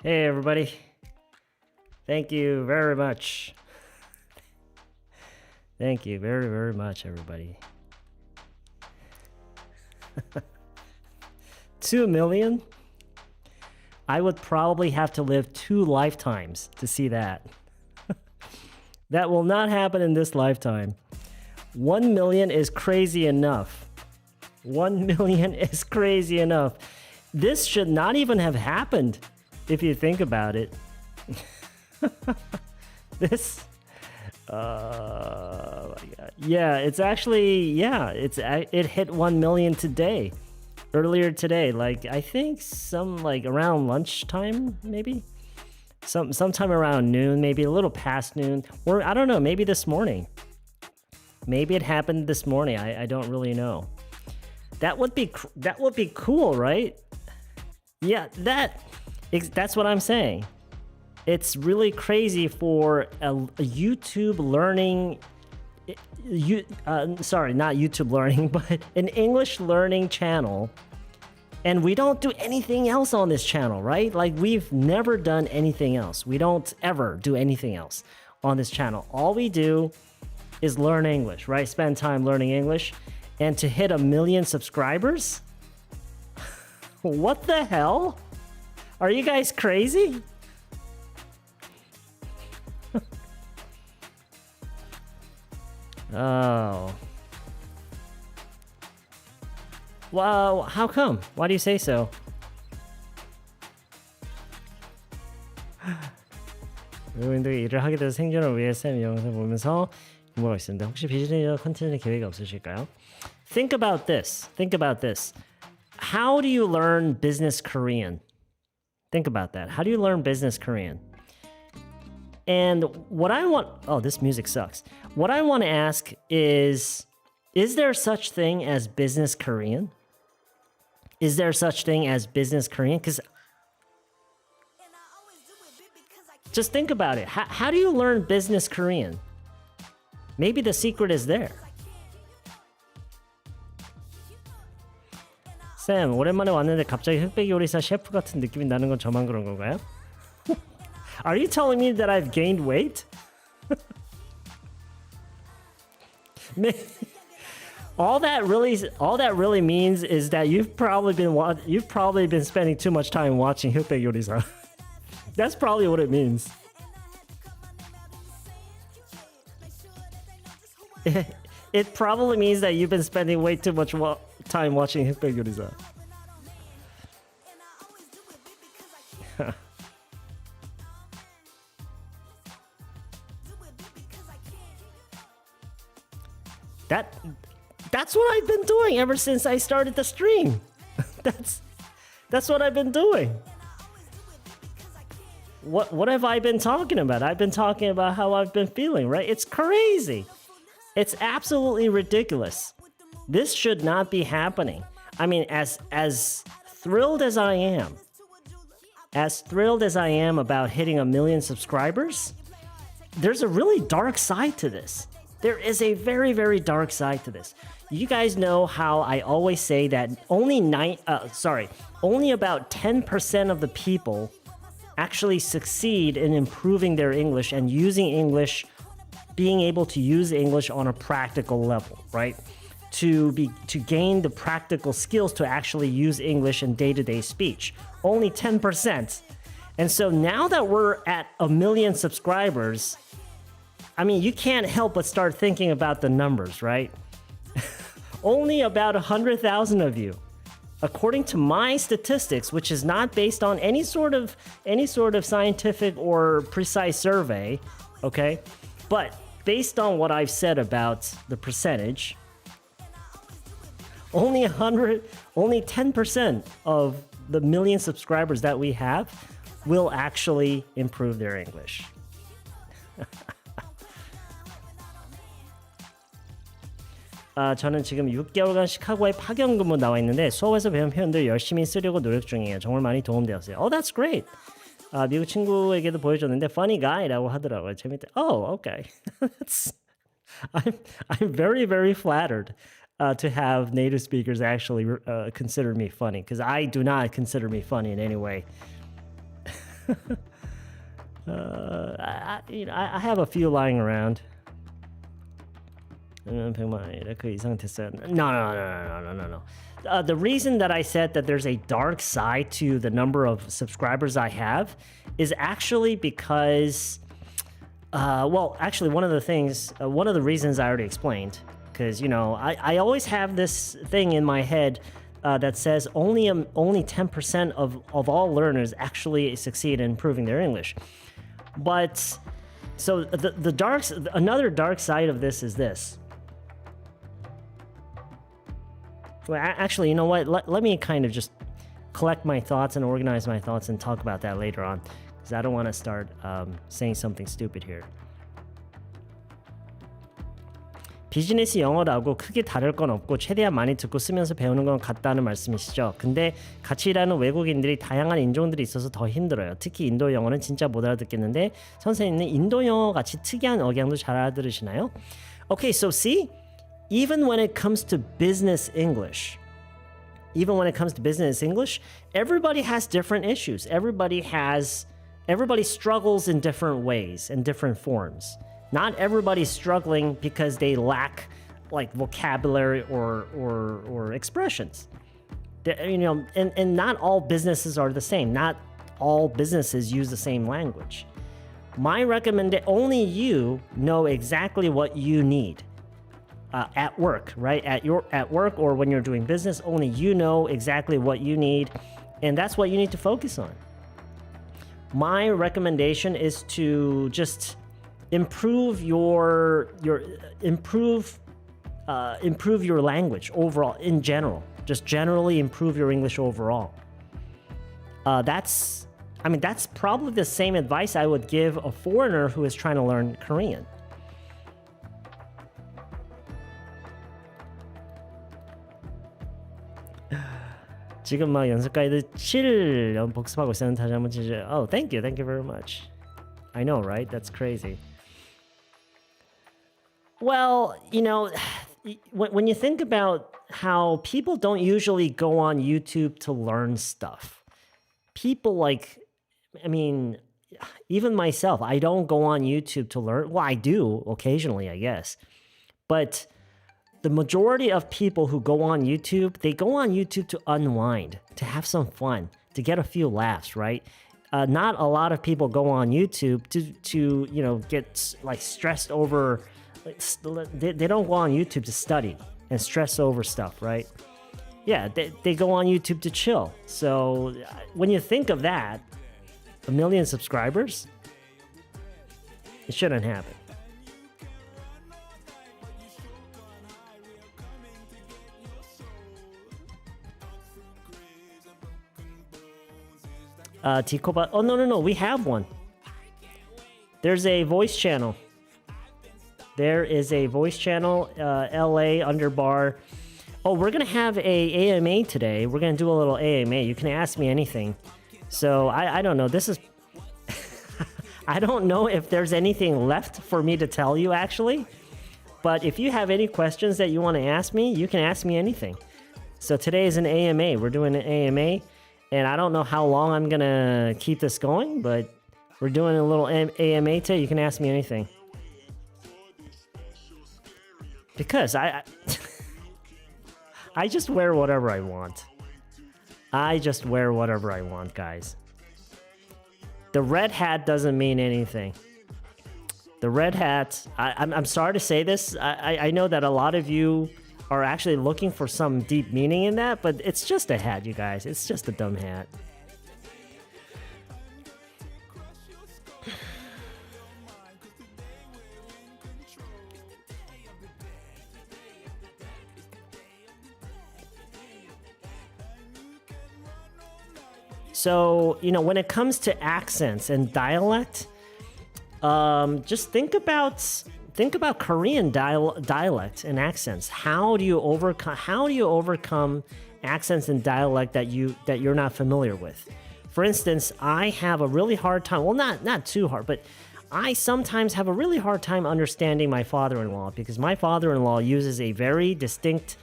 Hey everybody. Thank you very much. Thank you very, very much, everybody. 2 million? I would probably have to live 2 lifetimes to see that. That will not happen in this lifetime. 1 million is crazy enough. 1 million is crazy enough. This should not even have happened if you think about it. This oh my god. Yeah, it's actually it hit 1 million today. Earlier today, like I think around lunchtime, maybe? Sometime around noon, maybe a little past noon, or I don't know, maybe this morning. Maybe it happened this morning. I don't really know. That would be cool, right? Yeah, that's what I'm saying. It's really crazy for a YouTube learning, sorry, not YouTube learning, but an English learning channel. And we don't do anything else on this channel, right? Like we've never done anything else. We don't ever do anything else on this channel. All we do is learn English, right? Spend time learning English. And to hit 1 million subscribers? What the hell? Are you guys crazy? Oh. Wow, how come? Why do you say so? 외국인들이 일을 하게 돼서 생존을 위해 쌤 영상 보면서 공부하고 있습니다. 혹시 비즈니스 컨텐츠 계획이 없으실까요? Think about this. Think about this. How do you learn business Korean? Think about that. How do you learn business Korean? And what I want... Oh, this music sucks. What I want to ask is there such thing as business Korean? Is there such thing as business Korean? Because just think about it. How do you learn business Korean? Maybe the secret is there. 쌤, 오랜만에 왔는데 갑자기 흑백 요리사 셰프 같은 느낌이 나는 건 저만 그런 건가요? Are you telling me that I've gained weight? All that really means is that you've probably been spending too much time watching 흑백 요리사. That's probably what it means. It probably means that you've been spending way too much time watching 흑백 요리사. That's what I've been doing ever since I started the stream. That's what I've been doing. What have I been talking about? I've been talking about how I've been feeling, right? It's crazy. It's absolutely ridiculous. This should not be happening. I mean, as thrilled as I am about hitting 1 million subscribers, there's a really dark side to this. There is a very, very dark side to this. You guys know how I always say that only about 10% of the people actually succeed in improving their English and using English, being able to use English on a practical level, right? To gain the practical skills to actually use English in day-to-day speech. Only 10%. And so now that we're at 1 million subscribers, I mean, you can't help but start thinking about the numbers, right? Only about 100,000 of you, according to my statistics, which is not based on any sort of scientific or precise survey, okay? But based on what I've said about the percentage, only 10% of the 1 million subscribers that we have will actually improve their English. 저는 지금 6개월간 시카고에 파견 근무 나와 있는데 수업에서 배운 표현들 열심히 쓰려고 노력 중이에요. 정말 많이 도움되었어요. Oh, that's great. 미국 친구에게도 보여줬는데 funny guy라고 하더라고요. 재밌대. Oh, okay. I'm very, very flattered to have native speakers actually consider me funny, because I do not consider me funny in any way. I have a few lying around. 100만 그 이상 됐어요. No. The reason that I said that there's a dark side to the number of subscribers I have is actually because, actually one of the reasons I already explained, because, I always have this thing in my head that says only 10% of all learners actually succeed in improving their English. But, so another dark side of this is this. Well, actually, you know what? Let me kind of just collect my thoughts and organize my thoughts and talk about that later on, because I don't want to start saying something stupid here. 비즈니스 영어라고 크게 다를 건 없고 최대한 많이 듣고 쓰면서 배우는 건 같다는 말씀이시죠. 근데 같이 일하는 외국인들이 다양한 인종들이 있어서 더 힘들어요. 특히 인도 영어는 진짜 못 알아듣겠는데 선생님은 인도 영어 같이 특이한 억양도 잘 알아들으시나요? Okay, so see? Even when it comes to business English, everybody has different issues. Everybody struggles in different ways and different forms. Not everybody's struggling because they lack like vocabulary or expressions. And not all businesses are the same. Not all businesses use the same language. My recommendation, only you know exactly what you need. At work, right? At work or when you're doing business, only you know exactly what you need, and that's what you need to focus on. My recommendation is to just improve your language overall in general. Just generally improve your English overall. That's probably the same advice I would give a foreigner who is trying to learn Korean. 지금 막 연습 가이드 7년 복습하고 있었는 다시 한번 치죠. Oh, thank you very much. I know, right? That's crazy. Well, when you think about how people don't usually go on YouTube to learn stuff. People even myself, I don't go on YouTube to learn. Well, I do occasionally, I guess. But the majority of people who go on YouTube, they go on YouTube to unwind, to have some fun, to get a few laughs, right? Not a lot of people go on YouTube to get like stressed over. They don't go on YouTube to study and stress over stuff, right? Yeah, they go on YouTube to chill. So when you think of that, 1 million subscribers, it shouldn't happen. Tikoba. Oh, no. We have one. There's a voice channel. There is a voice channel, LA underbar. Oh, we're going to have a AMA today. We're going to do a little AMA. You can ask me anything. So I don't know. This is... I don't know if there's anything left for me to tell you, actually. But if you have any questions that you want to ask me, you can ask me anything. So today is an AMA. We're doing an AMA. And I don't know how long I'm going to keep this going, but we're doing a little AMA today. You can ask me anything. Because I just wear whatever I want. I just wear whatever I want, guys. The red hat doesn't mean anything. The red hat, I'm sorry to say this. I know that a lot of you are actually looking for some deep meaning in that, but it's just a hat, you guys. It's just a dumb hat. So, when it comes to accents and dialect, just think about Korean dialect and accents. How do you overcome accents and dialect that you're not familiar with? For instance, I have a really hard time. Well, not too hard, but I sometimes have a really hard time understanding my father-in-law because my father-in-law uses a very distinct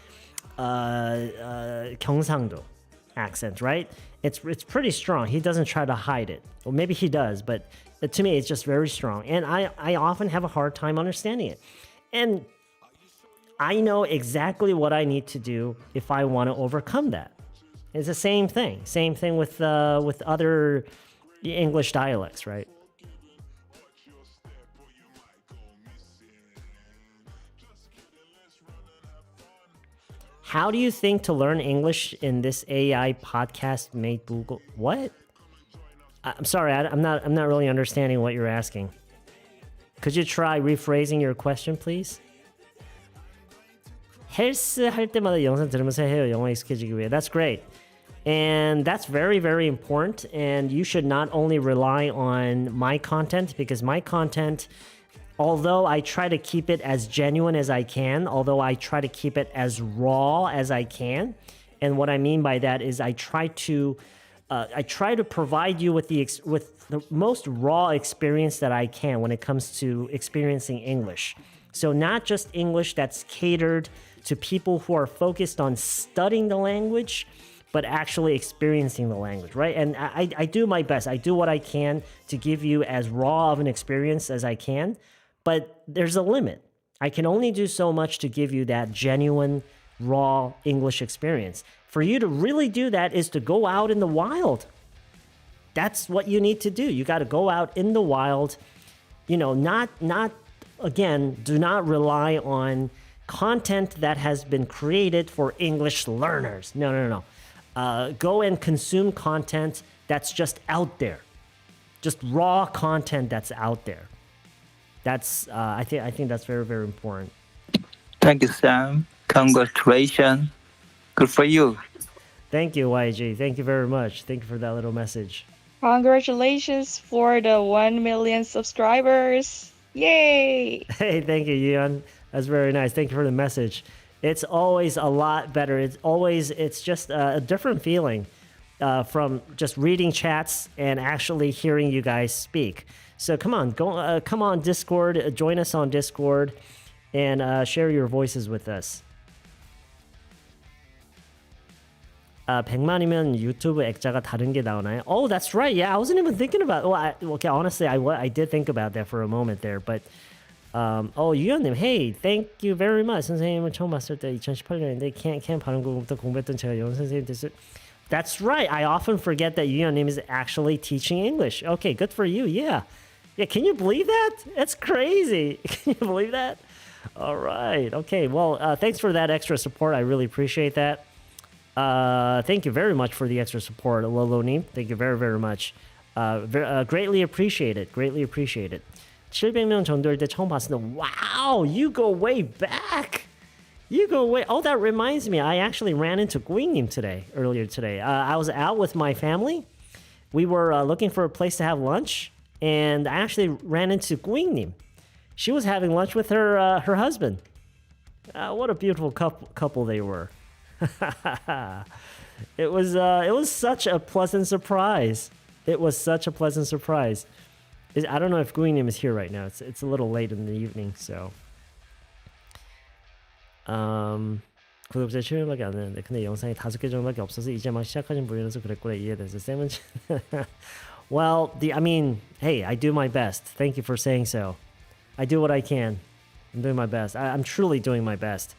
경상도. accent, right? It's pretty strong. He doesn't try to hide it. Well, maybe he does, but to me, it's just very strong. And I often have a hard time understanding it. And I know exactly what I need to do if I want to overcome that. It's the same thing. Same thing with other English dialects, right? How do you think to learn English in this AI podcast made Google? What? I'm sorry, I'm not really understanding what you're asking. Could you try rephrasing your question, please? 헬스 할 때마다 영상 들으면서 해요. 영어 익숙해지기 위해. That's great. And that's very, very important. And you should not only rely on my content, because my content, although I try to keep it as genuine as I can, although I try to keep it as raw as I can, and what I mean by that is I try to provide you with the most raw experience that I can when it comes to experiencing English. So not just English that's catered to people who are focused on studying the language, but actually experiencing the language, right? And I do my best. I do what I can to give you as raw of an experience as I can, but there's a limit. I can only do so much to give you that genuine, raw English experience. For you to really do that is to go out in the wild. That's what you need to do. You got to go out in the wild. You know, not again, do not rely on content that has been created for English learners. No. Go and consume content that's just out there. Just raw content that's out there. That's I think that's very, very important. Thank you, Sam. Congratulations. Good for you. Thank you, YG. Thank you very much. Thank you for that little message. Congratulations for the 1 million subscribers. Yay! Hey, thank you, Yuan. That's very nice. Thank you for the message. It's always a lot better. It's just a different feeling from just reading chats and actually hearing you guys speak. So come on Discord, join us on Discord, and share your voices with us. 100만이면 유튜브 액자가 다른 게 나오나요? Oh, that's right. Yeah, I wasn't even thinking about. Okay, honestly, I did think about that for a moment there, but 유현님, hey, thank you very much. 선생님을 처음 봤을 때 2018년인데 캠 발음국부터 공부했던 제가 영어 선생님 됐을. That's right. I often forget that 유현님 is actually teaching English. Okay, good for you. Yeah. Can you believe that? That's crazy. Can you believe that? All right. Okay. Well, thanks for that extra support. I really appreciate that. Thank you very much for the extra support, Lolo님. Thank you very, very much. Greatly appreciate it. Greatly appreciate it. 700명 정도일 때 처음 봤는데, wow, you go way back. Oh, that reminds me. I actually ran into Guing님 earlier today. I was out with my family. We were looking for a place to have lunch, and I actually ran into Guing님. She was having lunch with her husband. What a beautiful couple they were. It was such a pleasant surprise. It was such a pleasant surprise. I don't know if Guingnim is here right now. It's a little late in the evening, so. 구독자 7명밖에 안 되는데 근데 영상이 5개 정도밖에 없어서 이제 막 시작하신 분이라서 그랬구나. 이해돼서 쌤은 Well, hey, I do my best. Thank you for saying so. I do what I can. I'm doing my best. I'm truly doing my best.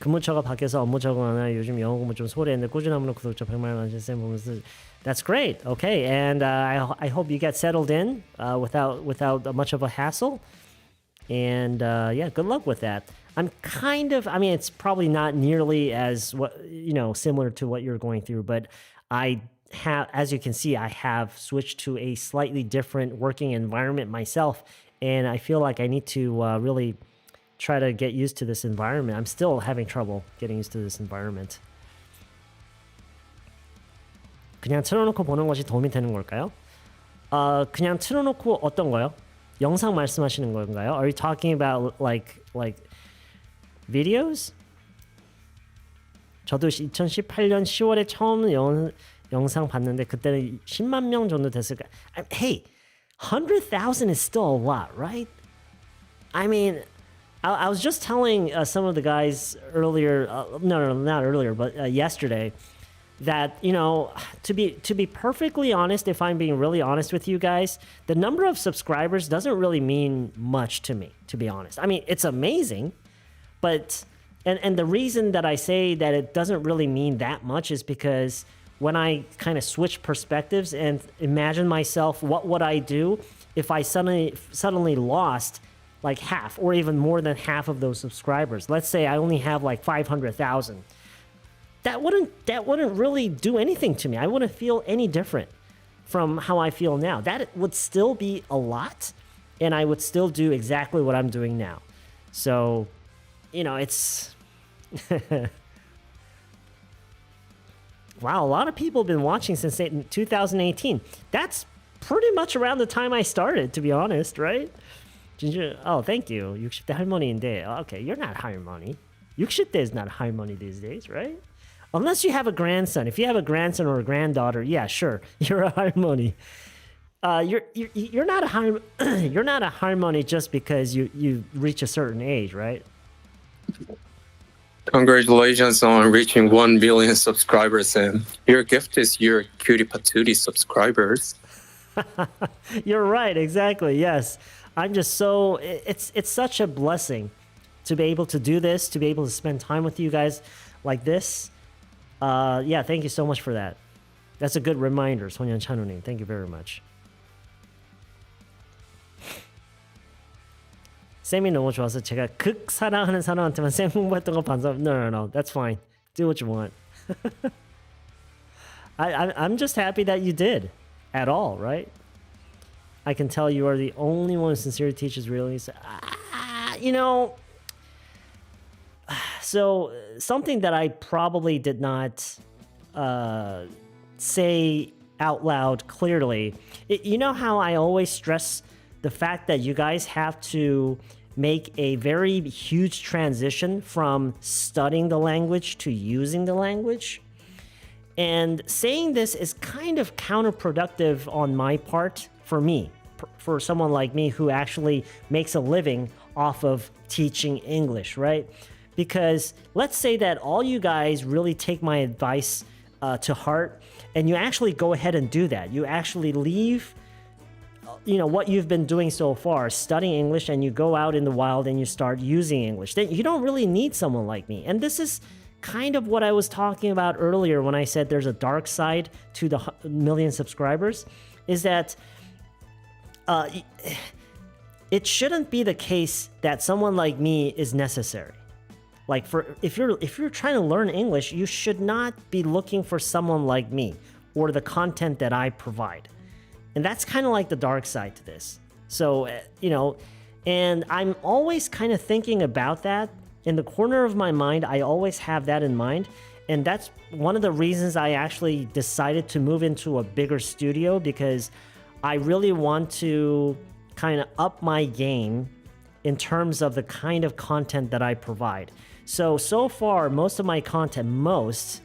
근무처가 바뀌어서 업무 적응하나 요즘 영어 공부 좀 소홀했는데 꾸준함으로 구독자 100만 원 쌤 보면서 That's great. Okay, and I hope you get settled in without much of a hassle. And yeah, good luck with that. It's probably not nearly as similar to what you're going through, but I have, as you can see, I have switched to a slightly different working environment myself, and I feel like I need to really try to get used to this environment. I'm still having trouble getting used to this environment. 그냥 틀어놓고 보는 것이 도움이 되는 걸까요? 그냥 틀어놓고 어떤 거요? 영상 말씀하시는 건가요? Are you talking about like videos? 저도 2018년 10월에 처음 영상 봤는데 그때는 10만 명 정도 됐을까? Hey, 100,000 is still a lot, right? I was just telling some of the guys earlier, no, not earlier, but yesterday, that to be perfectly honest, if I'm being really honest with you guys, the number of subscribers doesn't really mean much to me, to be honest. I mean, it's amazing, but and the reason that I say that it doesn't really mean that much is because when I kind of switch perspectives and imagine myself, what would I do if I suddenly lost like half or even more than half of those subscribers? Let's say I only have like 500,000. That wouldn't really do anything to me. I wouldn't feel any different from how I feel now. That would still be a lot, and I would still do exactly what I'm doing now. So, it's wow, a lot of people have been watching since 2018. That's pretty much around the time I started, to be honest, right? Oh, thank you. 60대 할머니인데. Okay, you're not 할머니. 60대 is not 할머니 these days, right? Unless you have a grandson. If you have a grandson or a granddaughter, yeah, sure, you're a 할머니. You're not a 할머니 just because you reach a certain age, right? Congratulations on reaching 1 million subscribers, and your gift is your cutie patootie subscribers. You're right, exactly. Yes, I'm just so it's such a blessing to be able to do this, to be able to spend time with you guys like this. Yeah, thank you so much for that. That's a good reminder, 소년 찬우님. Thank you very much. 쌤이 너무 좋아서 제가 극 사랑하는 사람한테만 쌤 홍보했던 거 반성. No, that's fine. Do what you want. I'm just happy that you did at all, right? I can tell you are the only one who sincerely teaches really. So something that I probably did not say out loud clearly. You know how I always stress the fact that you guys have to make a very huge transition from studying the language to using the language? And saying this is kind of counterproductive on my part for me, for someone like me who actually makes a living off of teaching English, right? Because let's say that all you guys really take my advice to heart and you actually go ahead and do that. You actually leave what you've been doing so far, studying English, and you go out in the wild and you start using English. Then you don't really need someone like me. And this is kind of what I was talking about earlier when I said there's a dark side to the million subscribers, is that it shouldn't be the case that someone like me is necessary. Like if you're trying to learn English, you should not be looking for someone like me or the content that I provide. And that's kind of like the dark side to this. So, and I'm always kind of thinking about that. In the corner of my mind, I always have that in mind. And that's one of the reasons I actually decided to move into a bigger studio, because I really want to kind of up my game in terms of the kind of content that I provide. So far, most of my content,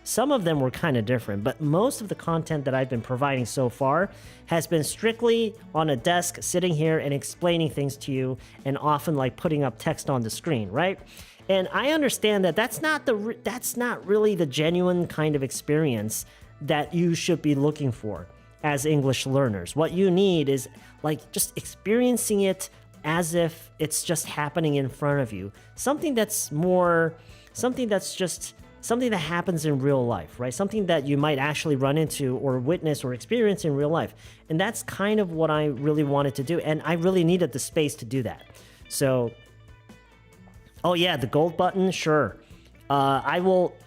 some of them were kind of different, but most of the content that I've been providing so far has been strictly on a desk, sitting here and explaining things to you, and often like putting up text on the screen, right? And I understand that that's not really the genuine kind of experience that you should be looking for as English learners. What you need is like just experiencing it as if it's just happening in front of you. Something that happens in real life, right? Something that you might actually run into or witness or experience in real life. And that's kind of what I really wanted to do. And I really needed the space to do that. So, oh yeah, the gold button, sure. I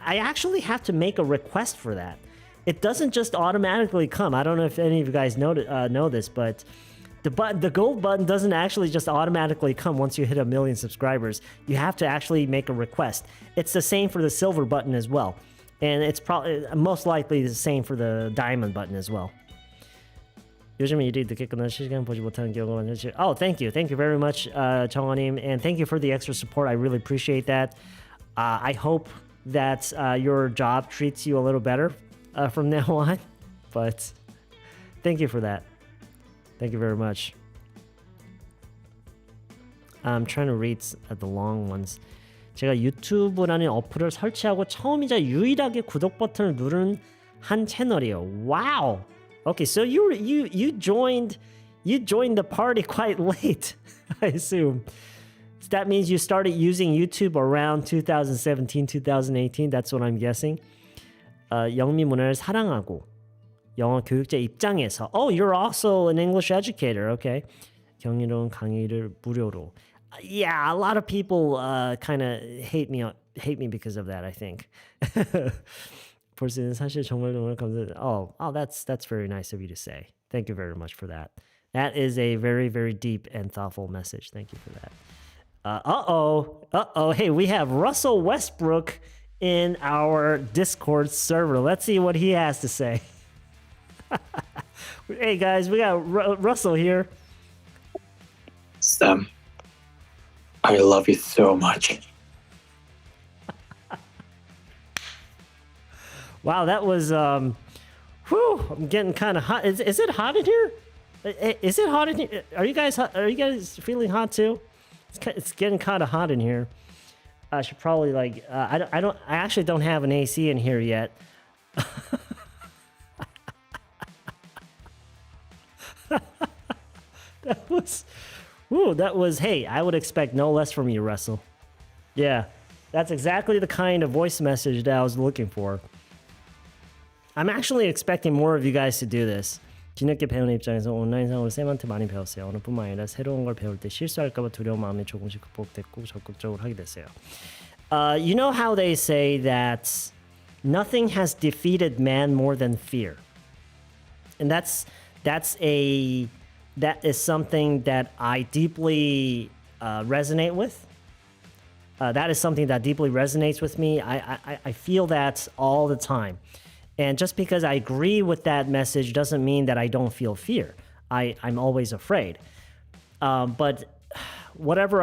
actually have to make a request for that. It doesn't just automatically come. I don't know if any of you guys know this, but the gold button doesn't actually just automatically come once you hit 1 million subscribers. You have to actually make a request. It's the same for the silver button as well. And it's probably most likely the same for the diamond button as well. 요즘에 일이 늦게 끝나서 시간 보지 못하는 경우가 많죠. Oh, thank you very much, 정원님, and thank you for the extra support. I really appreciate that. I hope that your job treats you a little better from now on. But thank you for that. Thank you very much. I'm trying to read the long ones. 제가 유튜브라는 어플을 설치하고 처음이자 유일하게 구독 버튼을 누른 한 채널이에요. Wow. Okay, so you joined the party quite late, I assume. So that means you started using YouTube around 2017, 2018. That's what I'm guessing. 영미 문화를 사랑하고 영어 교육자 입장에서. Oh, you're also an English educator. Okay. 경이로운 강의를 무료로. Yeah, a lot of people kind of hate me because of that, I think. 볼수는 사실 정말 감사해요. Oh, that's very nice of you to say. Thank you very much for that. That is a very, very deep and thoughtful message. Thank you for that. Hey, we have Russell Westbrook in our Discord server. Let's see what he has to say. Hey guys, we got Russell here. Sam, I love you so much. Wow, that was whew, I'm getting kind of hot. Is it hot in here? Is it hot in here? Are you guys feeling hot too? It's getting kind of hot in here. I should probably I actually don't have an AC in here yet. That was, hey, I would expect no less from you, Russell. Yeah, that's exactly the kind of voice message that I was looking for. I'm actually expecting more of you guys to do this. 뒤늦게 배우는 입장에서 온라인상으로 쌤한테 많이 배웠어요. 언어뿐만 아니라 새로운 걸 배울 때 실수할까 봐 두려운 마음이 조금씩 극복됐고 적극적으로 하게 됐어요. You know how they say that nothing has defeated man more than fear. And that is something that I deeply resonate with. That is something that deeply resonates with me. I feel that all the time. And just because I agree with that message doesn't mean that I don't feel fear. I'm always afraid. But whatever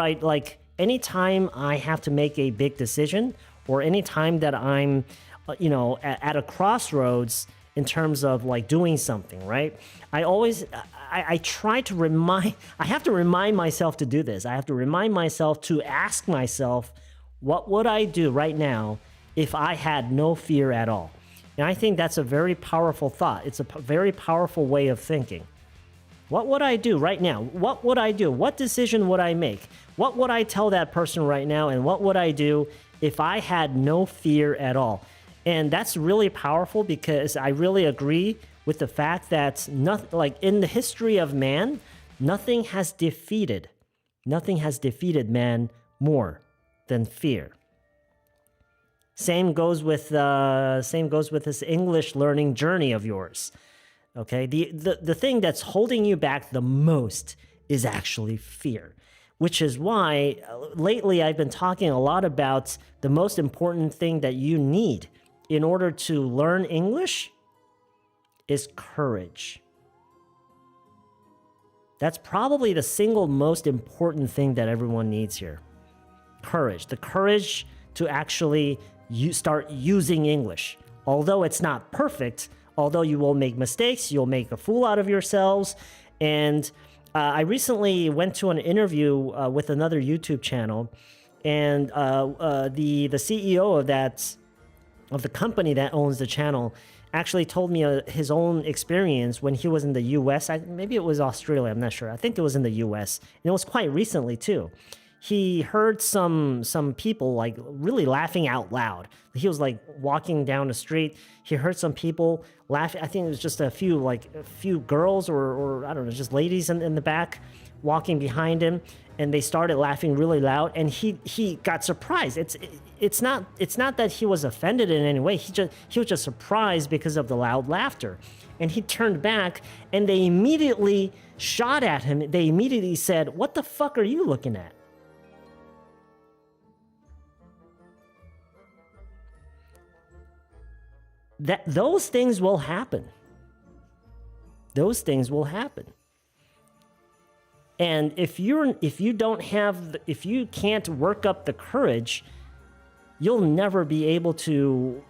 anytime I have to make a big decision or anytime that I'm, at a crossroads in terms of doing something, right? I try to I have to remind myself to do this. I have to remind myself to ask myself, what would I do right now if I had no fear at all? And I think that's a very powerful thought. It's a very powerful way of thinking. What would I do right now? What would I do? What decision would I make? What would I tell that person right now? And what would I do if I had no fear at all? And that's really powerful because I really agree with the fact that in the history of man, nothing has defeated man more than fear. Same goes with this English learning journey of yours. Okay, the thing that's holding you back the most is actually fear, which is why lately I've been talking a lot about the most important thing that you need in order to learn English is courage. That's probably the single most important thing that everyone needs here. Courage. The courage to actually start using English. Although it's not perfect, although you will make mistakes, you'll make a fool out of yourselves. And I recently went to an interview with another YouTube channel, and the CEO of the company that owns the channel actually told me his own experience when he was in the US. Maybe it was Australia, I'm not sure. I think it was in the US. And it was quite recently too. He heard some people really laughing out loud. He was walking down the street. He heard some people laughing. I think it was just a few girls or I don't know, just ladies in the back walking behind him, and they started laughing really loud. And he got surprised. It's not that he was offended in any way. He was just surprised because of the loud laughter. And he turned back, and they immediately shot at him. They immediately said, "What the fuck are you looking at?" Those things will happen. Those things will happen. And if you can't work up the courage, you'll never be able to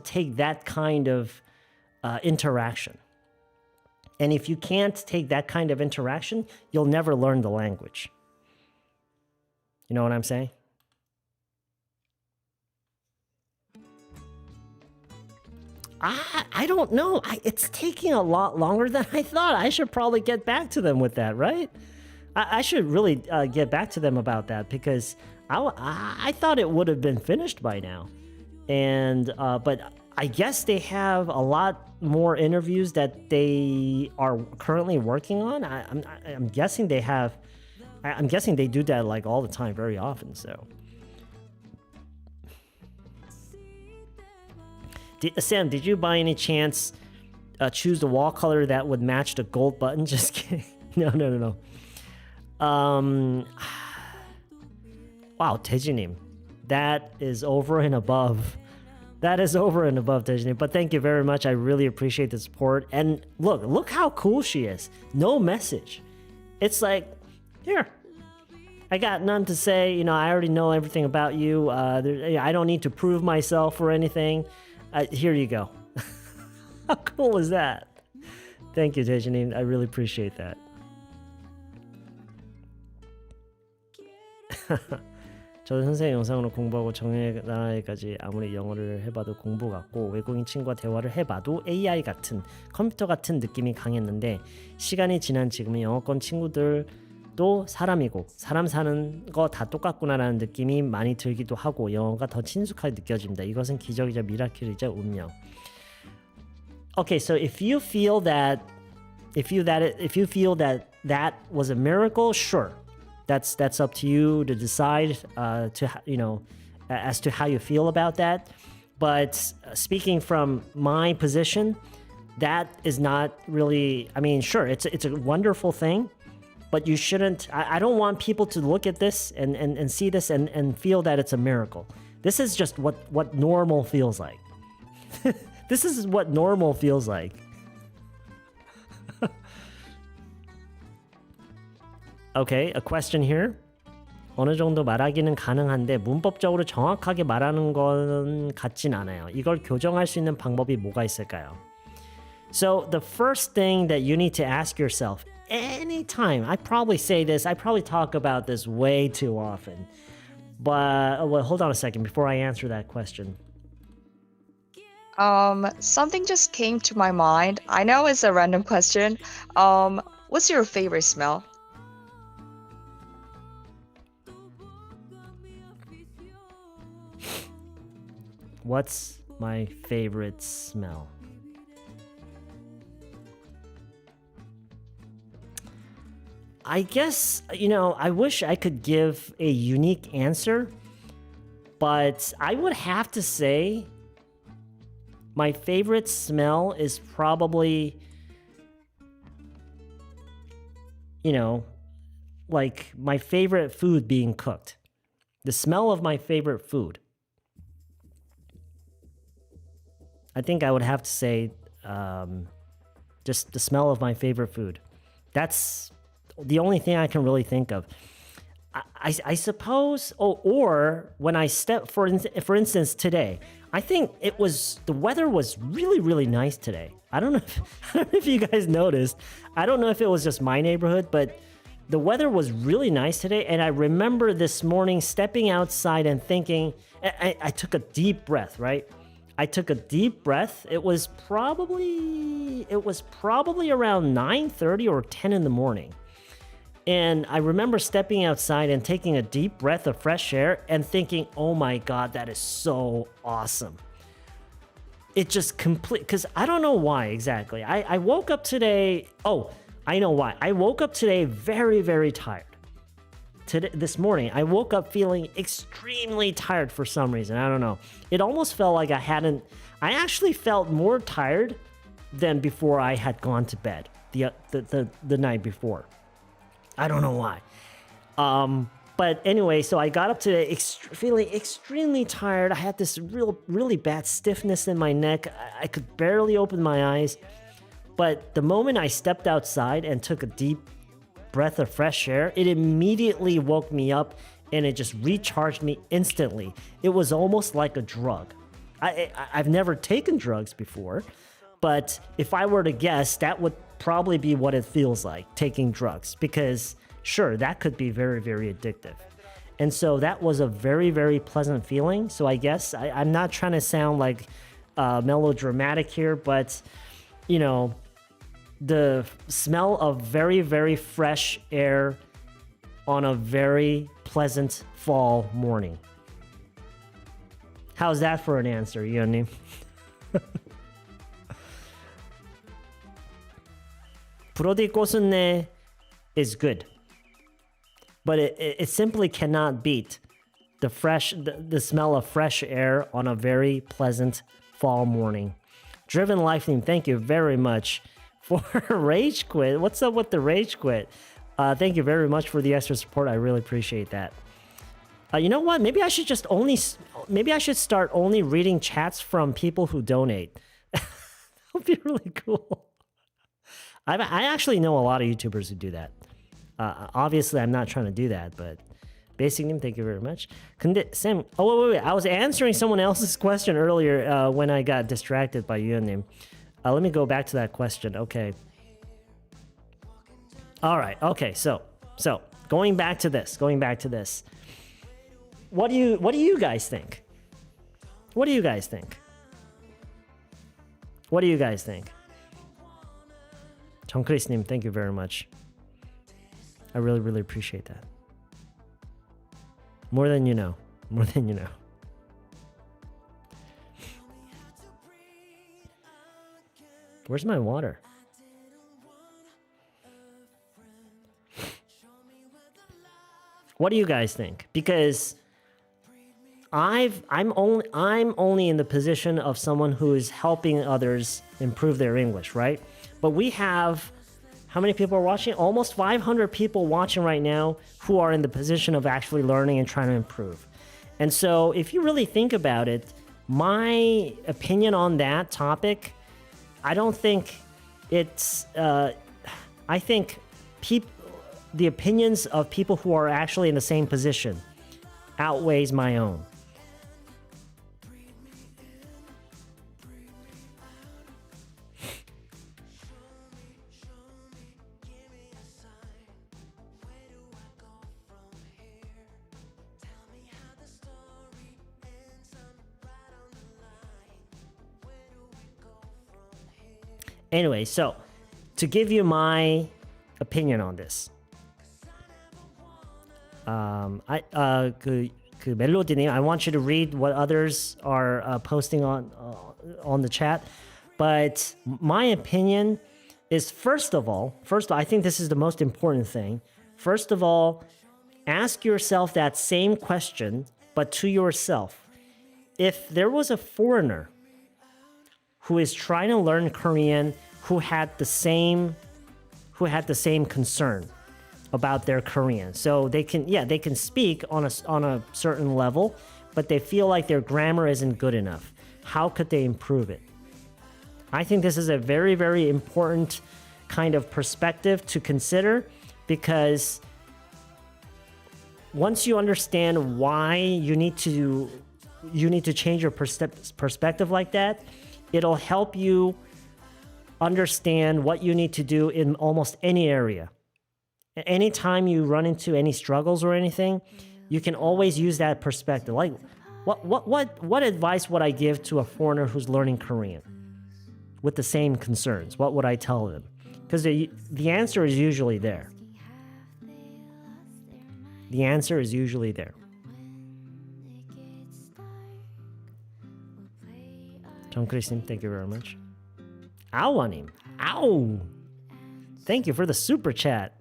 take that kind of interaction. And if you can't take that kind of interaction, you'll never learn the language. You know what I'm saying? I don't know. It's taking a lot longer than I thought. I should probably get back to them with that, right? I should really get back to them about that because I thought it would have been finished by now. And but I guess they have a lot more interviews that they are currently working on. I'm guessing they have. I'm guessing they do that like all the time, very often. So. Sam, did you by any chance choose the wall color that would match the gold button? Just kidding. No. Wow, 태진님. That is over and above. That is over and above, 태진님. But thank you very much. I really appreciate the support. And look how cool she is. No message. It's like, here. I got none to say. You know, I already know everything about you. I don't need to prove myself or anything. Here you go. How cool is that? Thank you, 태진님. I really appreciate that. 저도 선생님 영상으로 공부하고 정의 나라에까지 아무리 영어를 해봐도 공부 같고 외국인 친구와 대화를 해봐도 AI 같은 컴퓨터 같은 느낌이 강했는데 시간이 지난 지금은 영어권 친구들도 사람이고 사람 사는 거 다 똑같구나라는 느낌이 많이 들기도 하고 영어가 더 친숙하게 느껴집니다. 이것은 기적이자 미라클이자 운명. Okay, so if you feel that that was a miracle, sure. That's up to you to decide as to how you feel about that. But speaking from my position, that is not really, I mean, sure, it's a wonderful thing, but you shouldn't, I don't want people to look at this and see this and feel that it's a miracle. This is just what normal feels like. This is what normal feels like. Okay, a question here. 어느 정도 말하기는 가능한데 문법적으로 정확하게 말하는 건 같진 않아요. 이걸 교정할 수 있는 방법이 뭐가 있을까요? So the first thing that you need to ask yourself anytime, I probably say this, I probably talk about this way too often. But well, hold on a second before I answer that question. Something just came to my mind. I know it's a random question. What's your favorite smell? What's my favorite smell? I guess, I wish I could give a unique answer, but I would have to say my favorite smell is probably, like my favorite food being cooked. The smell of my favorite food. I think I would have to say just the smell of my favorite food. That's the only thing I can really think of. I suppose, or when I step, for instance, today, I think the weather was really, really nice today. I don't know if you guys noticed. I don't know if it was just my neighborhood, but the weather was really nice today. And I remember this morning stepping outside and thinking, I took a deep breath, right? I took a deep breath. It was probably around 9:30 or 10 in the morning. And I remember stepping outside and taking a deep breath of fresh air and thinking, oh my God, that is so awesome. It just because I don't know why exactly. I woke up today, I know why. I woke up today very, very tired. This morning, I woke up feeling extremely tired for some reason. I don't know. It almost felt like I actually felt more tired than before I had gone to bed the night before. I don't know why. But anyway, so I got up today feeling extremely tired. I had this really bad stiffness in my neck. I could barely open my eyes. But the moment I stepped outside and took a deep breath of fresh air, it immediately woke me up and it just recharged me instantly. It was almost like a drug. I've never taken drugs before, but if I were to guess, that would probably be what it feels like, taking drugs, because sure, that could be very, very addictive. And so that was a very, very pleasant feeling. So I guess I'm not trying to sound like melodramatic here, but you know, the smell of very, very fresh air on a very pleasant fall morning. How's that for an answer, Yeon님? 브로디 꽃순내 is good, but it simply cannot beat the smell of fresh air on a very pleasant fall morning. Driven Life Theme, thank you very much for Rage Quit. What's up with the Rage Quit? Thank you very much for the extra support. I really appreciate that. You know what? Maybe I should start only reading chats from people who donate. That would be really cool. I actually know a lot of YouTubers who do that. Obviously, I'm not trying to do that, but Basic Name, thank you very much. 근데 Sam, wait. I was answering someone else's question earlier when I got distracted by Yeon님. Let me go back to that question. Okay. All right. Okay. So going back to this. What do you guys think? What do you guys think? 정크리스님, thank you very much. I really, really appreciate that. More than you know. Where's my water? What do you guys think? Because I'm only in the position of someone who is helping others improve their English, right? But we have, how many people are watching? Almost 500 people watching right now who are in the position of actually learning and trying to improve. And so if you really think about it, my opinion on that topic, I don't think it's, I think the opinions of people who are actually in the same position outweighs my own. Anyway, so to give you my opinion on this, 멜로디님, I want you to read what others are posting on the chat. But my opinion is, first of all, I think this is the most important thing. First of all, ask yourself that same question, but to yourself. If there was a foreigner who is trying to learn Korean, who had the same concern about their Korean, so they can speak on a certain level, but they feel like their grammar isn't good enough. How could they improve it? I think this is a very, very important kind of perspective to consider, because once you understand why you need to change your perspective like that, it'll help you understand what you need to do in almost any area. Anytime you run into any struggles or anything, you can always use that perspective. Like, what advice would I give to a foreigner who's learning Korean with the same concerns? What would I tell them? Because the answer is usually there. The answer is usually there. 정크리스님, thank you very much. 아우아님, ow! Thank you for the super chat.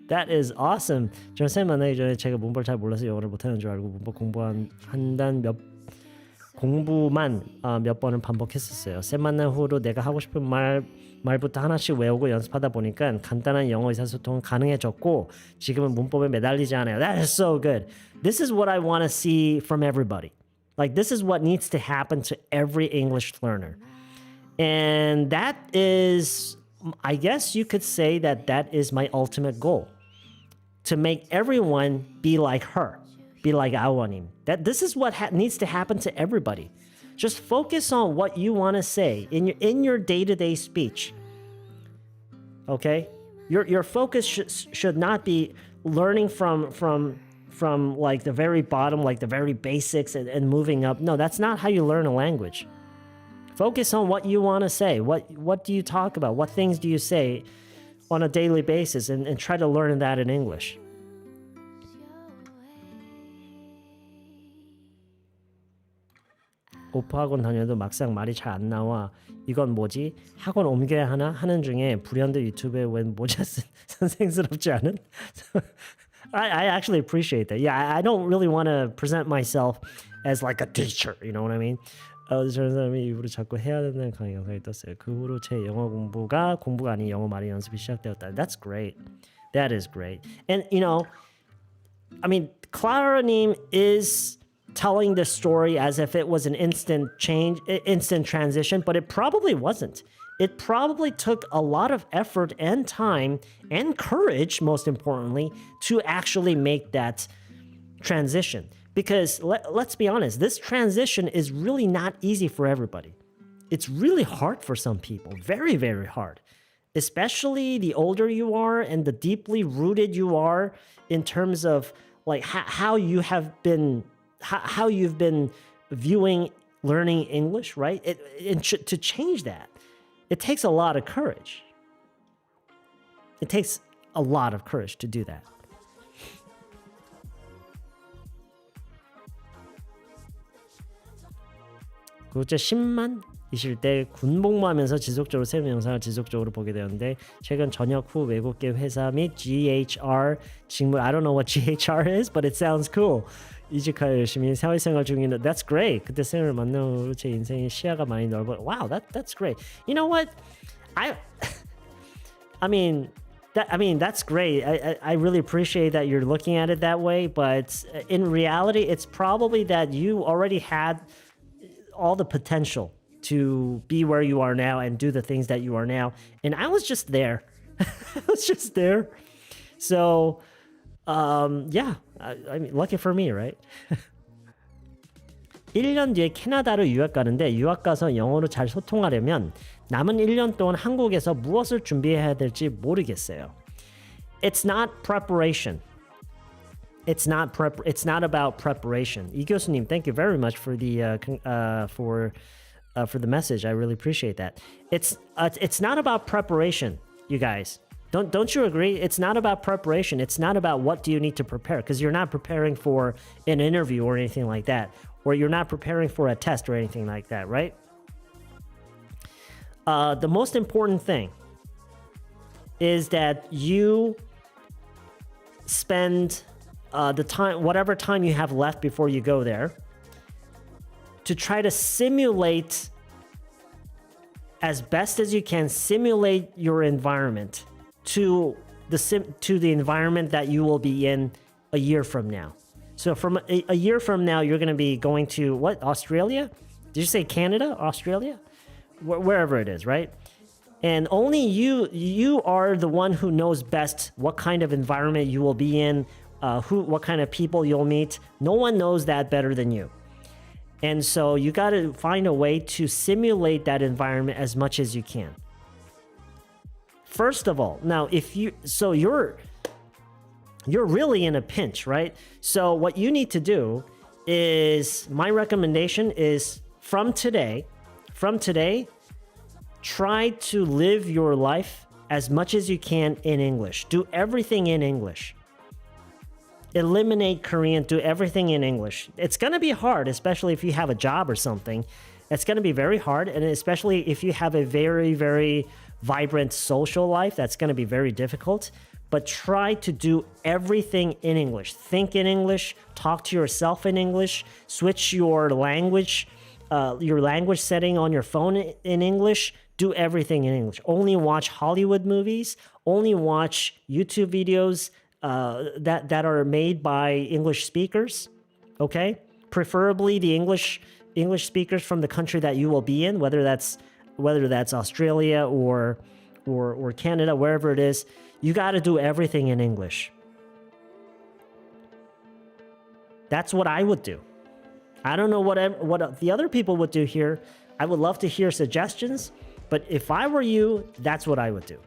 That is awesome. 저는 쌤 만나기 전에 제가 문법을 잘 몰라서 영어를 못하는 줄 알고 문법 공부만 몇 번을 반복했었어요. 쌤 만난 후로 내가 하고 싶은 말부터 하나씩 외우고 연습하다 보니까 간단한 영어 의사소통은 가능해졌고 지금은 문법에 매달리지 않아요. That is so good. This is what I want to see from everybody. Like, this is what needs to happen to every English learner. And that is, I guess you could say that is my ultimate goal. To make everyone be like her, be like 아우아님. This is what needs to happen to everybody. Just focus on what you want to say in your day-to-day speech. Okay? Your focus should not be learning from like the very bottom, like the very basics and moving up. No, that's not how you learn a language. Focus on what you want to say. What do you talk about? What things do you say on a daily basis and try to learn that in English. 오프학원 다녀도 막상 말이 잘 안 나와. 이건 뭐지? 학원 옮겨야 하나? 하는 중에 불현듯 유튜브에 웬 모자 쓴 선생스럽지 않은? I actually appreciate that. Yeah, I don't really want to present myself as like a teacher. You know what I mean? 저런 사람이 일부러 자꾸 해야 되는 강의 영상이 떴어요. 그 후로 제 영어 공부가 아닌 영어 말의 연습이 시작되었다. That's great. That is great. And you know, I mean, Clara님 is telling the story as if it was an instant transition, but it probably wasn't. It probably took a lot of effort and time and courage, most importantly, to actually make that transition. Because let's be honest, this transition is really not easy for everybody. It's really hard for some people, very, very hard. Especially the older you are and the deeply rooted you are in terms of like how you've been viewing learning English, right? To change that, it takes a lot of courage. It takes a lot of courage to do that. 구독자 10만이실 때 군복무하면서 지속적으로 새로운 영상을 지속적으로 보게 되었는데 최근 전역 후 외국계 회사 및 GHR 직무 I don't know what GHR is, but it sounds cool. 이직하여 열심히 사회생활 중인데 that's great. 그때 쌤을 만난 후로 제 인생의 시야가 많이 넓어. Wow, that's great. You know what? I mean that's great. I really appreciate that you're looking at it that way, but in reality, it's probably that you already had all the potential to be where you are now and do the things that you are now. And I was just there. I was just there. So, yeah, I mean, lucky for me, right? 1년 뒤에 캐나다로 유학 가는데 유학 가서 영어로 잘 소통하려면 남은 1년 동안 한국에서 무엇을 준비해야 될지 모르겠어요. It's not preparation. It's not about preparation. 이 교수님, thank you very much for the message. I really appreciate that. It's not about preparation, you guys. Don't you agree? It's not about preparation. It's not about what do you need to prepare, because you're not preparing for an interview or anything like that, or you're not preparing for a test or anything like that, right? The most important thing is that you spend the time, whatever time you have left before you go there, to try to simulate as best as you can, simulate your environment to the environment that you will be in a year from now. So from a year from now, you're going to be going to what? Australia? Did you say Canada? Australia? Wherever it is, right? And only you are the one who knows best what kind of environment you will be in, what kind of people you'll meet. No one knows that better than you. And so you got to find a way to simulate that environment as much as you can. First of all, now you're really in a pinch, right? So what you need to do is, my recommendation is from today, try to live your life as much as you can in English. Do everything in English. Eliminate Korean, do everything in English. It's going to be hard, especially if you have a job or something. It's going to be very hard, and especially if you have a very, very vibrant social life, that's going to be very difficult. But try to do everything in English. Think in English, talk to yourself in English, switch your language setting on your phone in English, do everything in English. Only watch Hollywood movies, only watch YouTube videos that are made by English speakers, okay? Preferably the English speakers from the country that you will be in, whether that's Australia or Canada, wherever it is. You got to do everything in English. That's what I would do. I don't know what the other people would do here. I would love to hear suggestions, but if I were you, that's what I would do.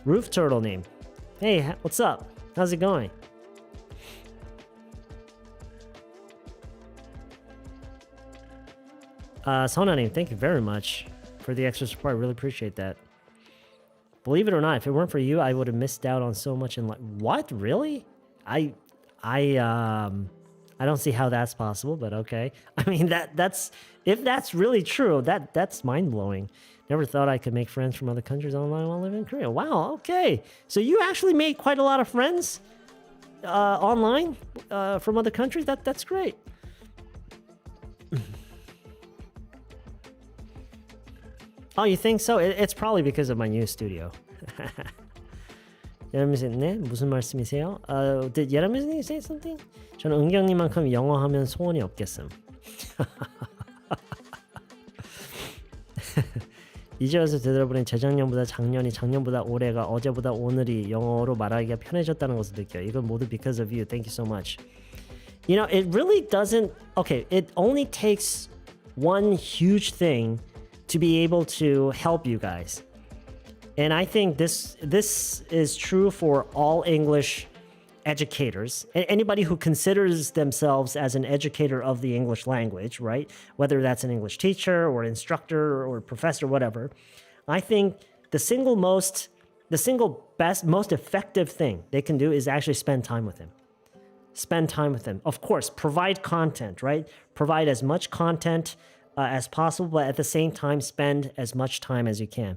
Roof Turtle name. Hey, what's up? How's it going? Sona name, thank you very much for the extra support. I really appreciate that. Believe it or not, if it weren't for you, I would have missed out on so much in life. What? Really? I don't see how that's possible, but okay. I mean, that's if that's really true, that's mind-blowing. Never thought I could make friends from other countries online while living in Korea. Wow, okay. So you actually made quite a lot of friends online from other countries? That's great. Oh, you think so? It's probably because of my new studio. 예람이네 무슨 말씀이세요? Did 예람이님 say something? 저는 은경님만큼 영어 하면 소원이 없겠음. 이제 와서 되돌아보니 재작년보다 작년이 작년보다 올해가 어제보다 오늘이 영어로 말하기가 편해졌다는 것을 느껴요. 이건 모두 because of you. Thank you so much. You know, it really doesn't. Okay, it only takes one huge thing to be able to help you guys. And I think this is true for all English educators, and anybody who considers themselves as an educator of the English language, right? Whether that's an English teacher or instructor or professor, whatever. I think the single best, most effective thing they can do is actually spend time with him. Spend time with him. Of course, provide content, right? Provide as much content as possible, but at the same time, spend as much time as you can.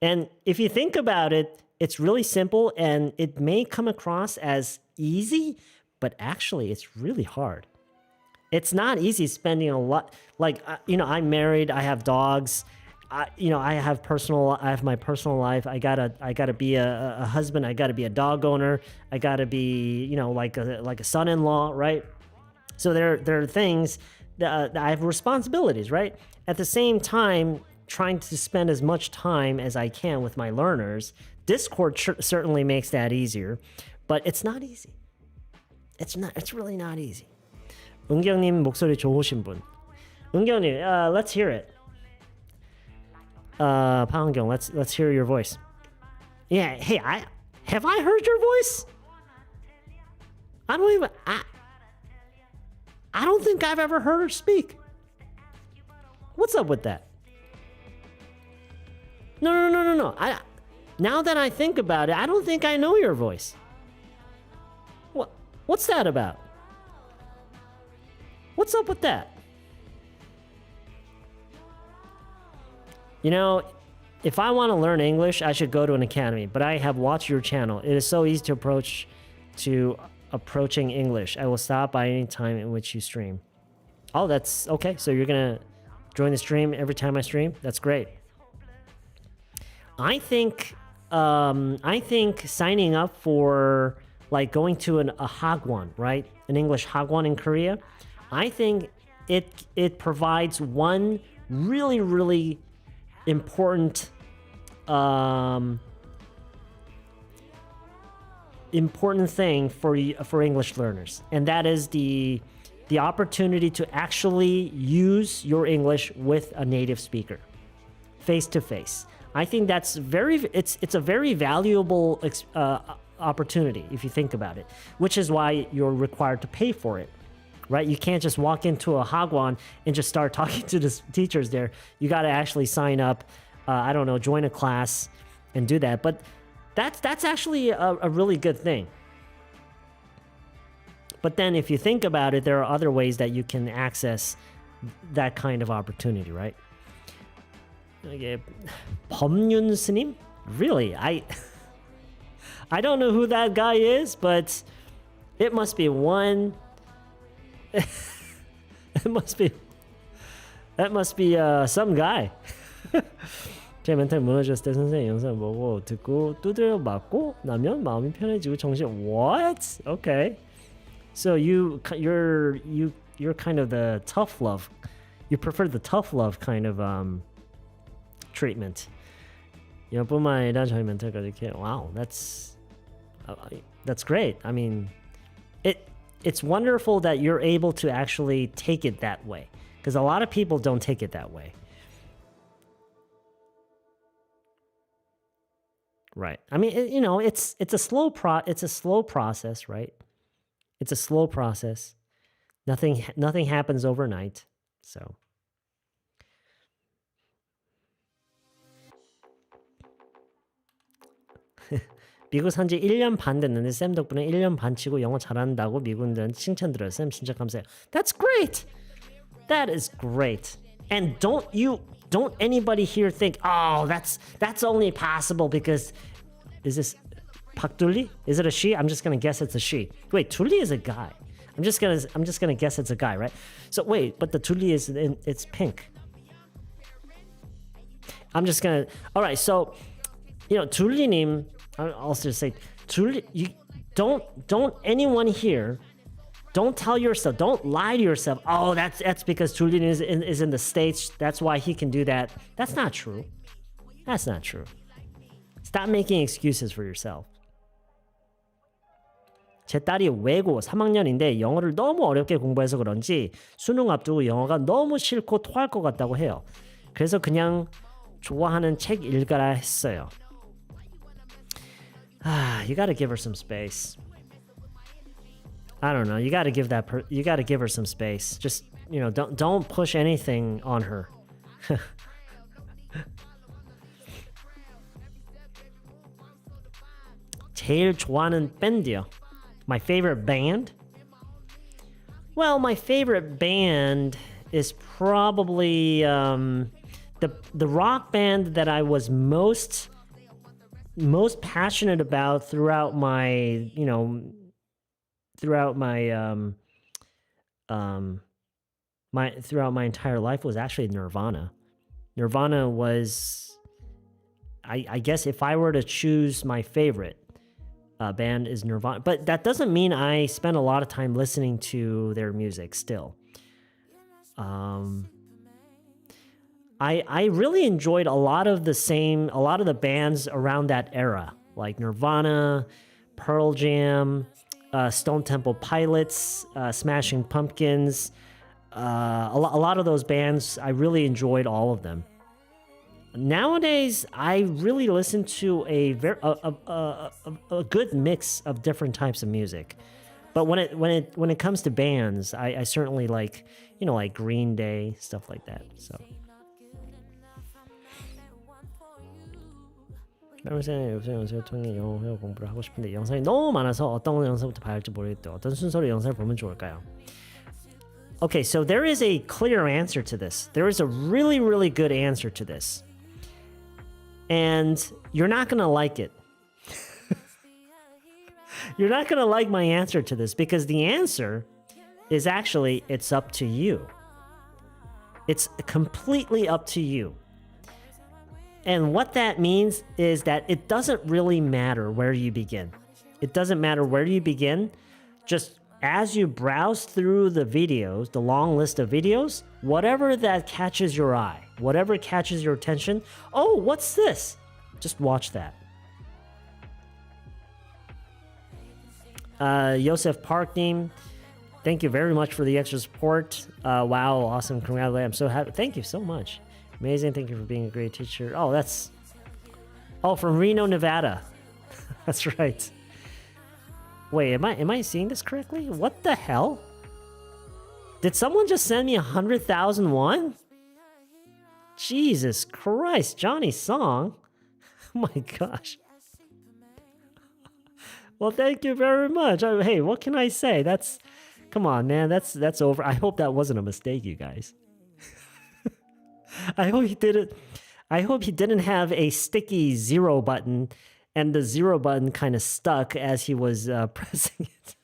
And if you think about it, it's really simple and it may come across as easy, but actually it's really hard. It's not easy spending a lot. Like, I'm married, I have dogs, I have my personal life. I gotta be a husband. I gotta be a dog owner. I gotta be, like a son-in-law, right? So there are things that I have responsibilities, right? At the same time, trying to spend as much time as I can with my learners. Discord certainly makes that easier, but it's not easy. It's really not easy. 은경님 목소리 좋으신 분. 은경님, let's hear it. 파은경, let's hear your voice. Yeah, hey, have I heard your voice? I don't think I've ever heard her speak. What's up with that? No. Now that I think about it, I don't think I know your voice. What's that about? What's up with that? If I want to learn English, I should go to an academy, but I have watched your channel. It is so easy to approaching English. I will stop by any time in which you stream. Oh, that's okay. So you're going to join the stream every time I stream? That's great. I think signing up for like going to a hagwon, right? An English hagwon in Korea. I think it provides one really, really important thing for English learners, and that is the opportunity to actually use your English with a native speaker, face to face. I think that's it's a very valuable opportunity if you think about it, which is why you're required to pay for it, right? You can't just walk into a hagwon and just start talking to the teachers there. You got to actually sign up, join a class and do that. But that's actually a really good thing. But then if you think about it, there are other ways that you can access that kind of opportunity, right? Okay, 범윤스님? Really? I don't know who that guy is, but it must be one. That must be some guy. 제 멘탈 무너졌을 때 선생님 영상 보고 듣고 두드려 맞고 나면 마음이 편해지고 정신. What? Okay. So you're kind of the tough love. You prefer the tough love kind of treatment. 뿐만 아니라 저희 멘탈까지 이렇게. Wow, that's great. I mean, it's wonderful that you're able to actually take it that way, because a lot of people don't take it that way. Right. I mean, it's a slow process, right? It's a slow process. Nothing happens overnight. So 미국 산지 1년 반 됐는데 쌤 덕분에 1년 반 치고 영어 잘한다고 미국인들한테 칭찬 들어요. 쌤 진짜 감사해요. That's great. That is great. And don't anybody here think, oh, that's only possible because is this 박둘리? Is it a she? I'm just gonna guess it's a she. Wait, Tulli is a guy. I'm just gonna guess it's a guy, right? So wait, but the Tulli it's pink. I'm just gonna. All right, so Tulli님. I'll just say Tulli. You don't anyone here. Don't tell yourself. Don't lie to yourself. Oh, that's because Tulli is in the States. That's why he can do that. That's not true. That's not true. Stop making excuses for yourself. 제 딸이 외고 3학년인데 영어를 너무 어렵게 공부해서 그런지 수능 앞두고 영어가 너무 싫고 토할 것 같다고 해요. 그래서 그냥 좋아하는 책 읽어라 했어요. You gotta give her some space. I don't know. You gotta give her some space. Just don't push anything on her. 제일 좋아하는 밴드요. My favorite band? Well, my favorite band is probably the rock band that I was most passionate about throughout my entire life was actually Nirvana. Nirvana was, I guess, if I were to choose my favorite band is Nirvana, but that doesn't mean I spend a lot of time listening to their music still. I really enjoyed a lot of the bands around that era, like Nirvana, Pearl Jam, Stone Temple Pilots, Smashing Pumpkins. A lot of those bands, I really enjoyed all of them. Nowadays, I really listen to a good mix of different types of music. But when it comes to bands, I certainly like like Green Day, stuff like that. So. 영상을 통해 영어회화 공부를 하고 싶은데 영상이 너무 많아서 어떤 영상부터 봐야 할지 모르겠대요. 어떤 순서로 영상을 보면 좋을까요? Okay, so there is a clear answer to this. There is a really, really good answer to this. And you're not going to like it. You're not going to like my answer to this because the answer is actually it's up to you. It's completely up to you. And what that means is that it doesn't really matter where you begin. It doesn't matter where you begin. Just as you browse through the videos, the long list of videos, whatever that catches your eye, whatever catches your attention, oh, what's this? Just watch that. Yosef Parkneem, thank you very much for the extra support. Wow, awesome. Congratulations. I'm so happy. Thank you so much. Amazing. Thank you for being a great teacher. Oh, from Reno, Nevada. That's right. Wait, am I seeing this correctly? What the hell? Did someone just send me 100,000 won? Jesus Christ, Johnny Song. Oh my gosh. Well, thank you very much. Hey, what can I say? Come on, man. That's over. I hope that wasn't a mistake, you guys. I hope he didn't have a sticky 0 button and the 0 button kind of stuck as he was pressing it.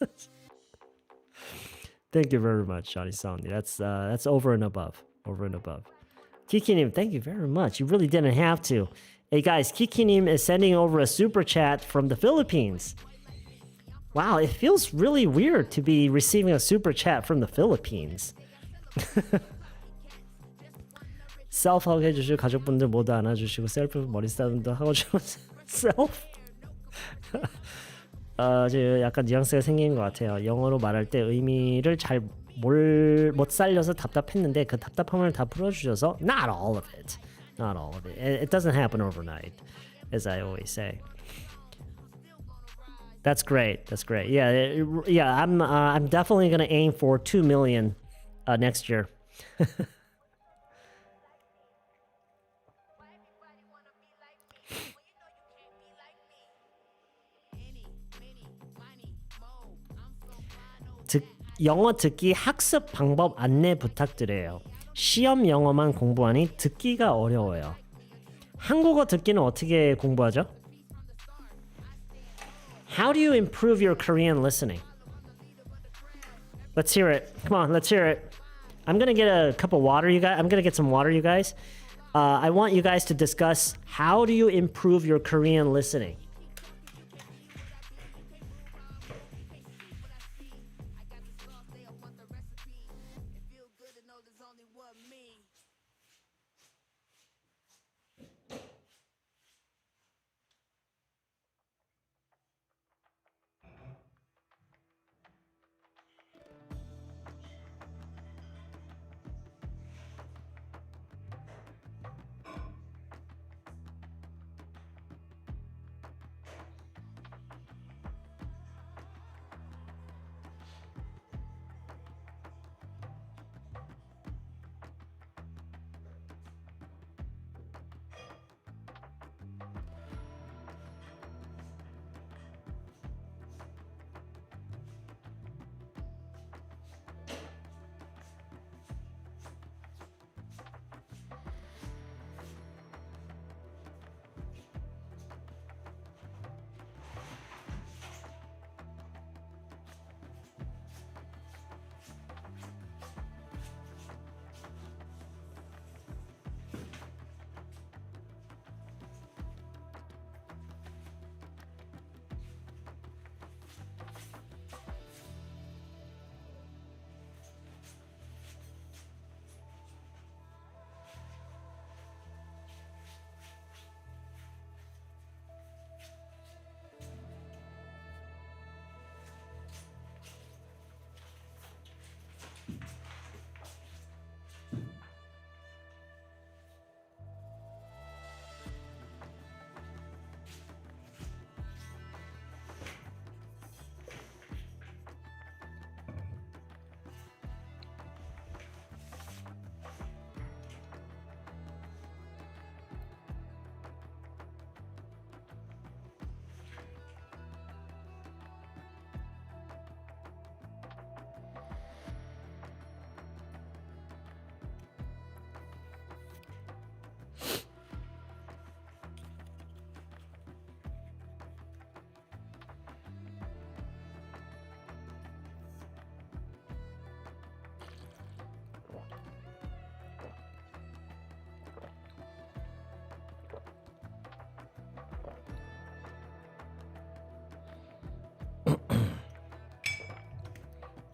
Thank you very much, Johnny Song. That's over and above. Over and above. Kikinim, thank you very much. You really didn't have to. Hey guys, Kikinim is sending over a super chat from the Philippines. Wow, it feels really weird to be receiving a super chat from the Philippines. 셀프하고 해주시고 가족분들 모두 안아주시고 셀프 머리 싸움도 하고 싶은 셀프? 저 약간 뉘앙스가 생긴 것 같아요. 영어로 말할 때 의미를 잘 못 살려서 답답했는데 그 답답함을 다 풀어주셔서 Not all of it. It doesn't happen overnight, as I always say. That's great. That's great. Yeah, yeah. I'm definitely gonna aim for 2 million next year. 영어 듣기 학습 방법 안내 부탁드려요. 시험 영어만 공부하니 듣기가 어려워요. 한국어 듣기는 어떻게 공부하죠? How do you improve your Korean listening? Let's hear it. Come on, let's hear it. I'm gonna get a cup of water, you guys. I'm gonna get some water, you guys. I want you guys to discuss how do you improve your Korean listening.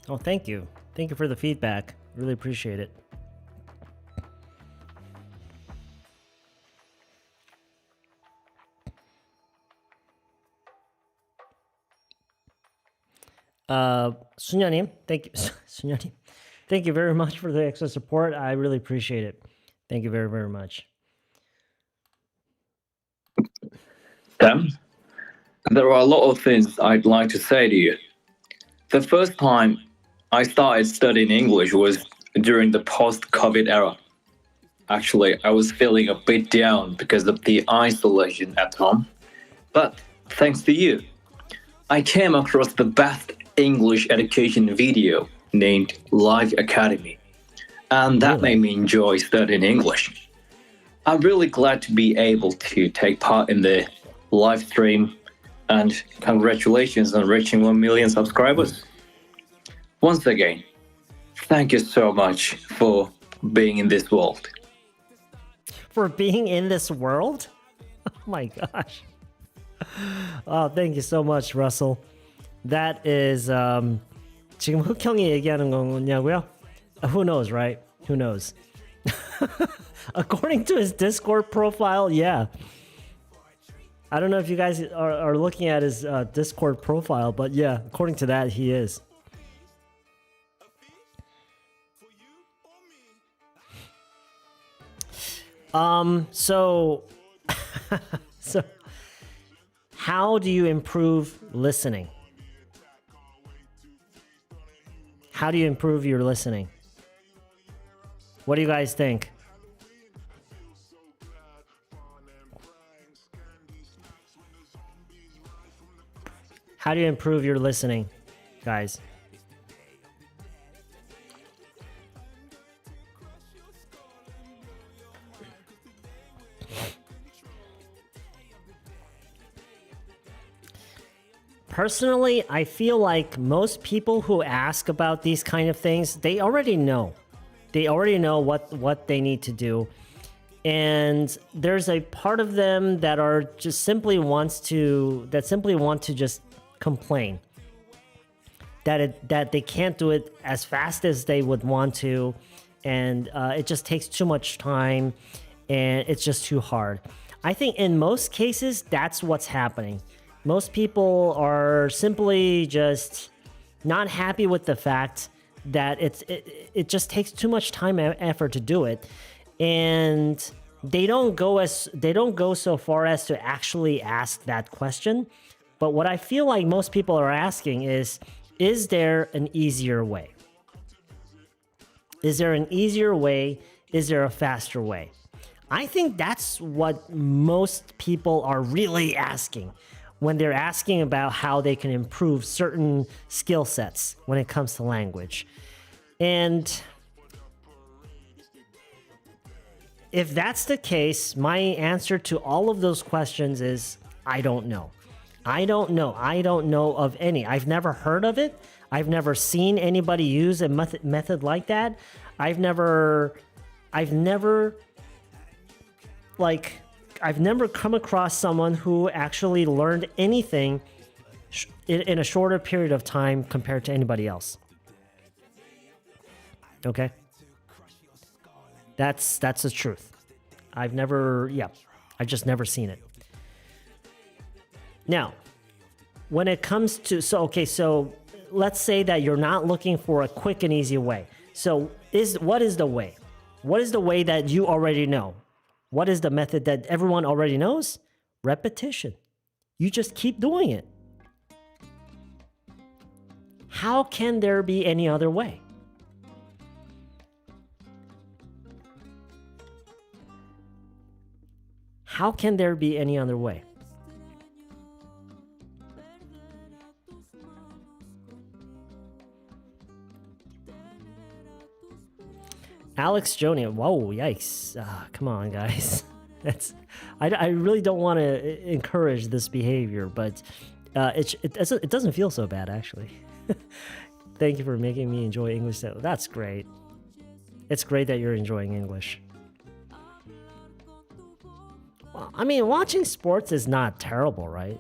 Oh, thank you. Thank you for the feedback. Really appreciate it. 수녀님, thank you. 수녀님, thank you very much for the extra support. I really appreciate it. Thank you very, very much. Sam, there are a lot of things I'd like to say to you. The first time I started studying English was during the post-COVID era. Actually, I was feeling a bit down because of the isolation at home. But thanks to you, I came across the best English education video named Liveacademy, and that made me enjoy studying English. I'm really glad to be able to take part in the live stream, and congratulations on reaching 1 million subscribers. Once again, thank you so much for being in this world. For being in this world? Oh my gosh. Oh, thank you so much, Russell. That is 지금 흑형이 얘기하는 거냐고요? Who knows, right? Who knows? According to his Discord profile, yeah. I don't know if you guys are looking at his Discord profile, but yeah, according to that, he is. So How do you improve listening? How do you improve your listening? What do you guys think? How do you improve your listening, guys? Personally, I feel like most people who ask about these kind of things, they already know. They already know what they need to do. And there's a part of them that are just simply want to just complain. That they can't do it as fast as they would want to, and it just takes too much time, and it's just too hard. I think in most cases, that's what's happening. Most people are simply just not happy with the fact that it just takes too much time and effort to do it, and they don't go so far as to actually ask that question. But what I feel like most people are asking is there an easier way? Is there an easier way? Is there a faster way? I think that's what most people are really asking when they're asking about how they can improve certain skill sets when it comes to language. And if that's the case, my answer to all of those questions is I don't know. I don't know of any. I've never heard of it. I've never seen anybody use a method like that. I've never come across someone who actually learned anything in a shorter period of time compared to anybody else. Okay? That's the truth. I've just never seen it. Now, when it comes to, so let's say that you're not looking for a quick and easy way. So what is the way? What is the way that you already know? What is the method that everyone already knows? Repetition. You just keep doing it. How can there be any other way? How can there be any other way? Alex Joni, whoa, yikes. Come on, guys. I really don't want to encourage this behavior, but it doesn't feel so bad, actually. Thank you for making me enjoy English. That's great. It's great that you're enjoying English. Well, I mean, watching sports is not terrible, right?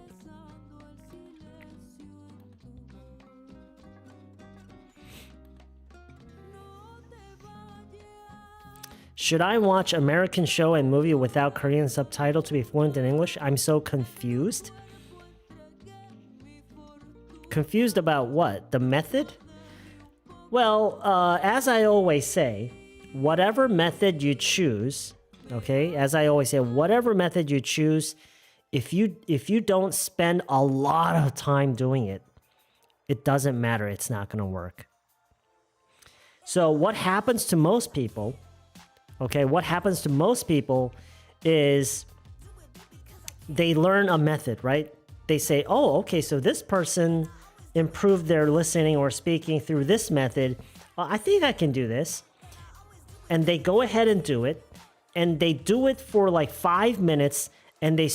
Should I watch American show and movie without Korean subtitle to be fluent in English? I'm so confused. Confused about what? The method? Well, as I always say, whatever method you choose, okay? As I always say, whatever method you choose, if you don't spend a lot of time doing it, it doesn't matter. It's not going to work. So what happens to most people... Okay, what happens to most people is they learn a method, right? They say, oh, okay, so this person improved their listening or speaking through this method. Well, I think I can do this. And they go ahead and do it. And they do it for like 5 minutes. And they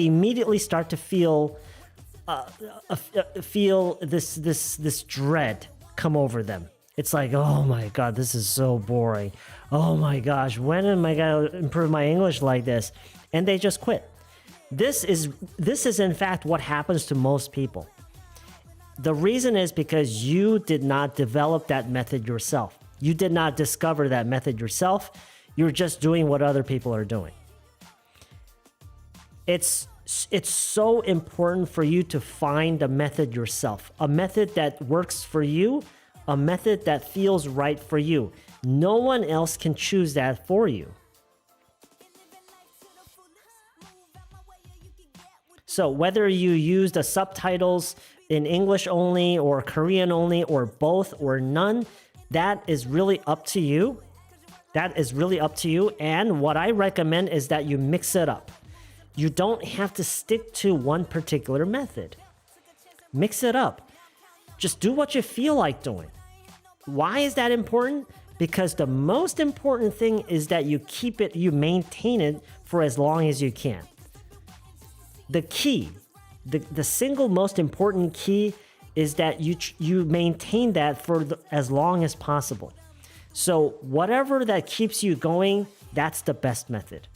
immediately start to feel this dread come over them. It's like, oh my God, this is so boring. Oh my gosh, when am I going to improve my English like this? And they just quit. This is in fact what happens to most people. The reason is because you did not develop that method yourself. You did not discover that method yourself. You're just doing what other people are doing. It's so important for you to find a method yourself, a method that works for you, a method that feels right for you. No one else can choose that for you. So whether you use the subtitles in English only or Korean only or both or none, that is really up to you. That is really up to you. And what I recommend is that you mix it up. You don't have to stick to one particular method. Mix it up. Just do what you feel like doing. Why is that important? Because the most important thing is that you maintain it for as long as you can. The key, the single most important key is that you maintain that for as long as possible. So whatever that keeps you going, that's the best method.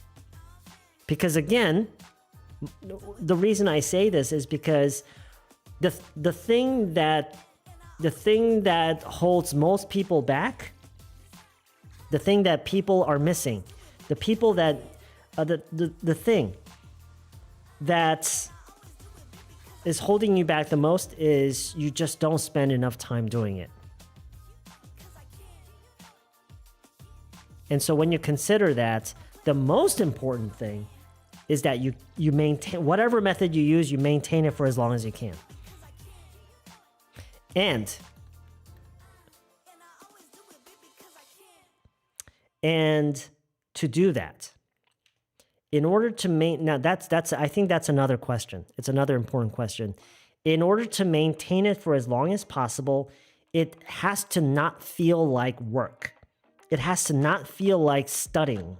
Because again, the reason I say this is because the thing that holds most people back, the thing that people are missing, the people that the thing that is holding you back the most is you just don't spend enough time doing it. And so when you consider that, the most important thing is that you maintain whatever method you use, you maintain it for as long as you can. And to do that, in order to now that's I think that's another question. It's another important question. In order to maintain it for as long as possible, it has to not feel like work. It has to not feel like studying.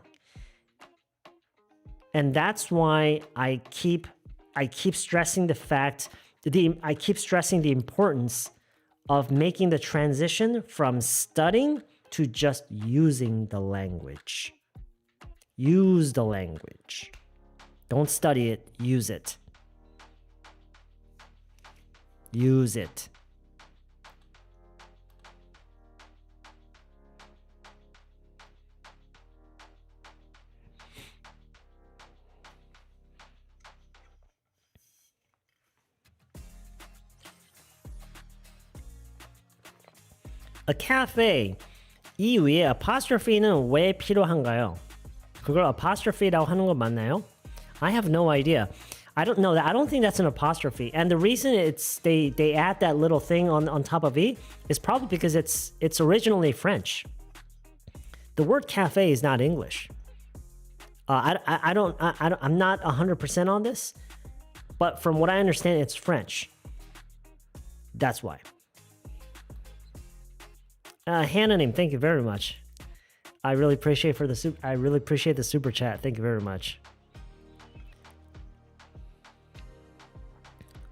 And that's why I keep stressing the importance of making the transition from studying to just using the language. Use the language. Don't study it, use it. Use it. A cafe. 이 위에 apostrophe는 왜 필요한가요? 그걸 apostrophe라고 하는 거 맞나요? I have no idea. I don't know that. I don't think that's an apostrophe. And the reason they add that little thing on top of E is probably because it's originally French. The word cafe is not English. I'm not 100% on this, but from what I understand, it's French. That's why. Hannah, thank you very much. I really appreciate the super chat. Thank you very much.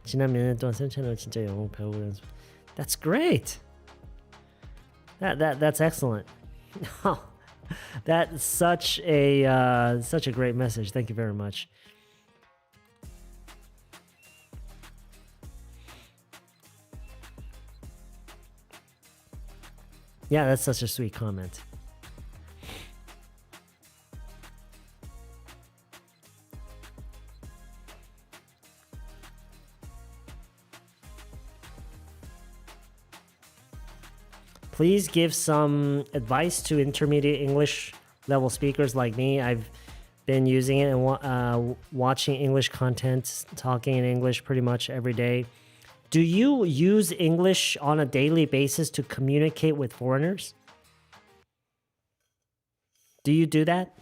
지난 몇 년 동안 쌤 채널 진짜 영어 배우고 연습. That's great. That's excellent. That's such a great message. Thank you very much. Yeah, that's such a sweet comment. Please give some advice to intermediate English level speakers like me. I've been using it and watching English content, talking in English pretty much every day. Do you use English on a daily basis to communicate with foreigners? Do you do that?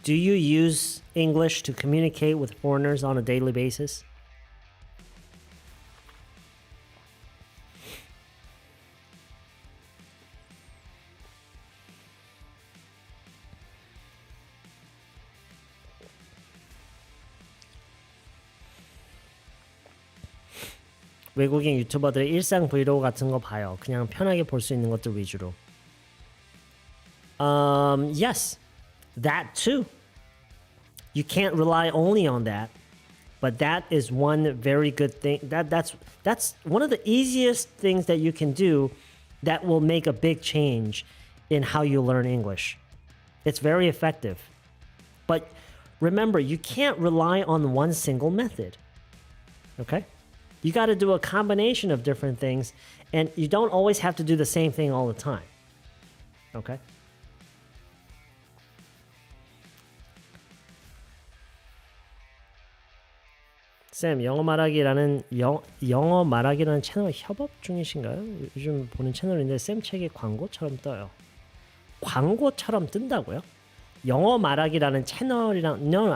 Do you use English to communicate with foreigners on a daily basis? 외국인 유튜버들의 일상 브이로그 같은 거 봐요. 그냥 편하게 볼 수 있는 것들 위주로. Yes, that too. You can't rely only on that, but that is one very good thing. That's one of the easiest things that you can do that will make a big change in how you learn English. It's very effective. But remember, you can't rely on one single method. Okay? You got to do a combination of different things, and you don't always have to do the same thing all the time. Okay? 쌤, 영어 말하기라는 채널 협업 중이신가요? 요즘 보는 채널인데 쌤 책이 광고처럼 떠요. 광고처럼 뜬다고요? 영어 말하기라는 채널이랑 No,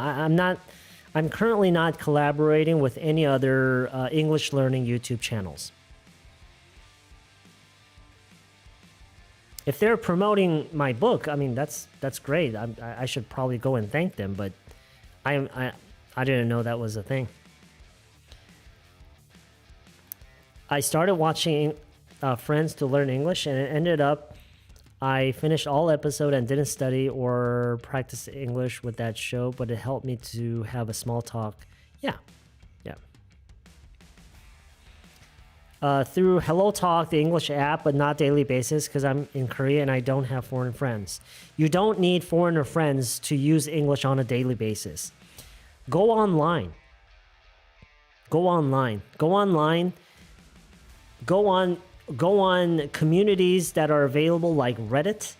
I'm currently not collaborating with any other English learning YouTube channels. If they're promoting my book, I mean that's great. I should probably go and thank them, but I didn't know that was a thing. I started watching Friends to learn English, and it ended up I finished all episode and didn't study or practice English with that show, but it helped me to have a small talk. Yeah. Through Hello Talk, the English app, but not daily basis because I'm in Korea and I don't have foreign friends. You don't need foreigner friends to use English on a daily basis. Go online. Go on communities that are available like Reddit,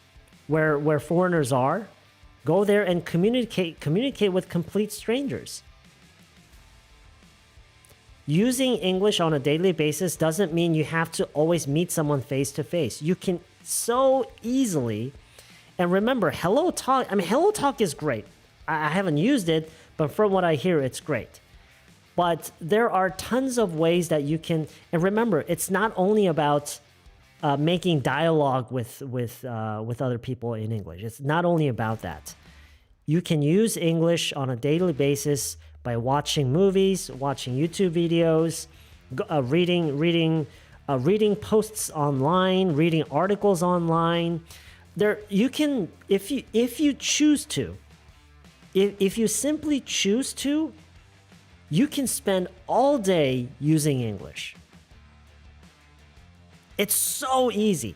where foreigners are. Go there and communicate with complete strangers. Using English on a daily basis doesn't mean you have to always meet someone face to face. You can so easily, and remember, Hello Talk is great. I haven't used it, but from what I hear, it's great. But there are tons of ways that you can, and remember, it's not only about making dialogue with other people in English. It's not only about that. You can use English on a daily basis by watching movies, watching YouTube videos, reading posts online, reading articles online. There, you can, if you choose to, if you simply choose to, you can spend all day using English. It's so easy.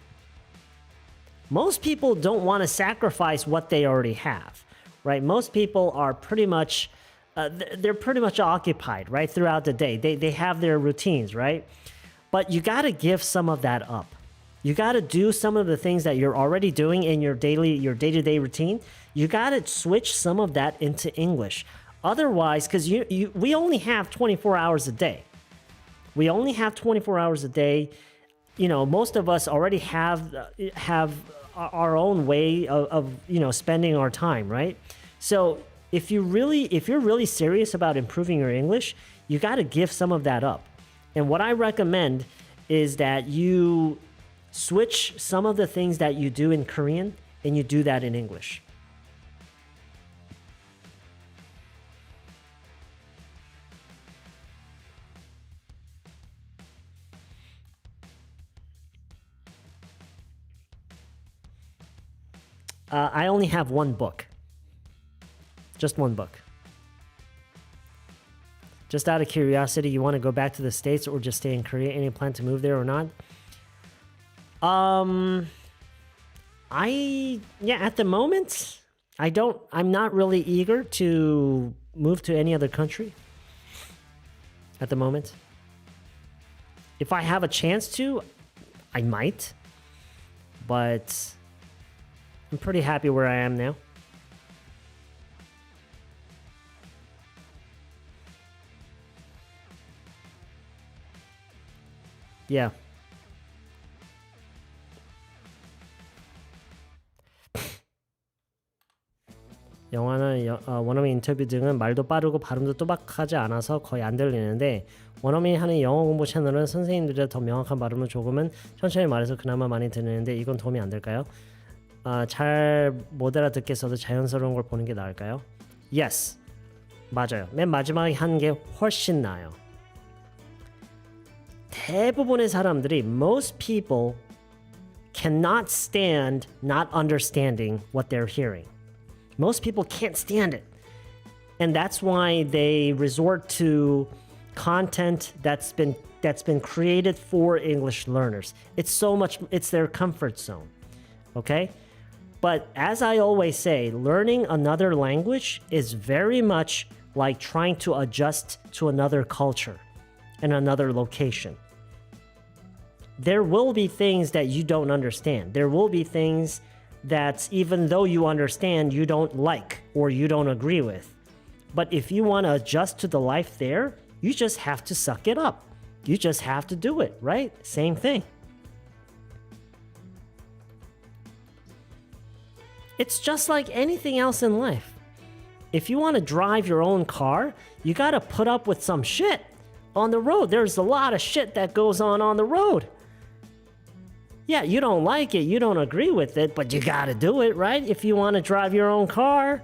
Most people don't want to sacrifice what they already have, right? Most people are pretty much, they're pretty much occupied, right, throughout the day. They have their routines, right? But you got to give some of that up. You got to do some of the things that you're already doing in your day-to-day routine. You got to switch some of that into English. Otherwise, because we only have 24 hours a day. We only have 24 hours a day. You know, most of us already have our own way of spending our time, right? So if you're really serious about improving your English, you got to give some of that up. And what I recommend is that you switch some of the things that you do in Korean and you do that in English. I only have one book. Just one book. Just out of curiosity, you want to go back to the States or just stay in Korea? Any plan to move there or not? At the moment, I'm not really eager to move to any other country. At the moment. If I have a chance to, I might. But I'm pretty happy where I am now. Yeah. 영화는 원어민 인터뷰 등은 말도 빠르고 발음도 또박하지 않아서 거의 안 들리는데 원어민이 하는 영어 공부 채널은 선생님들보다 더 명확한 발음을 조금은 천천히 말해서 그나마 많이 들리는데 이건 도움이 안 될까요? 잘 못 알아듣겠어도 자연스러운 걸 보는 게 나을까요? Yes. 맞아요. 맨 마지막에 하는 게 훨씬 나아요. 대부분의 사람들이 most people cannot stand not understanding what they're hearing. Most people can't stand it. And that's why they resort to content that's been created for English learners. It's their comfort zone. Okay? But as I always say, learning another language is very much like trying to adjust to another culture. in another location. There will be things that you don't understand. There will be things that even though you understand, you don't like or you don't agree with. But if you want to adjust to the life there, you just have to suck it up. You just have to do it, right? Same thing. It's just like anything else in life. If you want to drive your own car, you got to put up with some shit on the road. There's a lot of shit that goes on the road. Yeah, you don't like it, you don't agree with it, but you got to do it, right? If you want to drive your own car.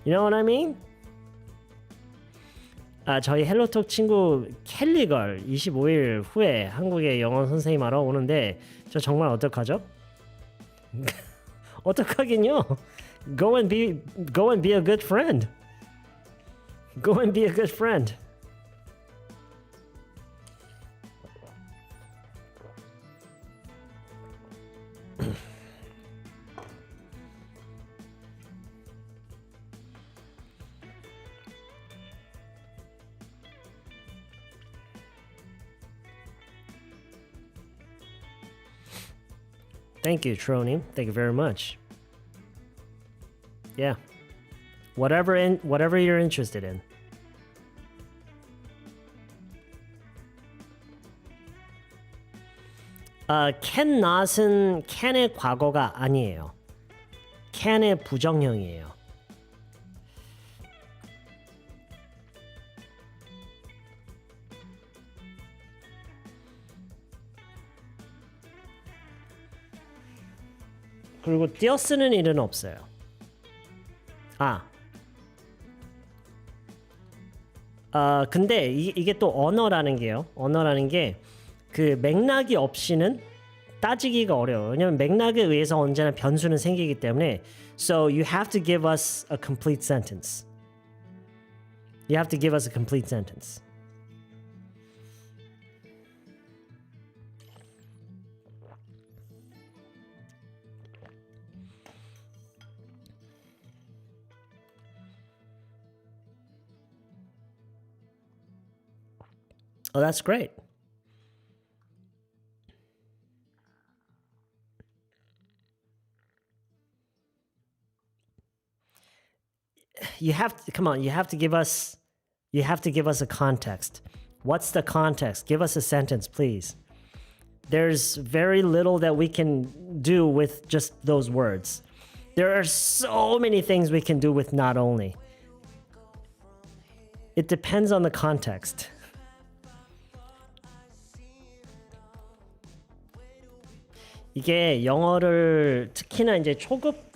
You know what I mean? 저희 헬로톡 친구 켈리걸 25일 후에 한국에 영어 선생님 하러 오는데 저 정말 어떡하죠? 어떡하긴요? Go and be a good friend. Go and be a good friend. Thank you, Tronim. Thank you very much. Yeah. Whatever you're interested in. can not은 can의 과거가 아니에요. can의 부정형이에요. 그리고 띄어쓰는 일은 없어요. 근데 이게 또 언어라는 게요. 언어라는 게 그 맥락이 없이는 따지기가 어려워요. 왜냐면 맥락에 의해서 언제나 변수는 생기기 때문에 So you have to give us a complete sentence. You have to give us a complete sentence. Oh, that's great. You have to, come on, you have to give us a context. What's the context? Give us a sentence, please. There's very little that we can do with just those words. There are so many things we can do with not only. It depends on the context. 이게 영어를 특히나 이제 초급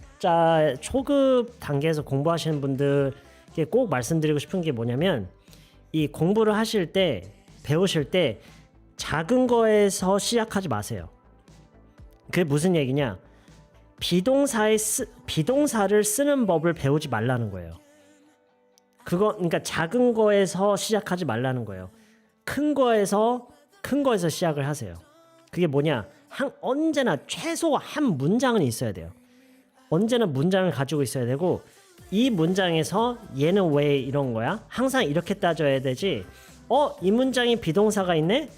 단계에서 공부하시는 분들께 꼭 말씀드리고 싶은 게 뭐냐면 이 공부를 하실 때 배우실 때 작은 거에서 시작하지 마세요. 그게 무슨 얘기냐? 비동사를 쓰는 법을 배우지 말라는 거예요. 그러니까 작은 거에서 시작하지 말라는 거예요. 큰 거에서 시작을 하세요. 그게 뭐냐? 언제나 최소 한 문장은 있어야 돼요. 언제나 문장을 가지고 있어야 되고 이 문장에서 얘는 왜 이런 거야? 항상 이렇게 따져야 되지. 이 문장에 비동사가 있네?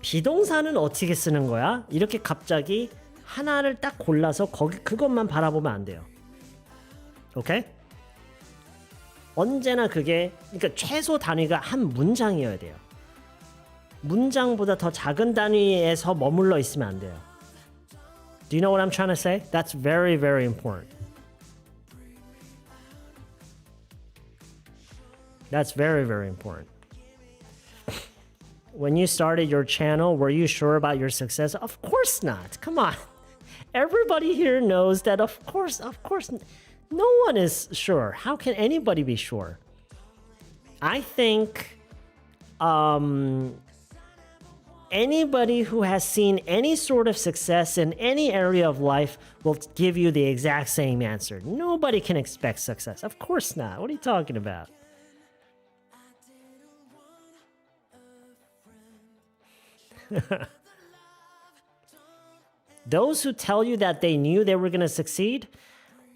비동사는 어떻게 쓰는 거야? 이렇게 갑자기 하나를 딱 골라서 그것만 바라보면 안 돼요. 오케이? 언제나 그러니까 최소 단위가 한 문장이어야 돼요. 문장보다 더 작은 단위에서 머물러 있으면 안 돼요. Do you know what I'm trying to say? That's very, very important. That's very, very important. When you started your channel, were you sure about your success? Of course not. Come on. Everybody here knows that of course, no one is sure. How can anybody be sure? I think anybody who has seen any sort of success in any area of life will give you the exact same answer. Nobody can expect success. Of course not. What are you talking about? Those who tell you that they knew they were going to succeed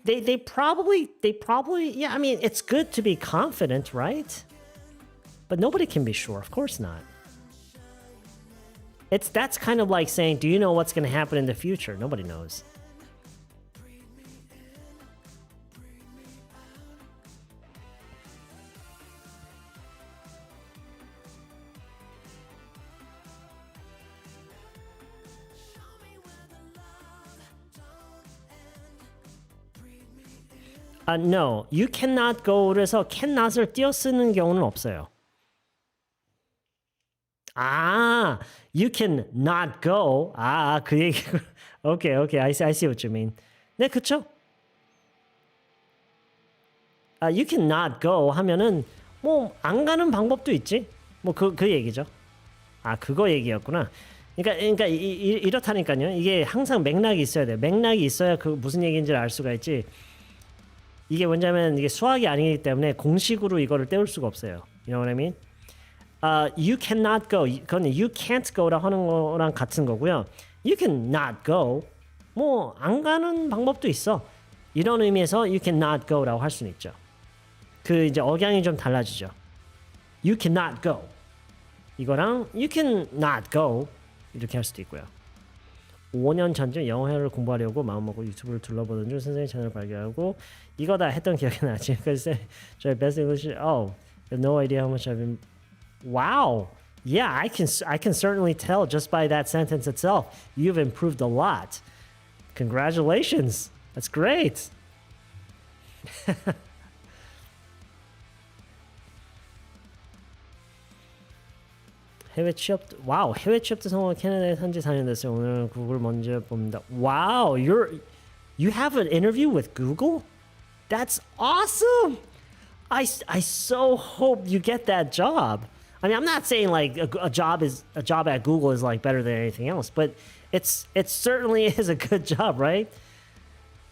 They probably, yeah, I mean, it's good to be confident, right? But nobody can be sure, of course not. That's kind of like saying, do you know what's going to happen in the future? Nobody knows. No, you cannot go에서 cannot을 띄어쓰는 경우는 없어요. 아, you can not go. 아, 그 얘기. Okay, I see what you mean. 네, 그쵸? You can not go 하면은 뭐 안 가는 방법도 있지. 뭐 그 얘기죠. 아, 그거 얘기였구나. 그러니까 이렇다니까요. 이게 항상 맥락이 있어야 돼요. 맥락이 있어야 그 무슨 얘기인지를 알 수가 있지. 이게 뭐냐면 이게 수학이 아니기 때문에 공식으로 이거를 때울 수가 없어요. You know what I mean? You cannot go. 그건 you can't go라 하는 거랑 같은 거고요. You can not go. 뭐 안 가는 방법도 있어. 이런 의미에서 you can not go라고 할 수는 있죠. 그 이제 억양이 좀 달라지죠. You cannot go. 이거랑 you can not go 이렇게 할 수도 있고요. 5년 전쯤 영어회화를 공부하려고 마음먹고 유튜브를 둘러보던 중 선생님 채널을 발견하고 이거다 했던 기억이 나지. 그래서 저희 best English, oh, I have no idea how much I've been. Wow. Yeah, I can certainly tell just by that sentence itself. You've improved a lot. Congratulations. That's great. 해외 취업도 와우 해외 취업도 성공한 캐나다에 산지 4년 됐어요. 오늘 구글 먼저 봅니다. Wow, you have an interview with Google? That's awesome. I so hope you get that job. I mean, I'm not saying like a job at Google is like better than anything else, but it certainly is a good job, right?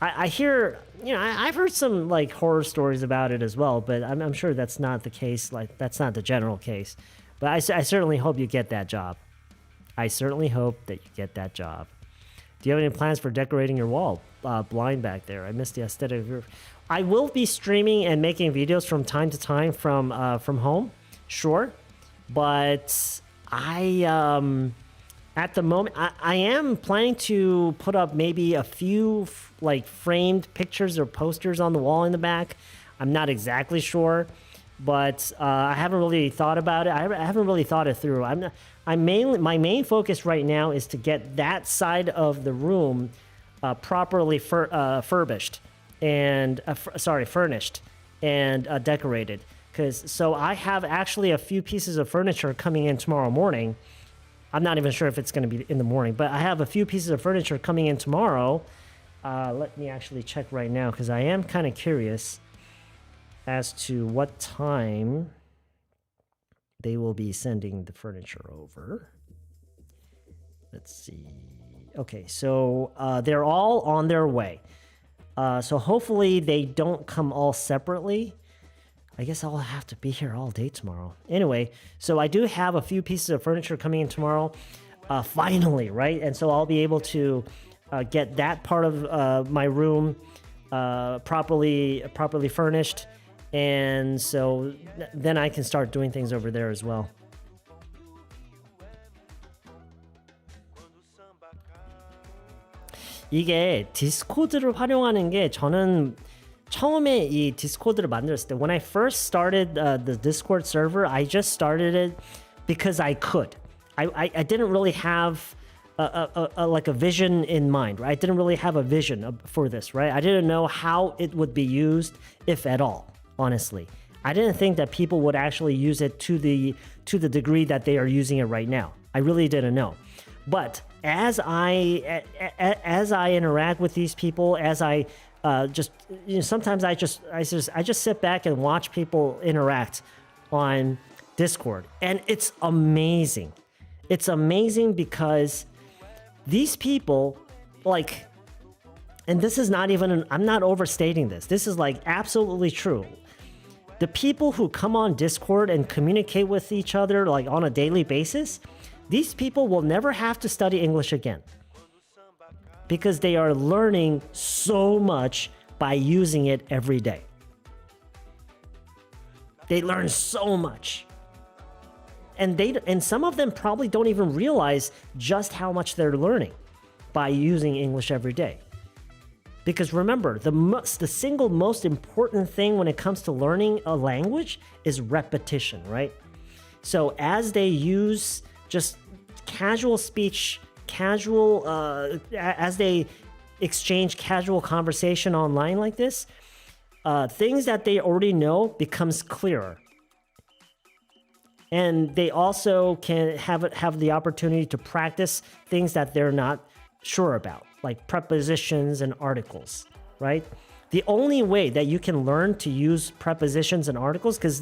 I hear, you know, I've heard some like horror stories about it as well, but I'm sure that's not the case. Like that's not the general case. But I certainly hope you get that job. I certainly hope that you get that job. Do you have any plans for decorating your wall? Blind back there. I missed the aesthetic of your... I will be streaming and making videos from time to time from home. Sure. But at the moment, I am planning to put up maybe a few like framed pictures or posters on the wall in the back. I'm not exactly sure. But I haven't really thought about it. I haven't really thought it through. My main focus right now is to get that side of the room properly furnished and decorated. So I have actually a few pieces of furniture coming in tomorrow morning. I'm not even sure if it's going to be in the morning, but I have a few pieces of furniture coming in tomorrow. Let me actually check right now because I am kind of curious as to what time they will be sending the furniture over. Let's see. Okay, so they're all on their way. So hopefully they don't come all separately. I guess I'll have to be here all day tomorrow. Anyway, so I do have a few pieces of furniture coming in tomorrow. Finally, right? And so I'll be able to get that part of my room properly furnished. And so then I can start doing things over there as well. 이게 디스코드를 활용하는 게 저는 처음에 이 디스코드를 만들었을 때 when I first started the Discord server, I just started it because I could. I didn't really have like a vision in mind, right? I didn't really have a vision for this, right? I didn't know how it would be used, if at all. Honestly, I didn't think that people would actually use it to the degree that they are using it right now. I really didn't know. But as I interact with these people, as I just, you know, sometimes I just sit back and watch people interact on Discord, and it's amazing. It's amazing because these people, like, and this is not even, I'm not overstating this. This is like absolutely true. The people who come on Discord and communicate with each other like on a daily basis, these people will never have to study English again because they are learning so much by using it every day. They learn so much. And some of them probably don't even realize just how much they're learning by using English every day. Because remember, the single most important thing when it comes to learning a language is repetition, right? So as they use just casual speech, as they exchange casual conversation online like this, things that they already know becomes clearer. And they also can have the opportunity to practice things that they're not sure about, like prepositions and articles, right? The only way that you can learn to use prepositions and articles, because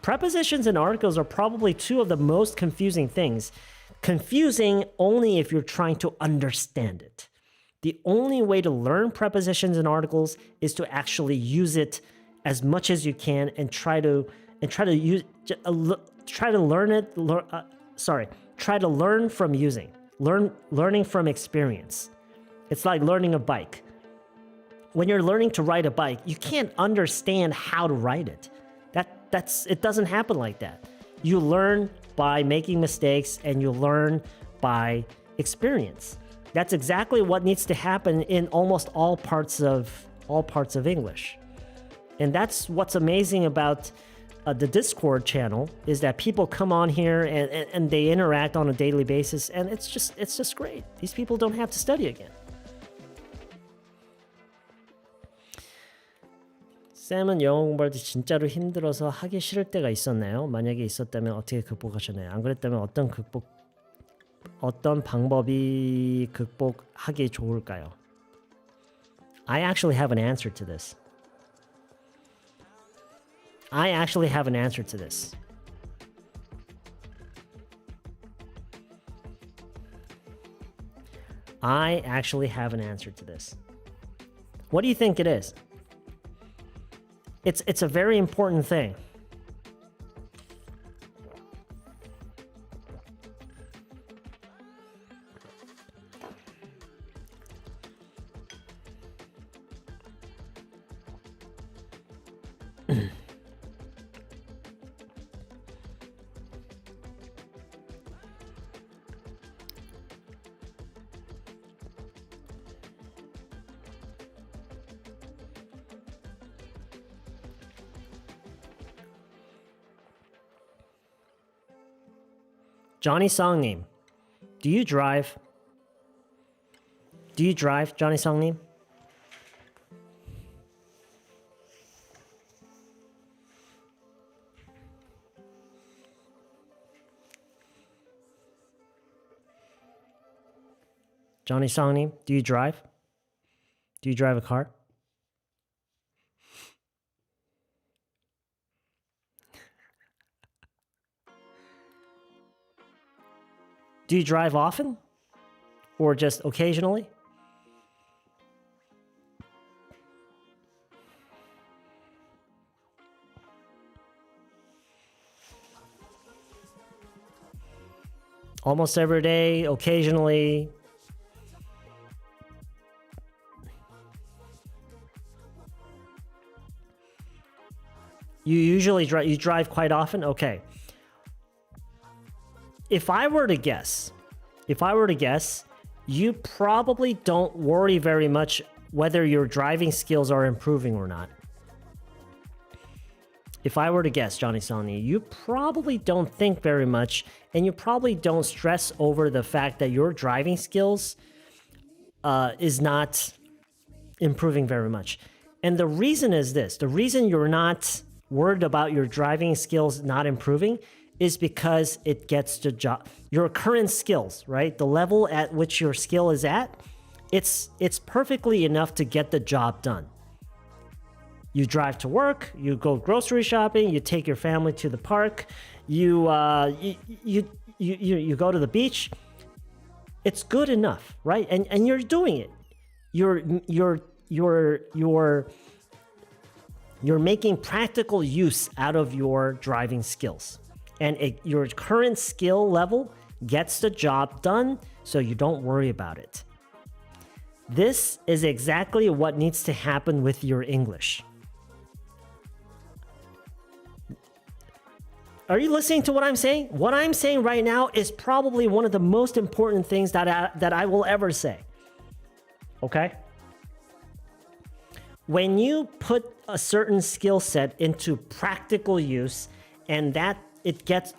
prepositions and articles are probably two of the most confusing things. Confusing only if you're trying to understand it. The only way to learn prepositions and articles is to actually use it as much as you can and try to learn from using. Learning from experience. It's like learning a bike. When you're learning to ride a bike, you can't understand how to ride it. It doesn't happen like that. You learn by making mistakes and you learn by experience. That's exactly what needs to happen in almost all parts of English. And that's what's amazing about the Discord channel, is that people come on here and they interact on a daily basis, and it's just great. These people don't have to study again. 쌤은 영어 공부할 때 진짜로 힘들어서 하기 싫을 때가 있었나요? 만약에 있었다면 어떻게 극복하셨나요? 안 그랬다면 어떤 방법이 극복하기 좋을까요? I actually have an answer to this. I actually have an answer to this. What do you think it is? It's a very important thing. Johnny Songnim, do you drive? Do you drive, Johnny Songnim? Johnny Songnim, do you drive? Do you drive a car? Do you drive often? Or just occasionally? Almost every day, occasionally. You drive quite often? Okay. If I were to guess, you probably don't worry very much whether your driving skills are improving or not. If I were to guess, Johnny Sony, you probably don't think very much, and you probably don't stress over the fact that your driving skills is not improving very much. And the reason is this. The reason you're not worried about your driving skills not improving is because it gets the job. Your current skills, right? The level at which your skill is at, it's perfectly enough to get the job done. You drive to work, you go grocery shopping, you take your family to the park, you go to the beach. It's good enough, right? And you're doing it. You're making practical use out of your driving skills. And your current skill level gets the job done, so you don't worry about it. This is exactly what needs to happen with your English. Are you listening to what I'm saying? What I'm saying right now is probably one of the most important things that I will ever say. Okay? When you put a certain skill set into practical use and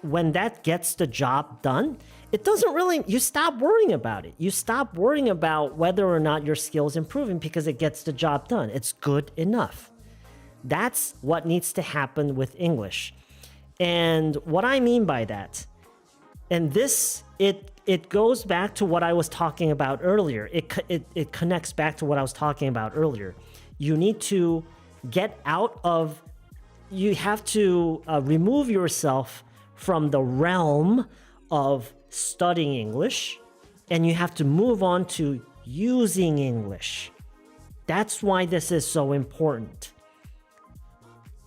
when that gets the job done, it doesn't really, you stop worrying about it. You stop worrying about whether or not your skill is improving because it gets the job done. It's good enough. That's what needs to happen with English. And what I mean by that, and this, it goes back to what I was talking about earlier. It connects back to what I was talking about earlier. You need to get out of, you have to remove yourself from the realm of studying English, and you have to move on to using English. That's why this is so important.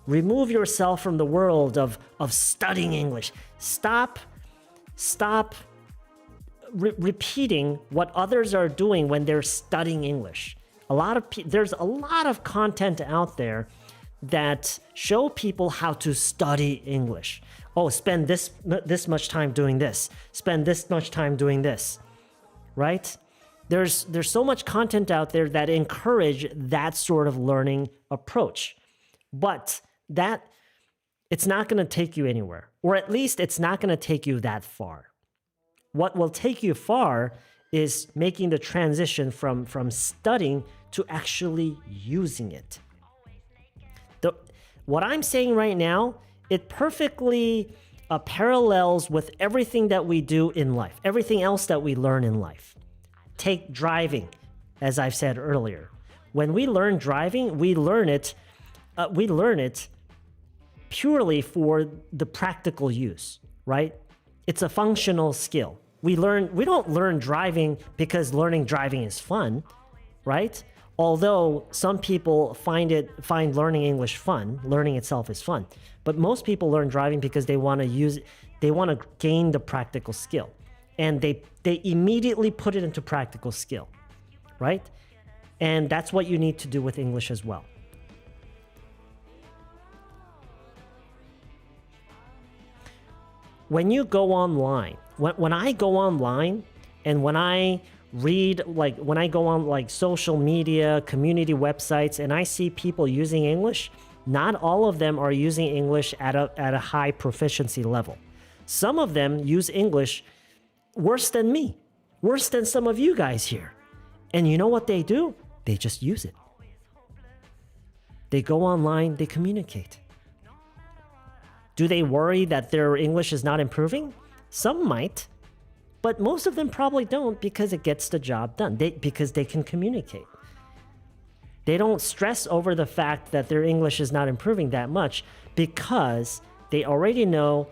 Remove yourself from the world of studying English. Stop repeating what others are doing when they're studying English. There's a lot of content out there that show people how to study English. Oh, spend this much time doing this. Spend this much time doing this. Right? There's so much content out there that encourage that sort of learning approach. But that it's not going to take you anywhere, or at least it's not going to take you that far. What will take you far is making the transition from studying to actually using it. What I'm saying right now, it perfectly parallels with everything that we do in life, everything else that we learn in life. Take driving, as I've said earlier. When we learn driving, we learn it purely for the practical use, right? It's a functional skill. We don't learn driving because learning driving is fun, right? Although some people find learning English fun, learning itself is fun. But most people learn driving because they want to gain the practical skill. And they immediately put it into practical skill, right? And that's what you need to do with English as well. When you go online, when I go online and when I read, like when I go on like social media, community websites, and I see people using English, not all of them are using English at a high proficiency level. Some of them use English worse than me, worse than some of you guys here. And you know what they do? They just use it. They go online, they communicate. Do they worry that their English is not improving? Some might, but most of them probably don't because it gets the job done, because they can communicate. They don't stress over the fact that their English is not improving that much because they already know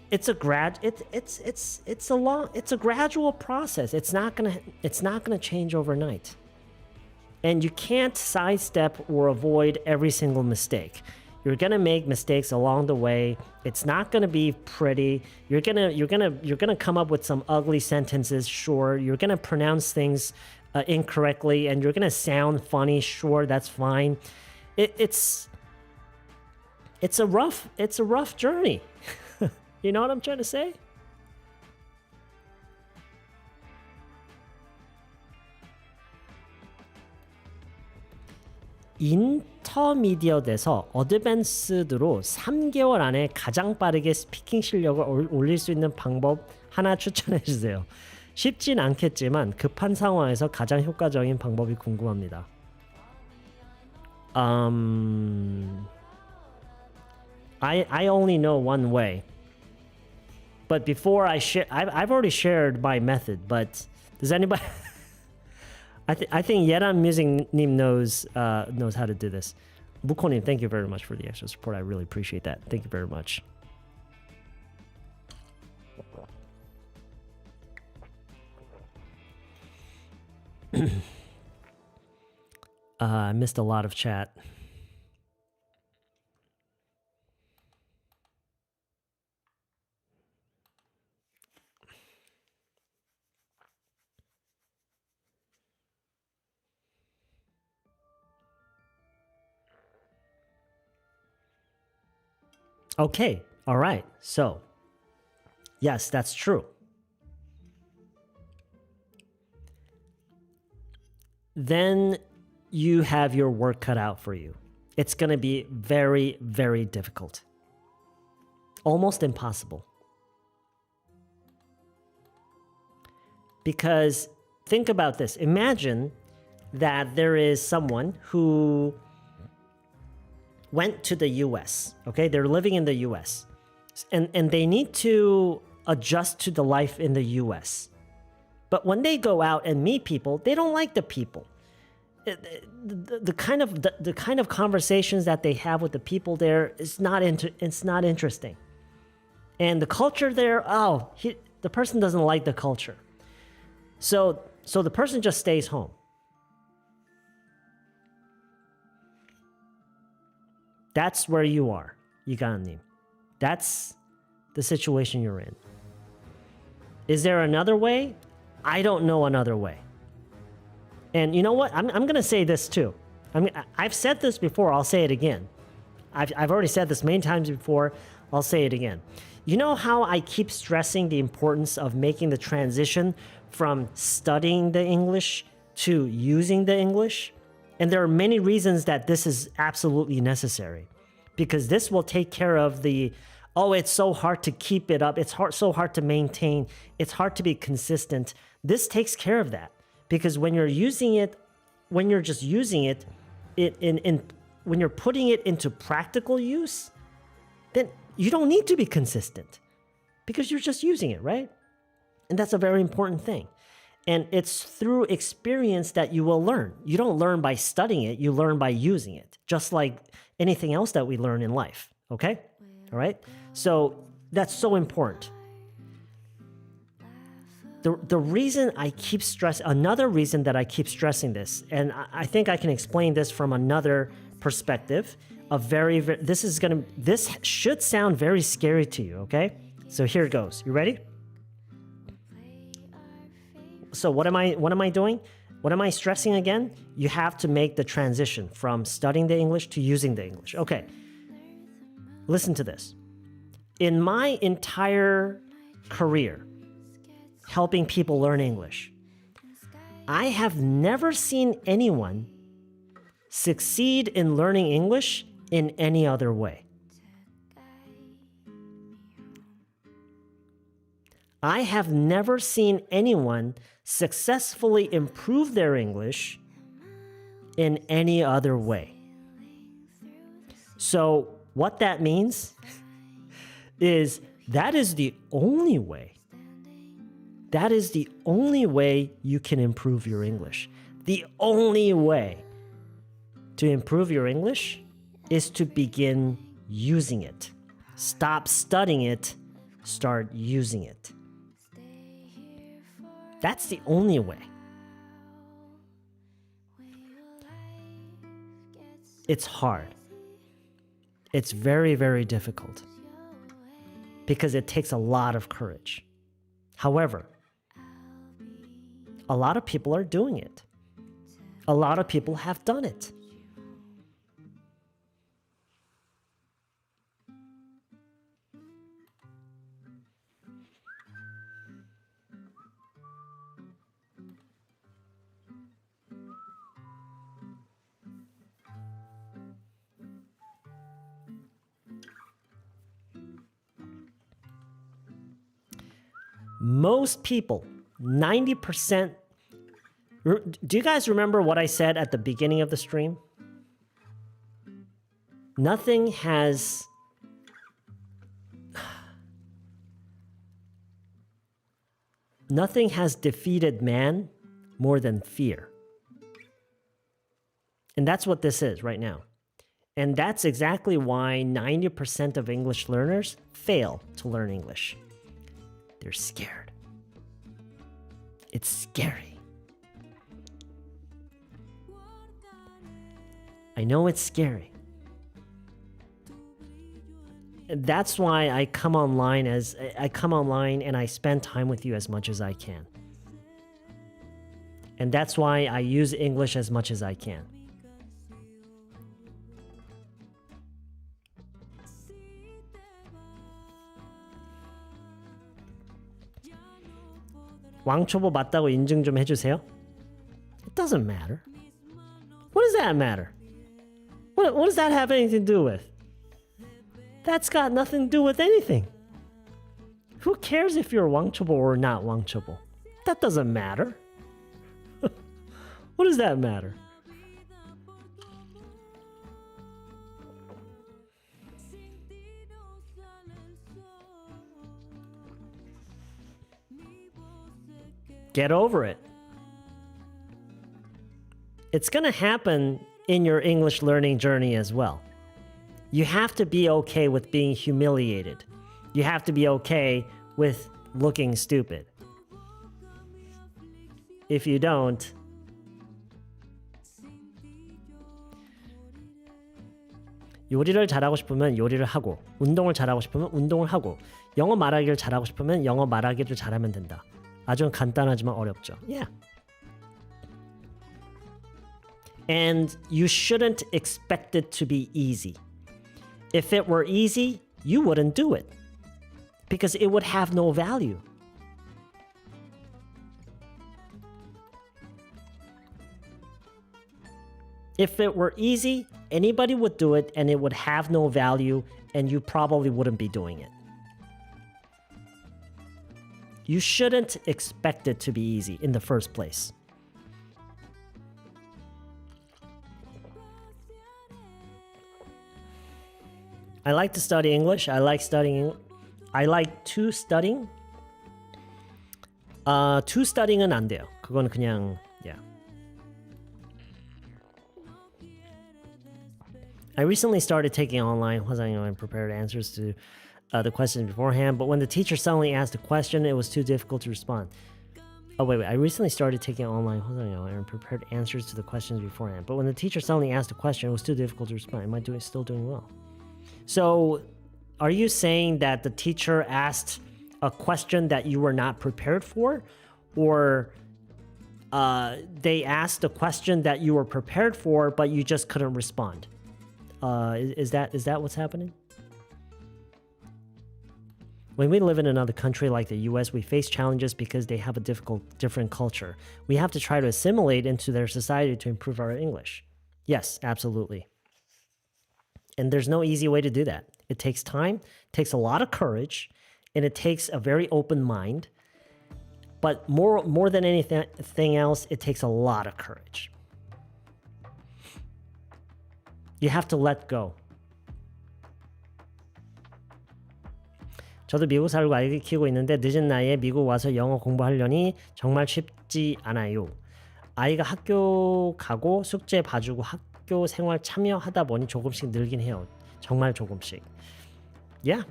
it's a gradual process. It's not gonna change overnight. And you can't sidestep or avoid every single mistake. You're gonna make mistakes along the way. It's not gonna be pretty. You're gonna come up with some ugly sentences. Sure, you're gonna pronounce things incorrectly, and you're gonna sound funny. Sure, that's fine. It's a rough journey. You know what I'm trying to say? 인터미디엇에서 어드밴스드로 3개월 안에 가장 빠르게 스피킹 실력을 올릴 수 있는 방법 하나 추천해 주세요. 쉽진 않겠지만 급한 상황에서 가장 효과적인 방법이 궁금합니다. I only know one way. But before I share, I've already shared my method, but does anybody... I think Yeran Music Nim knows how to do this. Bukonim, thank you very much for the extra support. I really appreciate that. Thank you very much. I missed a lot of chat. Okay, all right. So, yes, that's true. Then you have your work cut out for you. It's going to be very, very difficult. Almost impossible. Because think about this. Imagine that there is someone who went to the US, okay? They're living in the US. And they need to adjust to the life in the US. But when they go out and meet people, they don't like the people. The kind of conversations that they have with the people there is it's not interesting. And the culture there, the person doesn't like the culture. So the person just stays home. That's where you are, 이가은님. That's the situation you're in. Is there another way? I don't know another way. And you know what? I'm going to say this too. I've said this before. I'll say it again. I've already said this many times before. I'll say it again. You know how I keep stressing the importance of making the transition from studying the English to using the English? And there are many reasons that this is absolutely necessary. Because this will take care of it's so hard to keep it up. It's so hard to maintain. It's hard to be consistent. This takes care of that. Because when you're using it, when you're just using it, when you're putting it into practical use, then you don't need to be consistent. Because you're just using it, right? And that's a very important thing. And it's through experience that you will learn. You don't learn by studying it, you learn by using it. Just like anything else that we learn in life, okay? All right? So that's so important. The reason I keep another reason that I keep stressing this, and I think I can explain this from another perspective, this should sound very scary to you, okay? So here it goes. You ready? So what am I doing? What am I stressing again? You have to make the transition from studying the English to using the English. Okay. Listen to this. In my entire career helping people learn English, I have never seen anyone succeed in learning English in any other way. I have never seen anyone successfully improve their English in any other way. So what that means is that is the only way. That is the only way you can improve your English. The only way to improve your English is to begin using it. Stop studying it, start using it. That's the only way. It's hard. It's very, very difficult because it takes a lot of courage. However, a lot of people are doing it. A lot of people have done it. Most people, 90%. Do you guys remember what I said at the beginning of the stream? Nothing has defeated man more than fear. And that's what this is right now. And that's exactly why 90% of English learners fail to learn English. They're scared. It's scary. I know it's scary. That's why I come online and I spend time with you as much as I can. And that's why I use English as much as I can. 왕초보 맞다고 인증 좀 해주세요. It doesn't matter. What does that matter? What does that have anything to do with? That's got nothing to do with anything. Who cares if you're 왕초보 or not 왕초보? That doesn't matter. What does that matter? Get over it. It's going to happen in your English learning journey as well. You have to be okay with being humiliated. You have to be okay with looking stupid. If you don't, 요리를 잘하고 싶으면 요리를 하고, 운동을 잘하고 싶으면 운동을 하고, 영어 말하기를 잘하고 싶으면 영어 말하기를 잘하면 된다. 아주 간단하지만 어렵죠. Yeah. And you shouldn't expect it to be easy. If it were easy, you wouldn't do it. Because it would have no value. If it were easy, anybody would do it and it would have no value and you probably wouldn't be doing it. You shouldn't expect it to be easy in the first place. I like to study English. I like to studying. To studying은 안 돼요. 그건 그냥 yeah. I recently started taking online 화상영어 and prepared answers to the questions beforehand, but when the teacher suddenly asked a question, it was too difficult to respond. Oh, wait. I recently started taking online 화상영어 and prepared answers to the questions beforehand, but when the teacher suddenly asked a question, it was too difficult to respond. Am I still doing well? So, are you saying that the teacher asked a question that you were not prepared for? Or they asked a question that you were prepared for, but you just couldn't respond? Is that what's happening? When we live in another country like the US, we face challenges because they have a different culture. We have to try to assimilate into their society to improve our English. Yes, absolutely. And there's no easy way to do that. It takes time, takes a lot of courage, and it takes a very open mind. But more than anything else, it takes a lot of courage. You have to let go. 저도 미국 살고 아이를 키우고 있는데 늦은 나이에 미국 와서 영어 공부하려니 정말 쉽지 않아요. 아이가 학교 가고 숙제 봐주고 학교 생활 참여하다 보니 조금씩 늘긴 해요. 정말 조금씩. Yeah.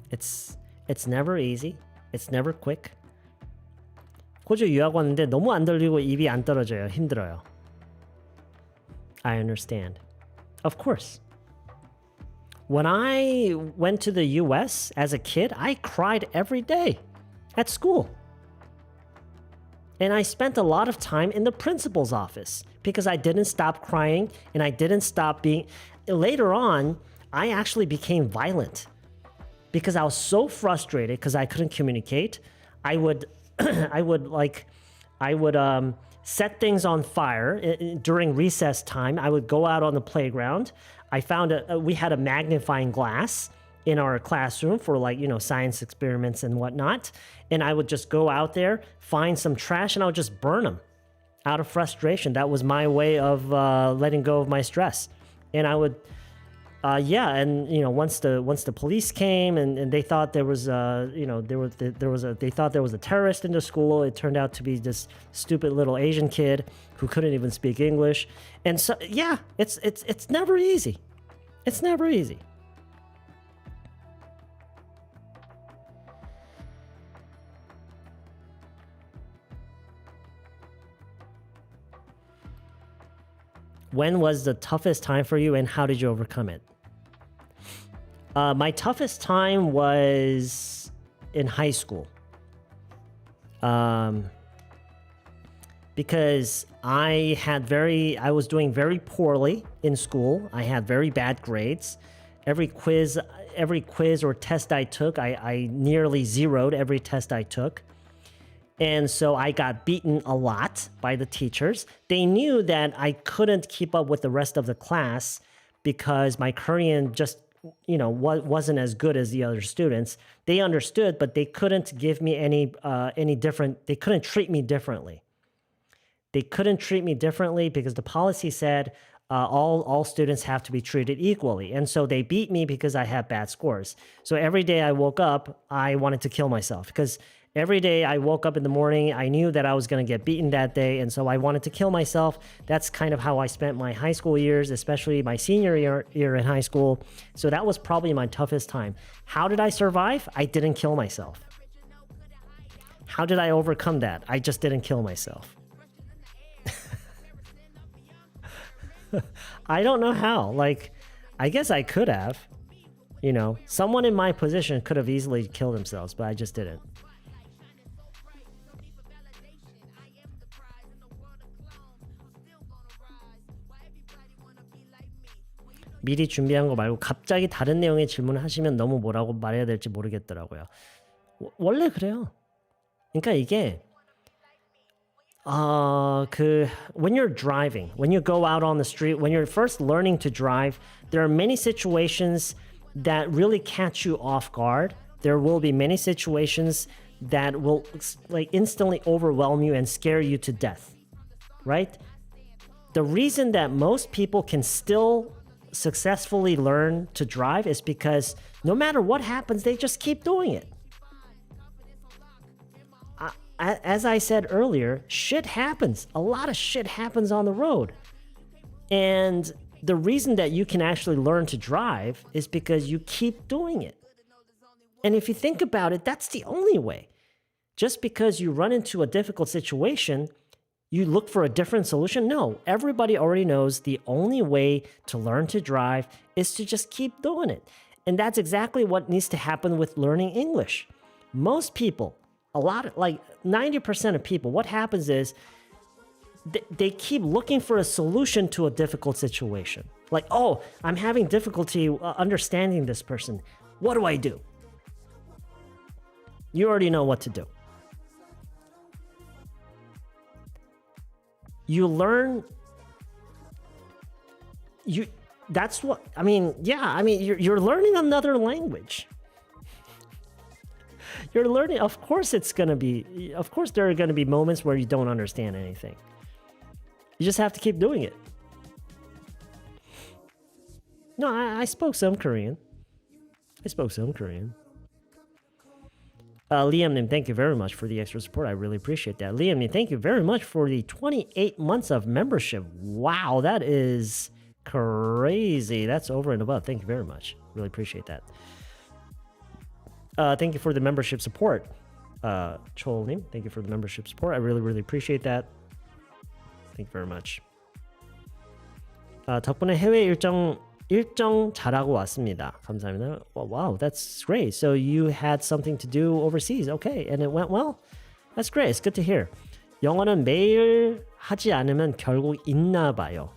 It's never easy. It's never quick. 호주 유학 왔는데 너무 안 들리고 입이 안 떨어져요. 힘들어요. I understand. Of course. When I went to the US as a kid, I cried every day at school. And I spent a lot of time in the principal's office because I didn't stop crying and I didn't stop being... Later on, I actually became violent because I was so frustrated because I couldn't communicate. I would set things on fire during recess time. I would go out on the playground. I found we had a magnifying glass in our classroom for science experiments and whatnot. And I would just go out there, find some trash, and I would just burn them out of frustration. That was my way of letting go of my stress. And I would, once the police came and they thought there was they thought there was a terrorist in the school. It turned out to be this stupid little Asian kid who couldn't even speak English. And so, yeah, it's never easy. It's never easy. When was the toughest time for you and how did you overcome it? My toughest time was in high school. Because I was doing very poorly in school. I had very bad grades. Every quiz every quiz or test I took, I nearly zeroed every test I took. And so I got beaten a lot by the teachers. They knew that I couldn't keep up with the rest of the class because my Korean just, wasn't as good as the other students. They understood, but they couldn't give me any different, they couldn't treat me differently. They couldn't treat me differently because the policy said all students have to be treated equally. And so they beat me because I had bad scores. So every day I woke up, I wanted to kill myself because every day I woke up in the morning, I knew that I was going to get beaten that day. And so I wanted to kill myself. That's kind of how I spent my high school years, especially my senior year in high school. So that was probably my toughest time. How did I survive? I didn't kill myself. How did I overcome that? I just didn't kill myself. I don't know how. I guess I could have. Someone in my position could have easily killed themselves, but I just didn't. 미리 준비한 거 말고 갑자기 다른 내용의 질문을 하시면 너무 뭐라고 말해야 될지 모르겠더라고요. 원래 그래요. 그러니까 이게 when you're driving, when you go out on the street, when you're first learning to drive, there are many situations that really catch you off guard. There will be many situations that will instantly overwhelm you and scare you to death, right? The reason that most people can still successfully learn to drive is because no matter what happens, they just keep doing it. As I said earlier, shit happens. A lot of shit happens on the road. And the reason that you can actually learn to drive is because you keep doing it. And if you think about it, that's the only way. Just because you run into a difficult situation, you look for a different solution? No, everybody already knows the only way to learn to drive is to just keep doing it. And that's exactly what needs to happen with learning English. Most people, 90% of people, what happens is they keep looking for a solution to a difficult situation. Oh, I'm having difficulty understanding this person. What do I do? You already know what to do. You learn. You're learning another language. You're learning, of course there are going to be moments where you don't understand anything. You just have to keep doing it. No, I spoke some Korean. Liam-nim, thank you very much for the extra support. I really appreciate that. Liam-nim, thank you very much for the 28 months of membership. Wow, that is crazy. That's over and above. Thank you very much. Really appreciate that. Thank you for the membership support. Chol-nim, thank you for the membership support. I really, really appreciate that. Thank you very much. 덕분에 해외 일정 잘하고 왔습니다. 감사합니다. Wow, that's great. So you had something to do overseas. Okay, and it went well? That's great. It's good to hear. 영어는 매일 하지 않으면 결국 있나 봐요.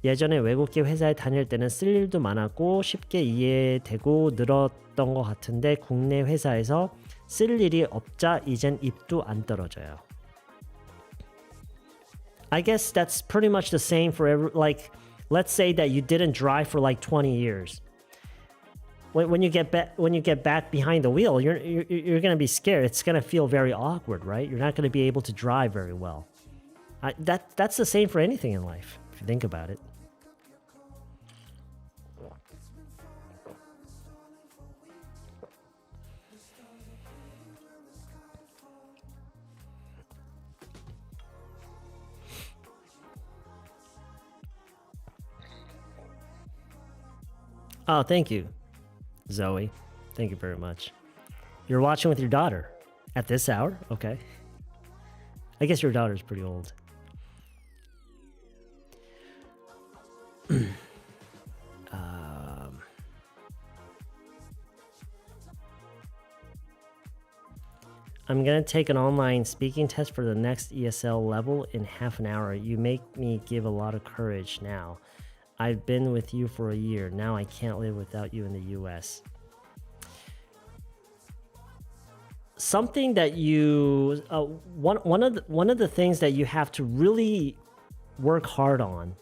예전에 외국계 회사에 다닐 때는 쓸 일도 많았고 쉽게 이해되고 늘었던 것 같은데 국내 회사에서 쓸 일이 없자 이젠 입도 안 떨어져요. I guess that's pretty much the same for let's say that you didn't drive for 20 years. When you get back behind the wheel, you're going to be scared. It's going to feel very awkward, right? You're not going to be able to drive very well. That's the same for anything in life, if you think about it. Oh, thank you, Zoe. Thank you very much. You're watching with your daughter at this hour? Okay. I guess your daughter's pretty old. I'm gonna take an online speaking test for the next ESL level in half an hour. You make me give a lot of courage now. I've been with you for a year. Now I can't live without you in the US. something that you one of the things that you have to really work hard on.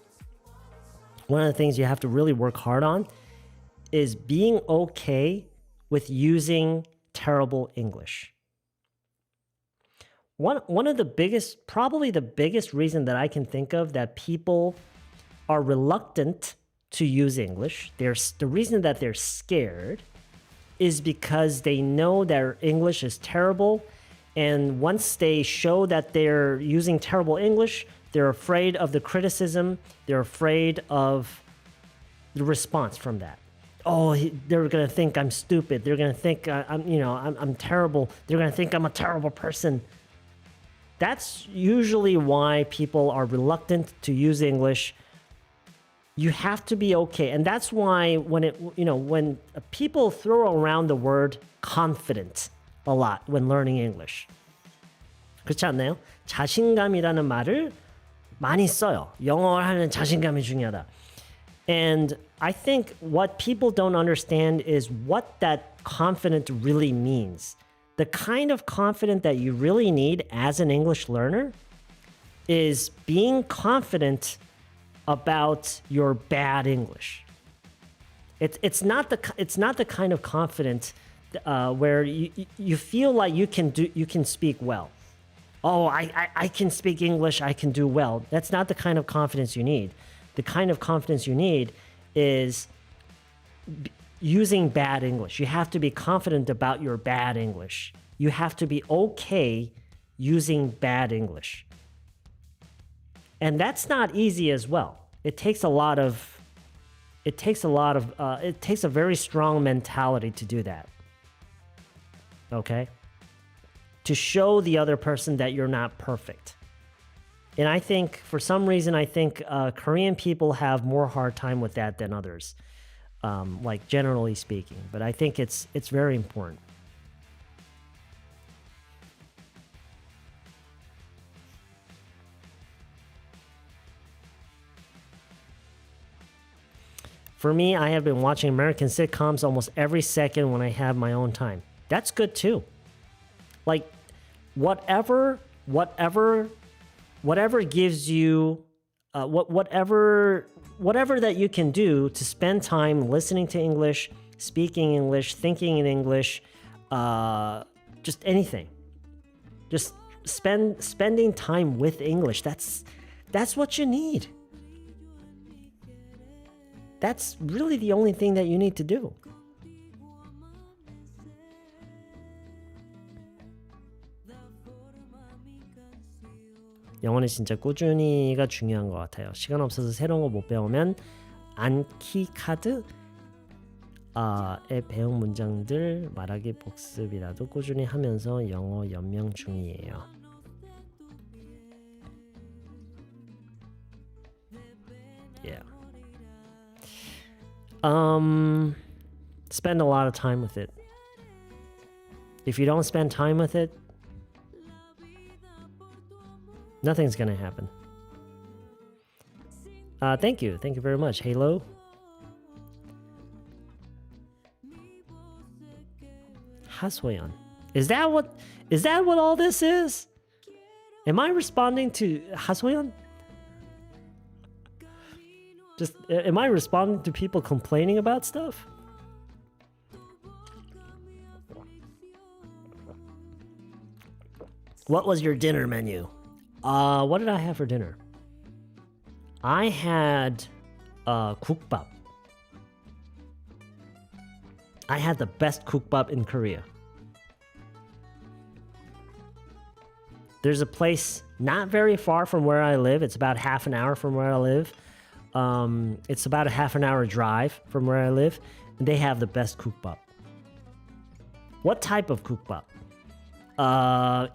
One of the things you have to really work hard on is being okay with using terrible English. One of the biggest, probably the biggest reason that I can think of that people are reluctant to use English, the reason that they're scared is because they know their English is terrible, and once they show that they're using terrible English, they're afraid of the criticism, they're afraid of the response from that. Oh, they're gonna think I'm stupid. They're gonna think I'm terrible. They're gonna think I'm a terrible person. That's usually why people are reluctant to use English. You have to be okay, and that's why when people throw around the word confident a lot when learning English. 그렇지 않나요? 자신감이라는 말을 많이 써요. 영어를 하는 자신감이 중요하다. And I think what people don't understand is what that confident really means. The kind of confidence that you really need as an English learner is being confident about your bad English. It's not the kind of confidence where you feel like you can speak well. Oh, I can speak English, I can do well. That's not the kind of confidence you need. The kind of confidence you need is using bad English. You have to be confident about your bad English. You have to be okay using bad English. And that's not easy as well. It takes a very strong mentality to do that. Okay? To show the other person that you're not perfect. And I think, for some reason, Korean people have more hard time with that than others, like generally speaking. But I think it's very important. For me, I have been watching American sitcoms almost every second when I have my own time. That's good too. Like, whatever gives you, whatever that you can do to spend time listening to English, speaking English, thinking in English, just anything. Just spending time with English. That's what you need. That's really the only thing that you need to do. 영어는 진짜 꾸준히가 중요한 것 같아요. 시간 없어서 새로운 거 못 배우면 안키 카드에 배운 문장들 말하기 복습이라도 꾸준히 하면서 영어 연명 중이에요. Yeah. Spend a lot of time with it. If you don't spend time with it, nothing's gonna happen. Thank you very much, Halo. 하소연. Is that what all this is? Am I responding to 하소연? Am I responding to people complaining about stuff? What was your dinner menu? What did I have for dinner? I had 국밥. I had the best 국밥 in Korea. There's a place not very far from where I live. It's about half an hour from where I live. It's about a half an hour drive from where I live. And they have the best 국밥. What type of 국밥?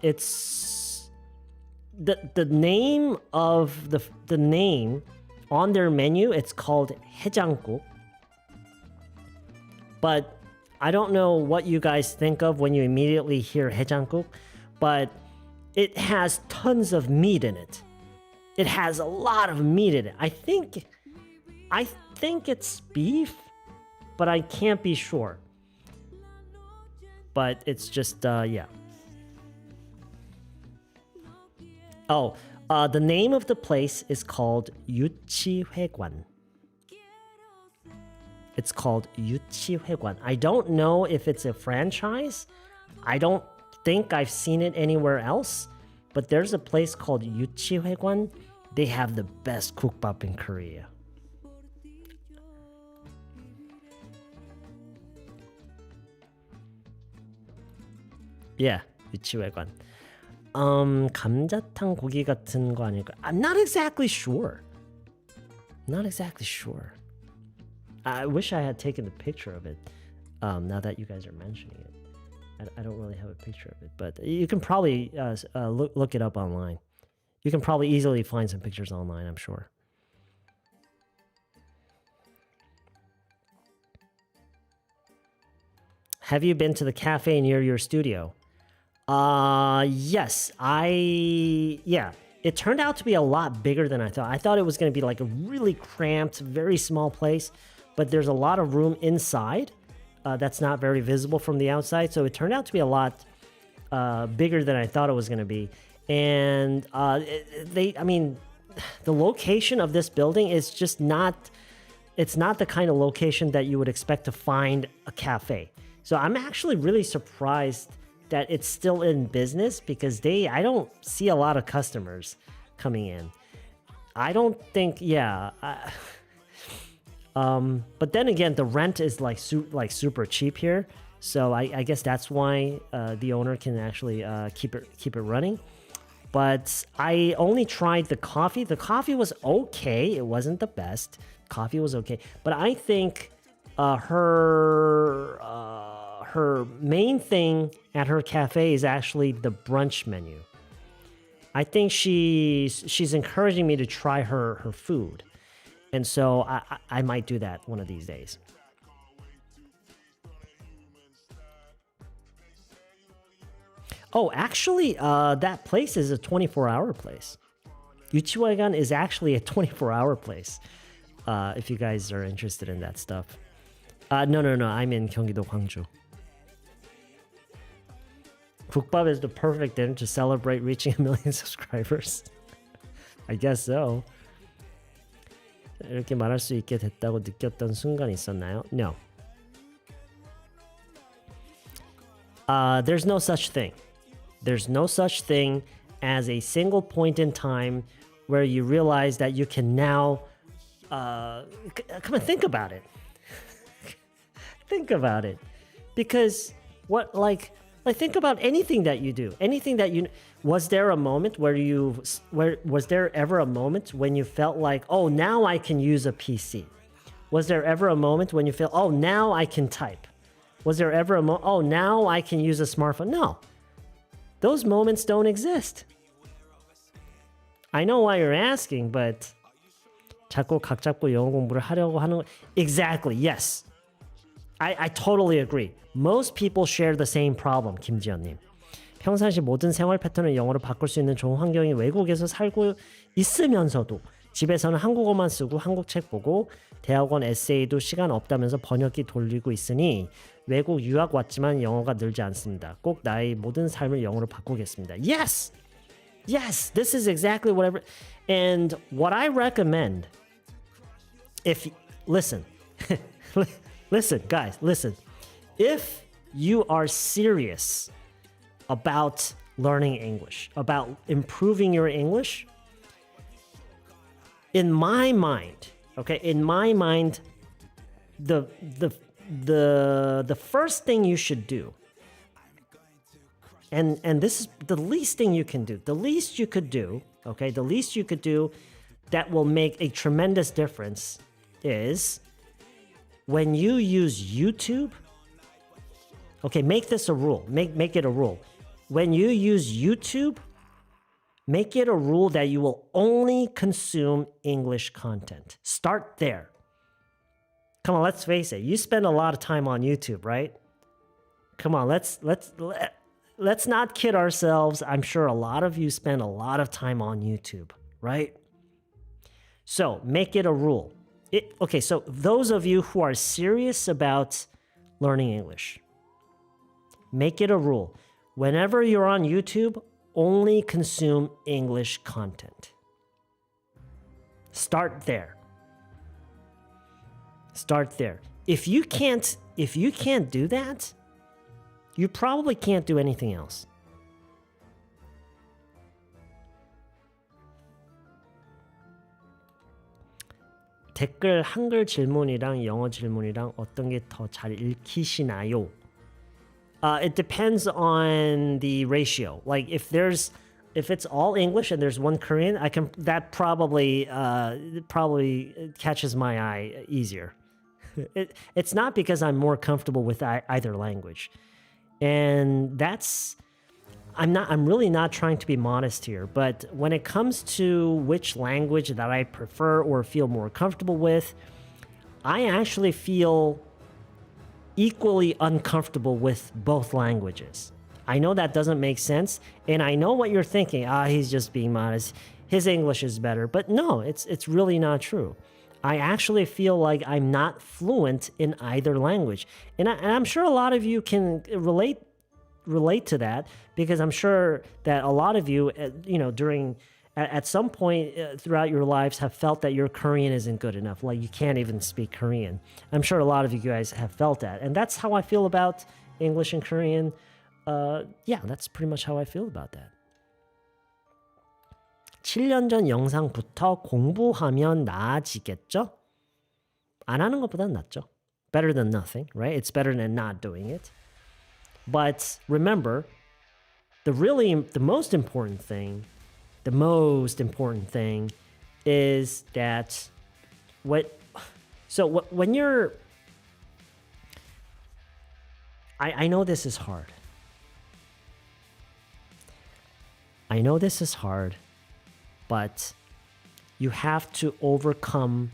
It's the name of the name on their menu. It's called 해장국. But I don't know what you guys think of when you immediately hear 해장국, but it has tons of meat in it. It has a lot of meat in it. I think it's beef, but I can't be sure. But it's just yeah. The name of the place is called 유치회관. It's called 유치회관. I don't know if it's a franchise. I don't think I've seen it anywhere else. But there's a place called 유치회관. They have the best 국밥 in Korea. Yeah, 유치회관. 감자탕 고기 같은 거 아닐까? I'm not exactly sure. Not exactly sure. I wish I had taken the picture of it. Now that you guys are mentioning it, I don't really have a picture of it, but you can probably look it up online. You can probably easily find some pictures online, I'm sure. Have you been to the cafe near your studio? Yes. It turned out to be a lot bigger than I thought. I thought it was going to be like a really cramped, very small place, but there's a lot of room inside that's not very visible from the outside. So it turned out to be a lot bigger than I thought it was going to be. And the location of this building is just not, it's not the kind of location that you would expect to find a cafe. So I'm actually really surprised that it's still in business because I don't see a lot of customers coming in. I don't think, but then again, the rent is like super cheap here. So I guess that's why the owner can actually keep it running. But I only tried the coffee. The coffee was okay. It wasn't the best. Coffee was okay. But I think her main thing at her cafe is actually the brunch menu. I think she's encouraging me to try her food. And so I might do that one of these days. Oh, actually, that place is a 24-hour place. 유치회관 is actually a 24-hour place. If you guys are interested in that stuff. No. I'm in 경기도 광주. 국밥 is the perfect dinner to celebrate reaching 1 million subscribers. I guess so. 이렇게 말할 수 있게 됐다고 느꼈던 순간이 있었나요? No. There's no such thing. There's no such thing as a single point in time where you realize that you can now come and think about it. Think about it. Because think about anything that you do. Anything that you was there a moment was there ever a moment when you felt like, "Oh, now I can use a PC?" Was there ever a moment when you feel, "Oh, now I can type?" Was there ever a moment, "Oh, now I can use a smartphone?" No. Those moments don't exist. I know why you're asking, but 자꾸 각 잡고 영어 공부를 하려고 하는 거. Exactly, yes. I totally agree. Most people share the same problem, 김지연님. 평상시 모든 생활 패턴을 영어로 바꿀 수 있는 좋은 환경이 외국에서 살고 있으면서도 집에서는 한국어만 쓰고 한국 책 보고 대학원 에세이도 시간 없다면서 번역기 돌리고 있으니 외국 유학 왔지만 영어가 늘지 않습니다. 꼭 나의 모든 삶을 영어로 바꾸겠습니다. Yes! Yes! This is exactly whatever. And what I recommend, listen, guys, listen. If you are serious about learning English, about improving your English, in my mind, the first thing you should do, and this is the least thing you can do, the least you could do that will make a tremendous difference is when you use YouTube. Okay, make this a rule. Make it a rule. When you use YouTube, make it a rule that you will only consume English content. Start there. Come on, let's face it. You spend a lot of time on YouTube, right? Come on, let's not kid ourselves. I'm sure a lot of you spend a lot of time on YouTube, right? So make it a rule. Okay, so those of you who are serious about learning English, make it a rule. Whenever you're on YouTube, only consume English content. Start there. Start there. If you can't do that, you probably can't do anything else. 댓글 한글 질문이랑 영어 질문이랑 어떤 게 더 잘 읽히시나요? It depends on the ratio. Like if it's all English and there's one Korean, that probably catches my eye easier. It's not because I'm more comfortable with either language. And I'm really not trying to be modest here, but when it comes to which language that I prefer or feel more comfortable with, I actually feel equally uncomfortable with both languages. I know that doesn't make sense, and I know what you're thinking. He's just being modest. His English is better. But no, it's really not true. I actually feel like I'm not fluent in either language. And I'm sure a lot of you can relate to that, because I'm sure that a lot of you, at some point throughout your lives have felt that your Korean isn't good enough. Like you can't even speak Korean. I'm sure a lot of you guys have felt that. And that's how I feel about English and Korean. That's pretty much how I feel about that. 7년 전 영상부터 공부하면 나아지겠죠? 안 하는 것보단 낫죠. Better than nothing, right? It's better than not doing it. But remember, the most important thing is that when you're, I know this is hard. I know this is hard, but you have to overcome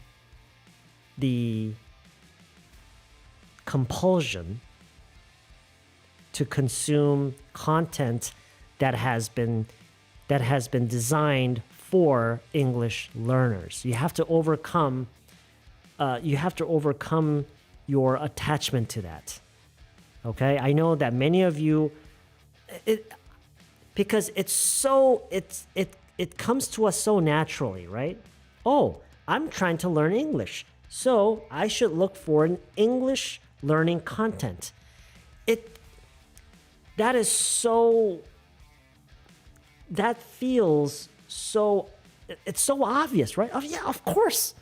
the compulsion to consume content that has been designed for English learners. You have to overcome your attachment to that. Okay? I know that many of you, because it comes to us so naturally, right? Oh, I'm trying to learn English, so I should look for an English learning content. That feels so, it's so obvious, right? Oh yeah, of course.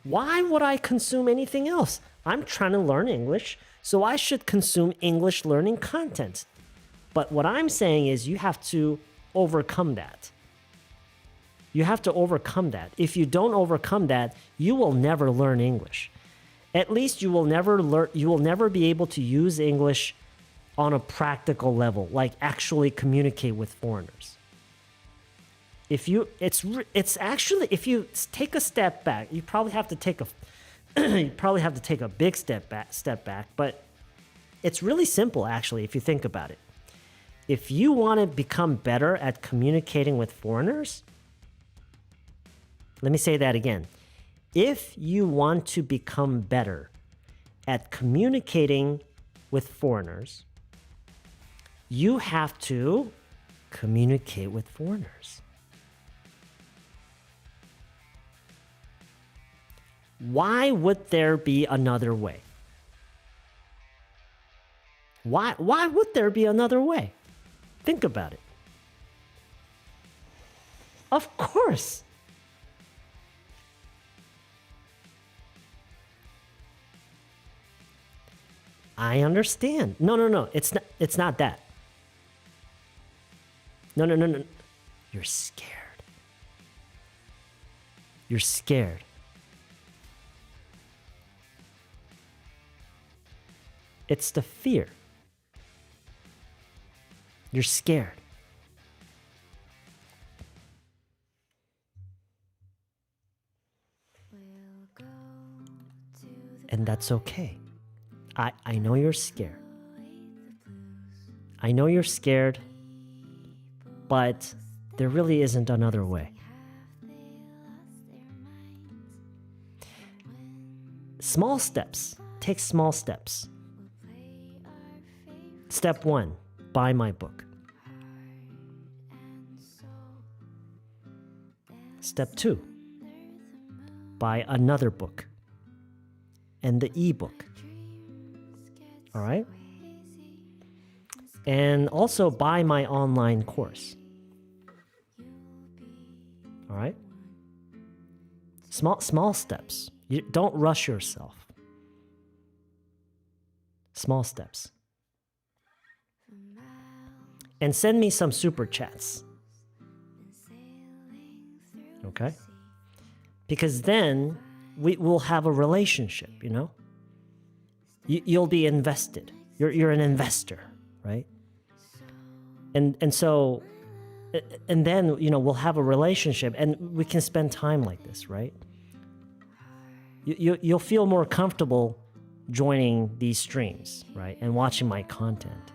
Why would I consume anything else? I'm trying to learn English, so I should consume English learning content. But what I'm saying is you have to overcome that. You have to overcome that. If you don't overcome that, you will never learn English. At least you will never be able to use English on a practical level, like actually communicate with foreigners. If you take a step back, you probably have to take a big step back, but it's really simple actually if you think about it. If you want to become better at communicating with foreigners, let me say that again. If you want to become better at communicating with foreigners, you have to communicate with foreigners. Why would there be another way? Why would there be another way? Think about it. Of course. I understand. No. It's not that. No. You're scared. You're scared. It's the fear. You're scared. And that's okay. I know you're scared. I know you're scared, but there really isn't another way. Small steps. Take small steps. Step 1, buy my book. Step 2, buy another book and the ebook. All right? And also buy my online course. All right? Small steps. You don't rush yourself. Small steps. And send me some super chats. Okay? Because then we will have a relationship, you know? You'll be invested. You're an investor, right? And so, and then, you know, we'll have a relationship and we can spend time like this, right? You'll feel more comfortable joining these streams, right? And watching my content.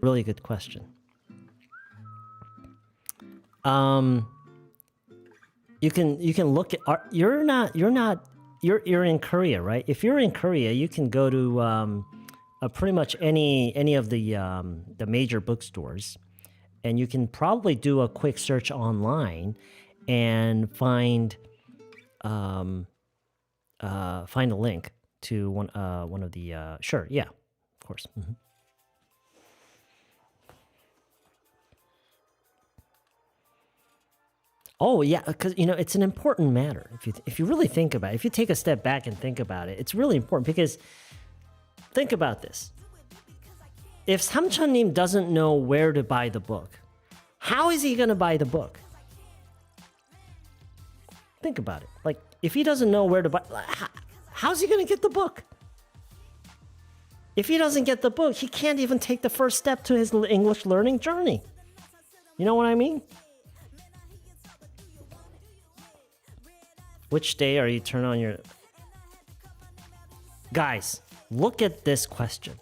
Really good question. You can look at you're in Korea, right? If you're in Korea, you can go to pretty much any of the major bookstores, and you can probably do a quick search online and find a link to one of the sure, yeah, of course. Mm-hmm. Oh yeah, because you know it's an important matter. If you really think about it, if you take a step back and think about it, it's really important because think about this. If Samcheon님 doesn't know where to buy the book, how is he gonna buy the book? Think about it. Like if he doesn't know where to buy, how's he gonna get the book? If he doesn't get the book, he can't even take the first step to his English learning journey. You know what I mean? Which day are you turn on your... Guys, look at this question.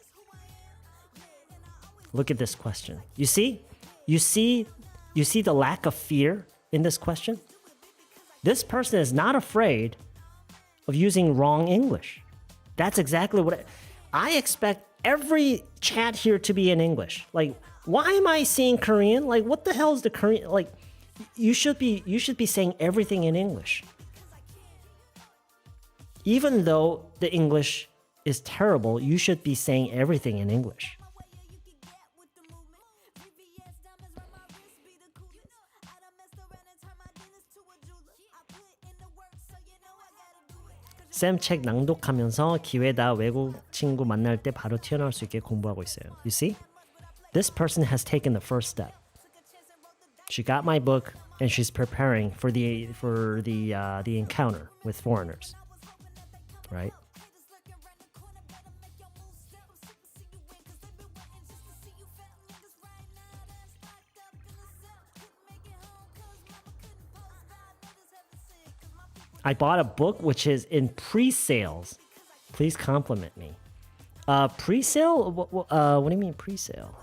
Look at this question. You see? You see the lack of fear in this question? This person is not afraid of using wrong English. That's exactly what I expect every chat here to be in English. Like, why am I seeing Korean? Like, what the hell is the Korean? Like, you should be saying everything in English. Even though the English is terrible, you should be saying everything in English. 쌤 책 낭독하면서 기회다 외국 친구 만날 때 바로 튀어나올 수 있게 공부하고 있어요. You see? This person has taken the first step. She got my book and she's preparing for the encounter with foreigners. Right? I bought a book which is in pre-sales. Please compliment me. Pre-sale? What do you mean pre-sale?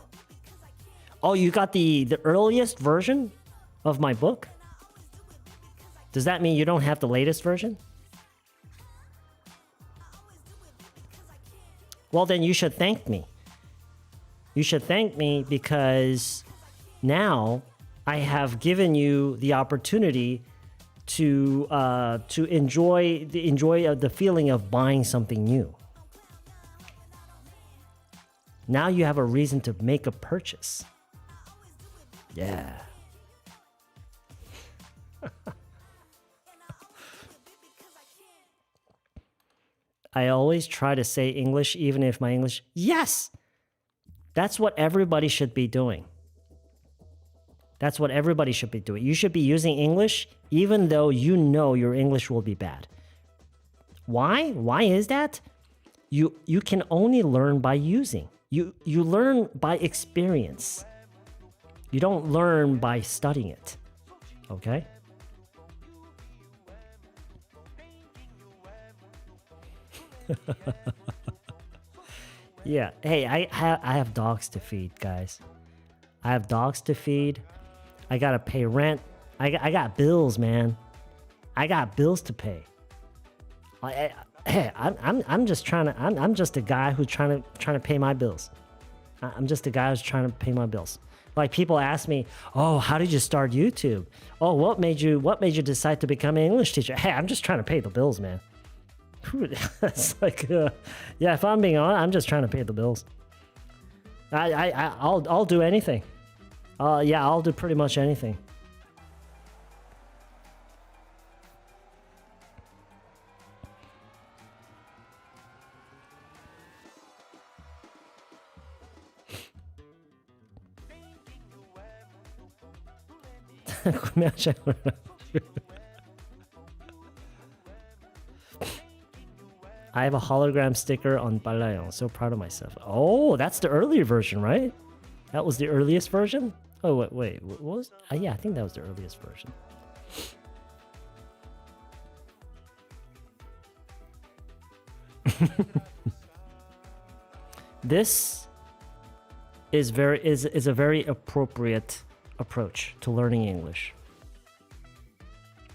Oh, you got the earliest version of my book? Does that mean you don't have the latest version? Well, then you should thank me. You should thank me because now I have given you the opportunity to enjoy the feeling of buying something new. Now you have a reason to make a purchase. Yeah. I always try to say English even if my English... Yes! That's what everybody should be doing. That's what everybody should be doing. You should be using English even though you know your English will be bad. Why? Why is that? You can only learn by using. You learn by experience. You don't learn by studying it. Okay? Yeah. Hey, I have dogs to feed, guys. I have dogs to feed. I gotta pay rent. I got bills, man. I got bills to pay. I'm just trying to. I'm just a guy who's trying to pay my bills. I'm just a guy who's trying to pay my bills. Like people ask me, "Oh, how did you start YouTube? Oh, what made you decide to become an English teacher?" Hey, I'm just trying to pay the bills, man. It's like, yeah. If I'm being honest, I'm just trying to pay the bills. I'll do anything. Yeah, I'll do pretty much anything. I have a hologram sticker on Ballayong. So proud of myself. Oh, that's the earlier version, right? That was the earliest version? Oh, wait. What was? Yeah, I think that was the earliest version. This is a very appropriate approach to learning English.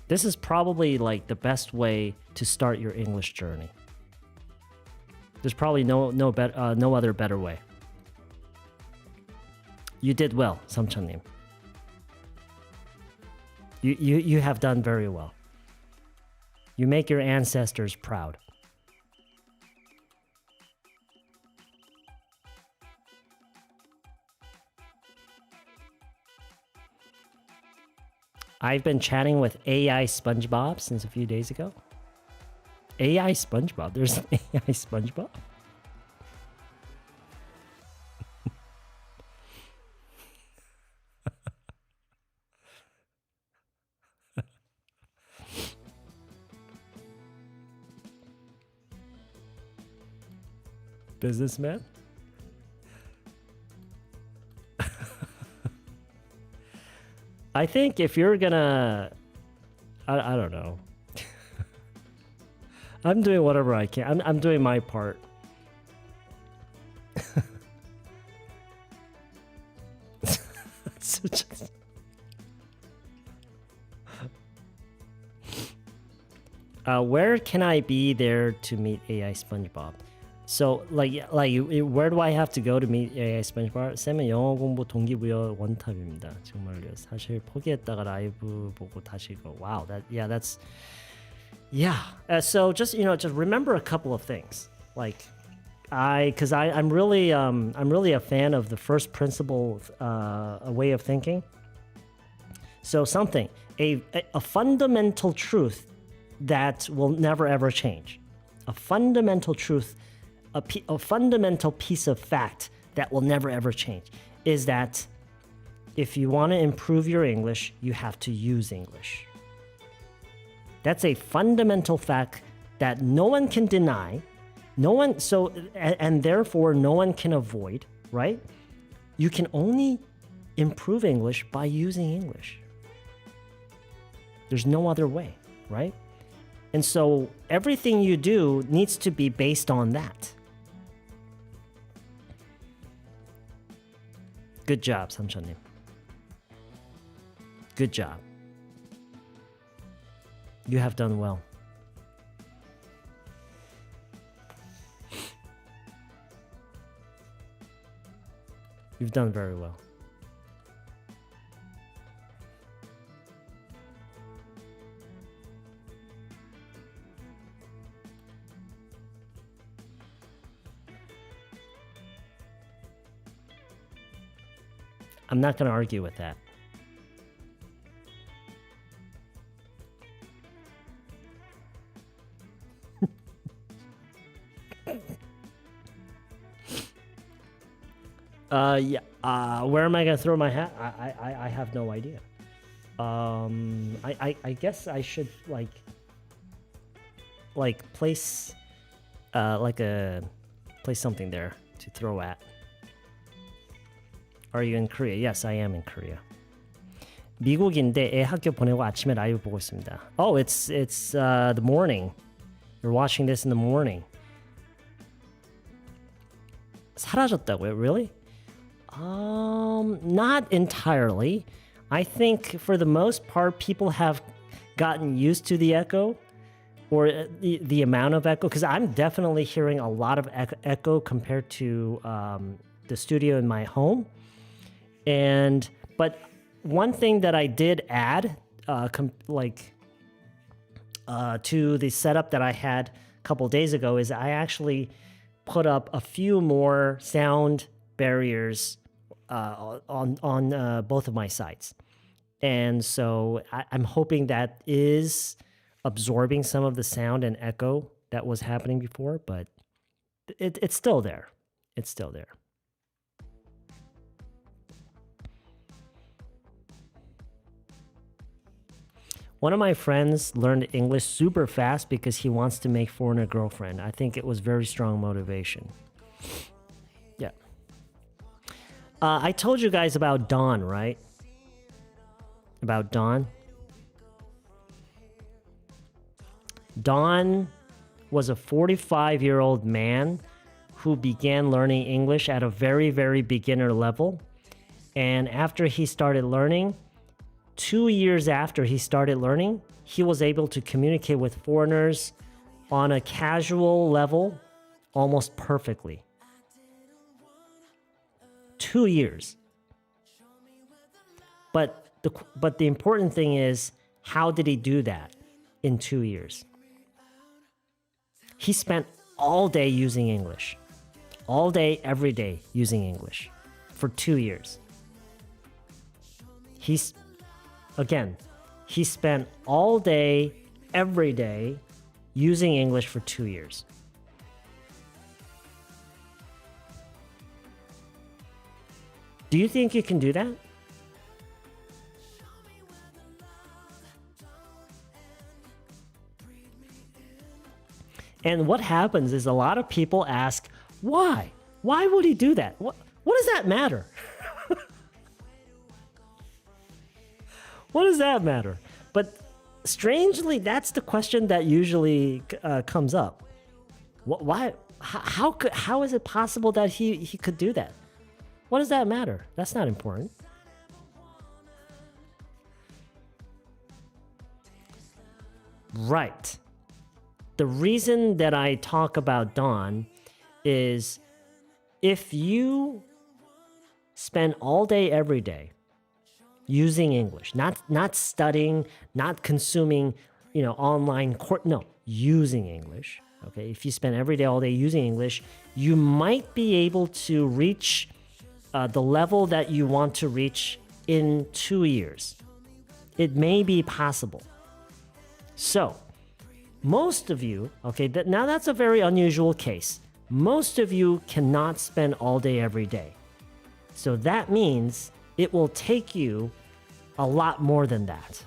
This is probably like the best way to start your English journey. There's probably no other better way. You did well, Samchanim. You have done very well. You make your ancestors proud. I've been chatting with AI SpongeBob since a few days ago. AI SpongeBob? There's an AI SpongeBob? Businessman? I think if you're gonna... I don't know. I'm doing whatever I can. I'm doing my part. Where can I be there to meet AI SpongeBob? So, where do I have to go to meet AI SpongeBob? 쌤은 영어 공부 동기부여 원탑입니다. 정말요. 사실 포기했다가 라이브 보고 다시 go. Wow, that's so just remember a couple of things. I'm really a fan of the first principle way of thinking. So a fundamental truth that will never ever change. A fundamental truth. A fundamental piece of fact that will never ever change is that if you want to improve your English, you have to use English. That's a fundamental fact that no one can deny, and therefore no one can avoid, right? You can only improve English by using English. There's no other way, right? And so everything you do needs to be based on that. Good job, Samchanim. Good job. You have done well. You've done very well. I'm not going to argue with that. Where am I going to throw my hat? I have no idea. I guess I should place place something there to throw at. Are you in Korea? Yes, I am in Korea. 미국인데 애 학교 보내고 아침에 라이브 보고 있습니다. Oh, it's the morning. You're watching this in the morning. 사라졌다고요? Really? Not entirely. I think for the most part, people have gotten used to the echo or the amount of echo, because I'm definitely hearing a lot of echo compared to the studio in my home. But one thing that I did add, to the setup that I had a couple days ago, is I actually put up a few more sound barriers on both of my sides. And so I'm hoping that is absorbing some of the sound and echo that was happening before, but it's still there. It's still there. One of my friends learned English super fast because he wants to make foreigner girlfriend. I think it was very strong motivation. Yeah. I told you guys about Don, right? About Don. Don was a 45-year-old man who began learning English at a very, very beginner level. And after he started learning, 2 years after he started learning, he was able to communicate with foreigners on a casual level almost perfectly. 2 years. But the important thing is, how did he do that in 2 years? He spent all day using English. All day, every day using English for 2 years. He spent all day, every day using English for 2 years. Do you think you can do that? And what happens is a lot of people ask, why? Why would he do that? What does that matter? What does that matter? But strangely, that's the question that usually comes up. Why? How is it possible that he could do that? What does that matter? That's not important. Right. The reason that I talk about Don is if you spend all day, every day using English, not studying, not consuming, online using English. Okay, if you spend every day, all day using English, you might be able to reach the level that you want to reach in 2 years. It may be possible. So, most of you, now that's a very unusual case. Most of you cannot spend all day every day. So that means it will take you a lot more than that.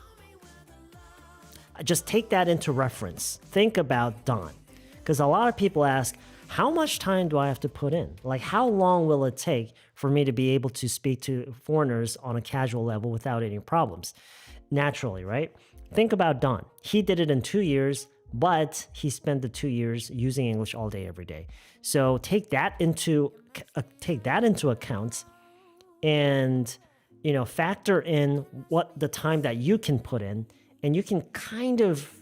Just take that into reference. Think about Don. Because a lot of people ask, how much time do I have to put in? Like, how long will it take for me to be able to speak to foreigners on a casual level without any problems? Naturally, right? Think about Don. He did it in 2 years, but he spent the 2 years using English all day, every day. So take that into account, and factor in what the time that you can put in, and you can kind of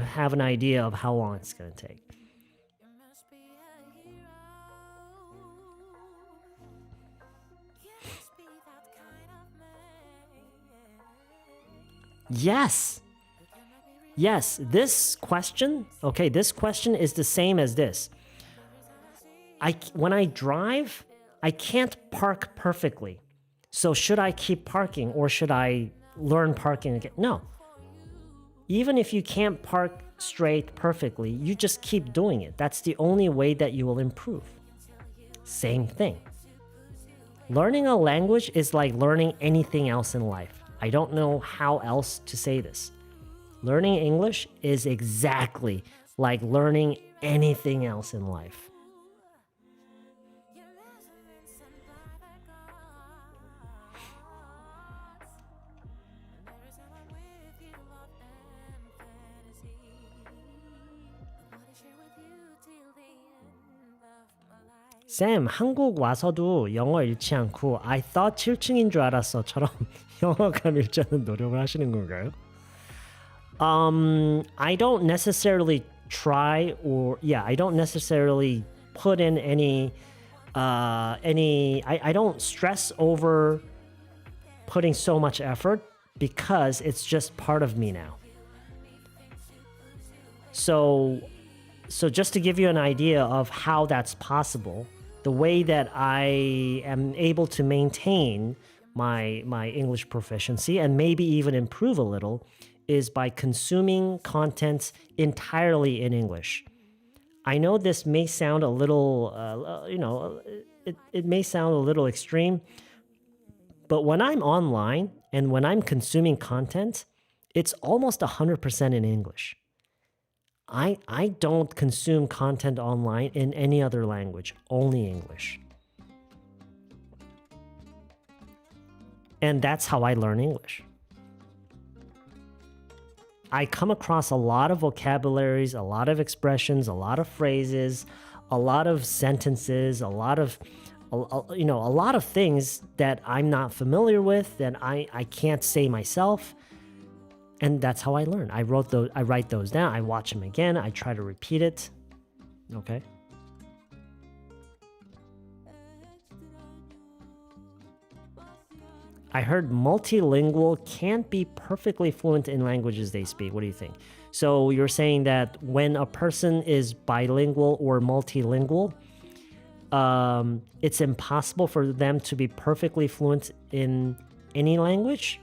have an idea of how long it's going to take. Yes, this question is the same as this. When I drive, I can't park perfectly. So should I keep parking, or should I learn parking again? No. Even if you can't park straight perfectly, you just keep doing it. That's the only way that you will improve. Same thing. Learning a language is like learning anything else in life. I don't know how else to say this. Learning English is exactly like learning anything else in life. 쌤, 한국 와서도 영어 잃지 않고 I thought 7층인 줄 알았어처럼 영어감 잃자는 노력을 하시는 건가요? I don't necessarily try I don't necessarily put in I don't stress over putting so much effort because it's just part of me now. So just to give you an idea of how that's possible, the way that I am able to maintain my English proficiency and maybe even improve a little is by consuming content entirely in English. I know this may sound a little, it may sound a little extreme, but when I'm online and when I'm consuming content, it's almost 100% in English. I don't consume content online in any other language, only English. And that's how I learn English. I come across a lot of vocabularies, a lot of expressions, a lot of phrases, a lot of sentences, a lot of things that I'm not familiar with, that I can't say myself. And that's how I learn. I write those down. I watch them again. I try to repeat it. Okay. I heard multilingual can't be perfectly fluent in languages they speak. What do you think? So you're saying that when a person is bilingual or multilingual, it's impossible for them to be perfectly fluent in any language?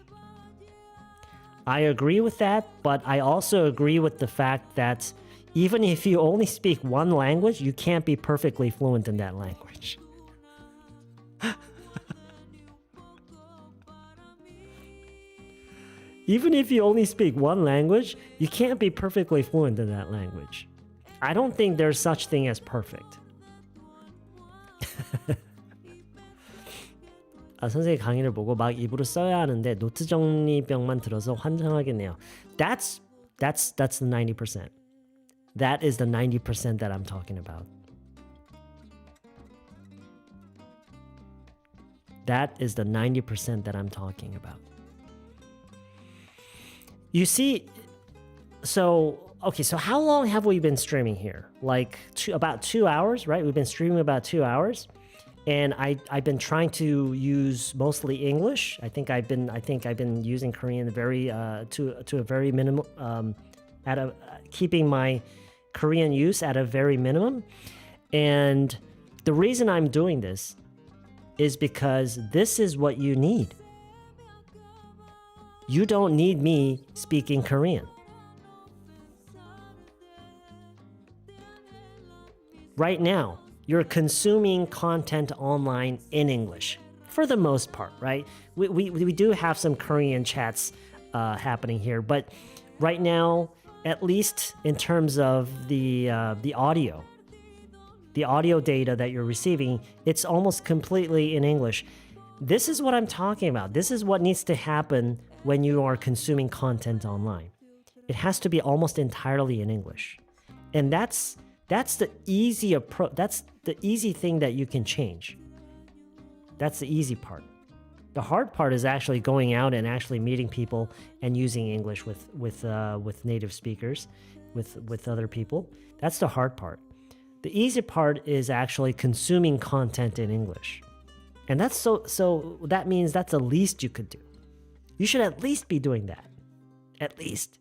I agree with that, but I also agree with the fact that even if you only speak one language, you can't be perfectly fluent in that language. Even if you only speak one language, you can't be perfectly fluent in that language. I don't think there's such thing as perfect. 선생님 강의를 보고 막 입으로 써야 하는데 노트 정리병만 들어서 환장하겠네요. That's the 90%. That is the 90% that I'm talking about. That is the 90% that I'm talking about. You see, so how long have we been streaming here? Like about 2 hours, right? We've been streaming about 2 hours. And I've been trying to use mostly English. I think I've been using Korean to a very minimum, keeping my Korean use at a very minimum. And the reason I'm doing this is because this is what you need. You don't need me speaking Korean. Right now, you're consuming content online in English for the most part, right? We do have some Korean chats happening here, but right now, at least in terms of the audio data that you're receiving, it's almost completely in English. This is what I'm talking about. This is what needs to happen when you are consuming content online. It has to be almost entirely in English, and that's the easy approach. That's the easy thing that you can change. That's the easy part. The hard part is actually going out and actually meeting people and using English with native speakers, with other people. That's the hard part. The easy part is actually consuming content in English. And that's so that means that's the least you could do. You should at least be doing that. At least.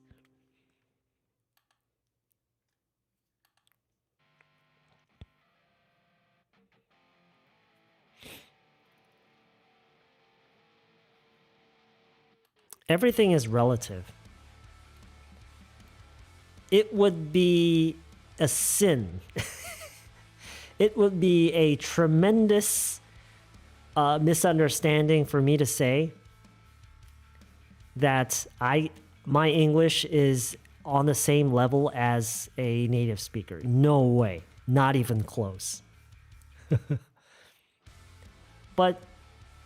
Everything is relative. It would be a sin. It would be a tremendous misunderstanding for me to say that my English is on the same level as a native speaker. No way. Not even close. But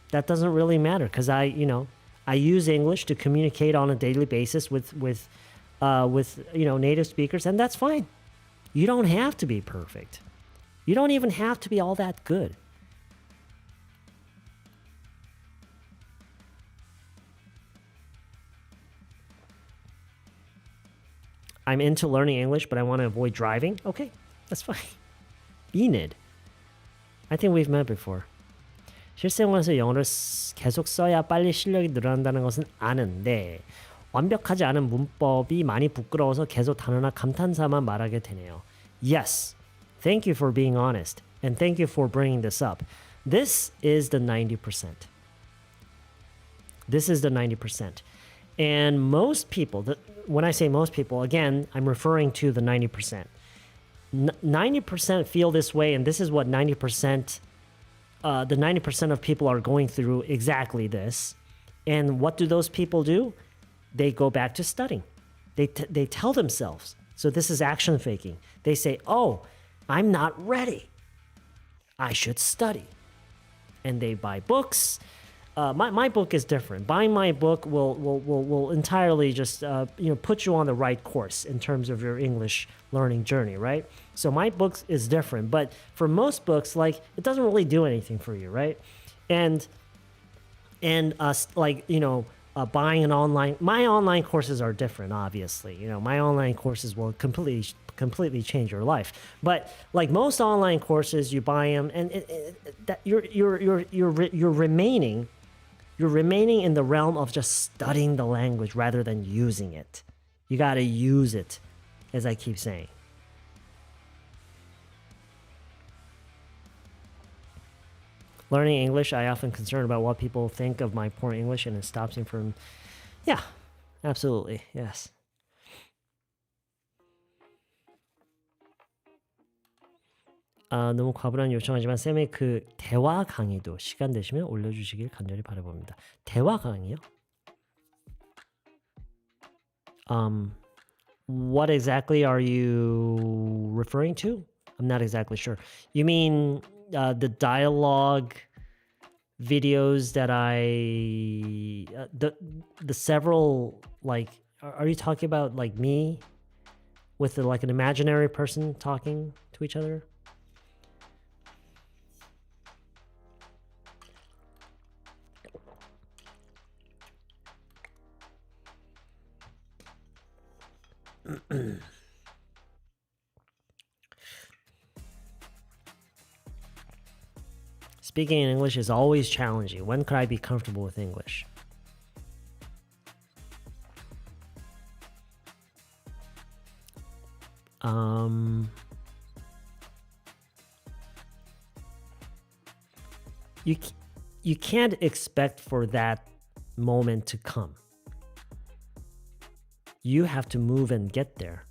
that doesn't really matter because I use English to communicate on a daily basis with native speakers, and that's fine. You don't have to be perfect. You don't even have to be all that good. I'm into learning English, but I want to avoid driving. Okay, that's fine. Enid. I think we've met before. 실생활에서 영어를 계속 써야 빨리 실력이 늘어난다는 것은 아는데 완벽하지 않은 문법이 많이 부끄러워서 계속 단어나 감탄사만 말하게 되네요. Yes, thank you for being honest, and thank you for bringing this up. This is the 90%. This is the 90%. And most people, when I say most people, again, I'm referring to the 90%. 90% feel this way, and this is what 90%, the 90% of people are going through exactly this. And what do those people do? They go back to studying. They tell themselves. So this is action faking. They say, oh, I'm not ready. I should study. And they buy books. My book is different. Buying my book will entirely just put you on the right course in terms of your English learning journey, right? So my book is different, but for most books, like it doesn't really do anything for you, right? And buying an online, my online courses are different, obviously. My online courses will completely change your life. But like most online courses, you buy them, and you're remaining in the realm of just studying the language rather than using it. You got to use it, as I keep saying. Learning English, I often concern about what people think of my poor English, and it stops me from... Yeah, absolutely, yes. 너무 과분한 요청하지만 쌤의 그 대화 강의도 시간 되시면 올려주시길 간절히 바라봅니다. 대화 강의요? What exactly are you referring to? I'm not exactly sure. You mean the dialogue videos that the several, like, are you talking about like me with like an imaginary person talking to each other? Speaking in English is always challenging. When could I be comfortable with English? You can't expect for that moment to come. You have to move and get there.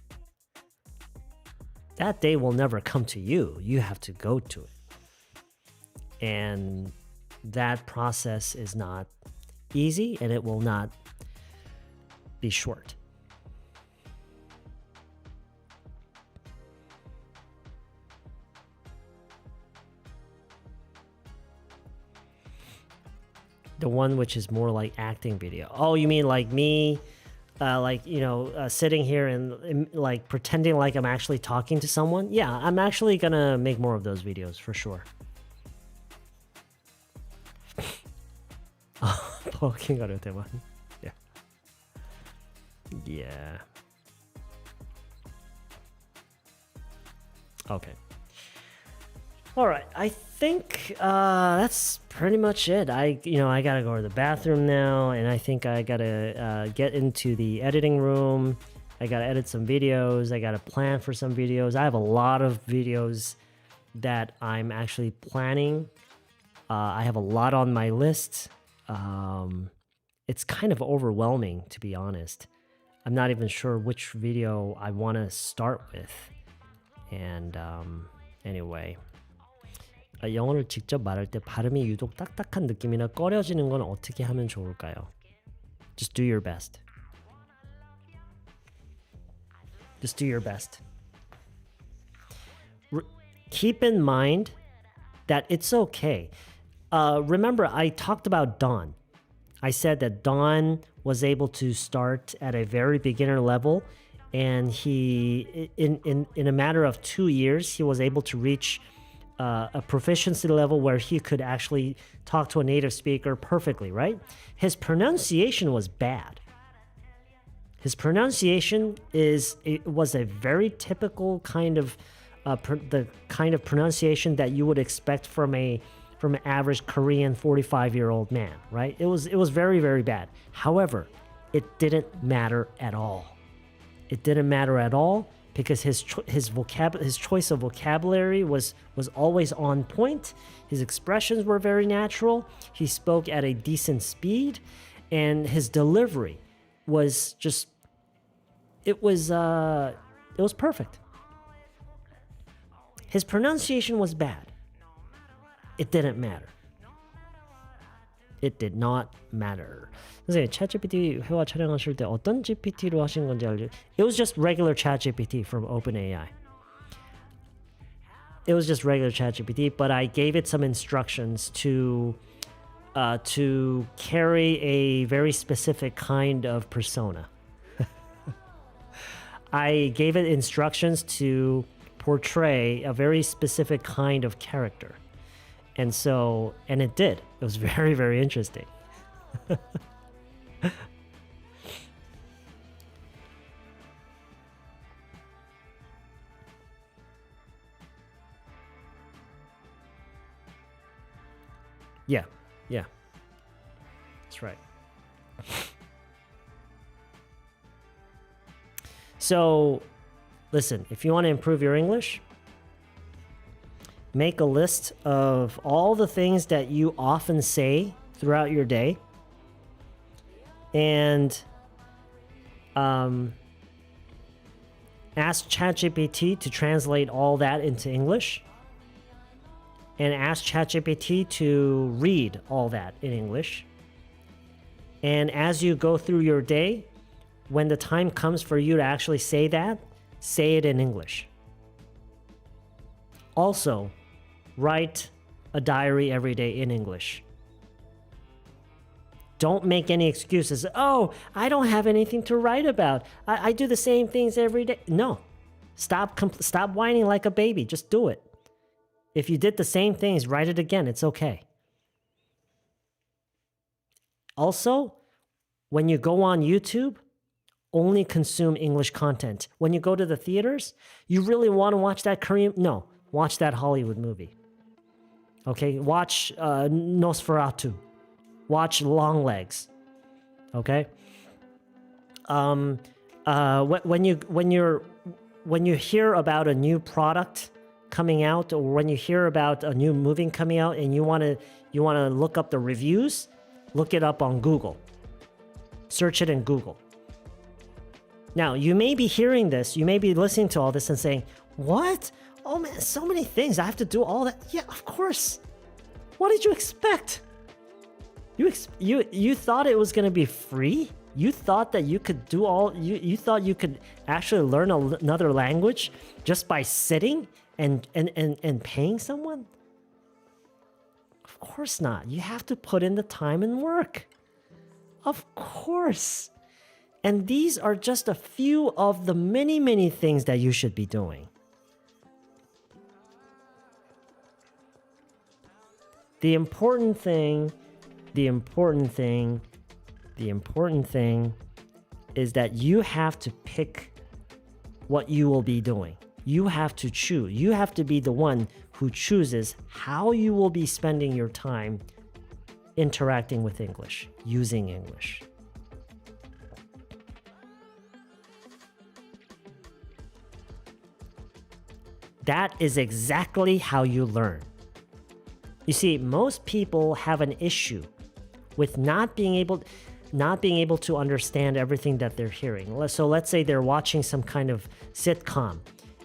That day will never come to you. You have to go to it. And that process is not easy, and it will not be short. The one which is more like acting video. Oh, you mean like me, sitting here and like pretending like I'm actually talking to someone? Yeah, I'm actually gonna make more of those videos for sure. Poking out of them. Yeah. Yeah. Okay. All right. I think that's pretty much it. I gotta go to the bathroom now, and I think I gotta get into the editing room. I gotta edit some videos. I gotta plan for some videos. I have a lot of videos that I'm actually planning. I have a lot on my list. It's kind of overwhelming, to be honest. I'm not even sure which video I want to start with. And anyway, 영어를 직접 말할 때 발음이 유독 딱딱한 느낌이나 꺼려지는 건 어떻게 하면 좋을까요? Just do your best. Just do your best. Keep in mind that it's okay. Remember, I talked about Don. I said that Don was able to start at a very beginner level, and he, in a matter of 2 years, he was able to reach a proficiency level where he could actually talk to a native speaker perfectly, right? His pronunciation was bad. His pronunciation was a very typical kind of the kind of pronunciation that you would expect from an average Korean 45-year-old man, right? It was very, very bad. However, it didn't matter at all. It didn't matter at all because his choice of vocabulary was always on point. His expressions were very natural. He spoke at a decent speed, and his delivery was just it was perfect. His pronunciation was bad. It didn't matter. It did not matter. 선생님, ChatGPT 회화 촬영하실 때 어떤 GPT로 하신 건지 알죠? It was just regular ChatGPT from OpenAI. It was just regular ChatGPT, but I gave it some instructions to carry a very specific kind of persona. I gave it instructions to portray a very specific kind of character. And it did. It was very, very interesting. Yeah. That's right. So, listen, if you want to improve your English, make a list of all the things that you often say throughout your day and ask ChatGPT to translate all that into English and ask ChatGPT to read all that in English. And as you go through your day, when the time comes for you to actually say that, say it in English. Also, write a diary every day in English. Don't make any excuses. Oh, I don't have anything to write about. I do the same things every day. No. Stop whining like a baby. Just do it. If you did the same things, write it again. It's okay. Also, when you go on YouTube, only consume English content. When you go to the theaters, you really want to watch that Korean... No, watch that Hollywood movie. Okay, watch Nosferatu. Watch Longlegs. Okay. When you hear about a new product coming out, or when you hear about a new movie coming out, and you want to look up the reviews, look it up on Google. Search it in Google. Now, you may be hearing this, you may be listening to all this and saying, "What? Oh man, so many things. I have to do all that." Yeah, of course. What did you expect? You thought it was going to be free? You thought that you could do all you thought you could actually learn another language just by sitting and paying someone? Of course not. You have to put in the time and work. Of course. And these are just a few of the many, many things that you should be doing. The important thing is that you have to pick what you will be doing. You have to choose. You have to be the one who chooses how you will be spending your time interacting with English, using English. That is exactly how you learn. You see, most people have an issue with not being able to understand everything that they're hearing. So let's say they're watching some kind of sitcom,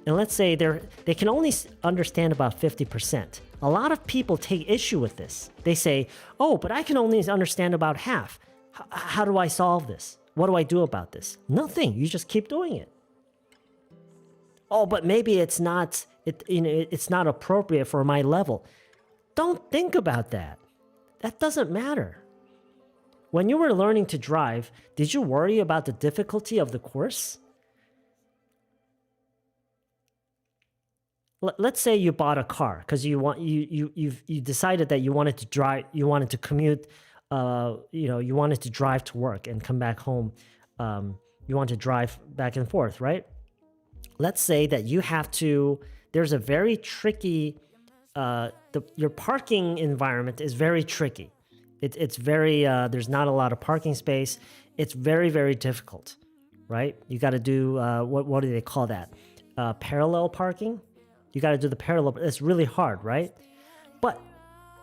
and let's say they can only understand about 50%. A lot of people take issue with this. They say, "Oh, but I can only understand about half. How do I solve this? What do I do about this?" Nothing. You just keep doing it. "Oh, but maybe it's not appropriate for my level." Don't think about that. That doesn't matter. When you were learning to drive, did you worry about the difficulty of the course? let's say you bought a car because you decided that you wanted to drive, you wanted to commute, you wanted to drive to work and come back home. You want to drive back and forth, right? Let's say that you have to. There's a very tricky. Your parking environment is very tricky. It's very. There's not a lot of parking space. It's very, very difficult, right? You got to do what do they call that? Parallel parking. You got to do the parallel. It's really hard, right? But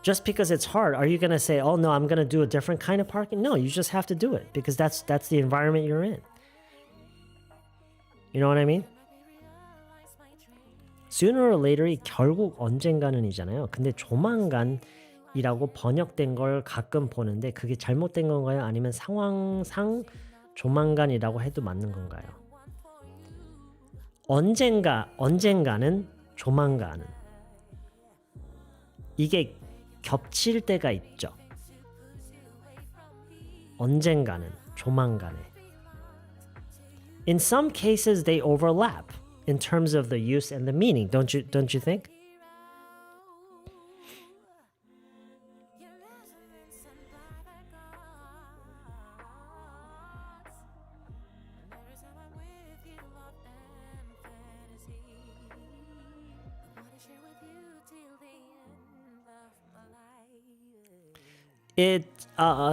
just because it's hard, are you going to say, "Oh no, I'm going to do a different kind of parking"? No, you just have to do it because that's the environment you're in. You know what I mean? Sooner or later이 결국 언젠가는이잖아요. 근데 조만간이라고 번역된 걸 가끔 보는데 그게 잘못된 건가요? 아니면 상황상 조만간이라고 해도 맞는 건가요? 언젠가는 조만간은 이게 겹칠 때가 있죠. 언젠가는 조만간에. In some cases they overlap in terms of the use and the meaning, don't you think?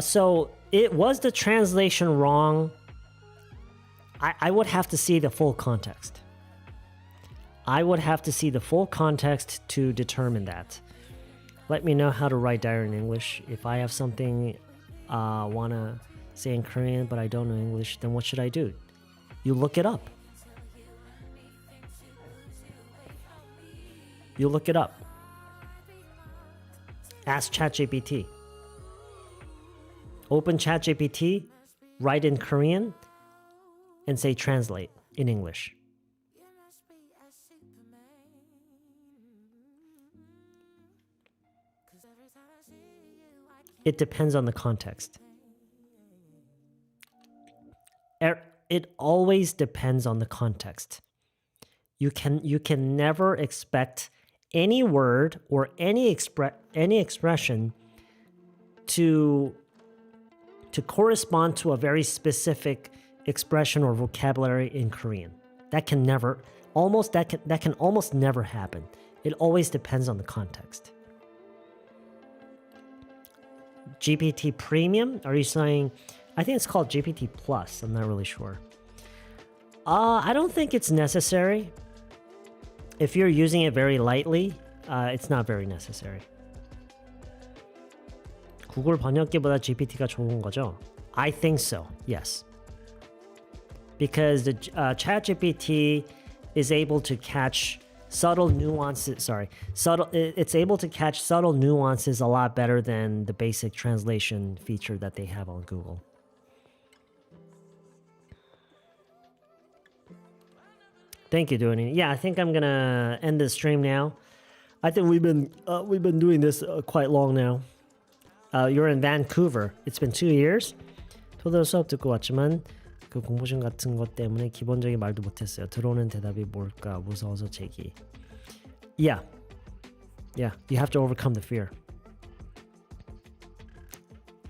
So it was the translation wrong. I would have to see the full context. I would have to see the full context to determine that. Let me know how to write diary in English. If I have something I want to say in Korean but I don't know English, then what should I do? You look it up. You look it up. Ask ChatGPT. Open ChatGPT, write in Korean, and say translate in English. It depends on the context. It always depends on the context. You can never expect any word or any expression to correspond to a very specific expression or vocabulary in Korean. That can almost never happen. It always depends on the context. GPT Premium? Are you saying? I think it's called GPT Plus. I'm not really sure. I don't think it's necessary. If you're using it very lightly, it's not very necessary. 구글 번역기보다 GPT가 좋은 거죠? I think so. Yes. Because the ChatGPT is able to catch subtle nuances. It's able to catch subtle nuances a lot better than the basic translation feature that they have on Google. Thank you, Dooney. Yeah, I think I'm gonna end the stream now. I think we've been doing this quite long now. You're in Vancouver. It's been 2 years. 토대로 수업 듣고 왔지만 그 공부심 같은 것 때문에 기본적인 말도 못했어요. 들어오는 대답이 뭘까 무서워서 제기. Yeah, you have to overcome the fear.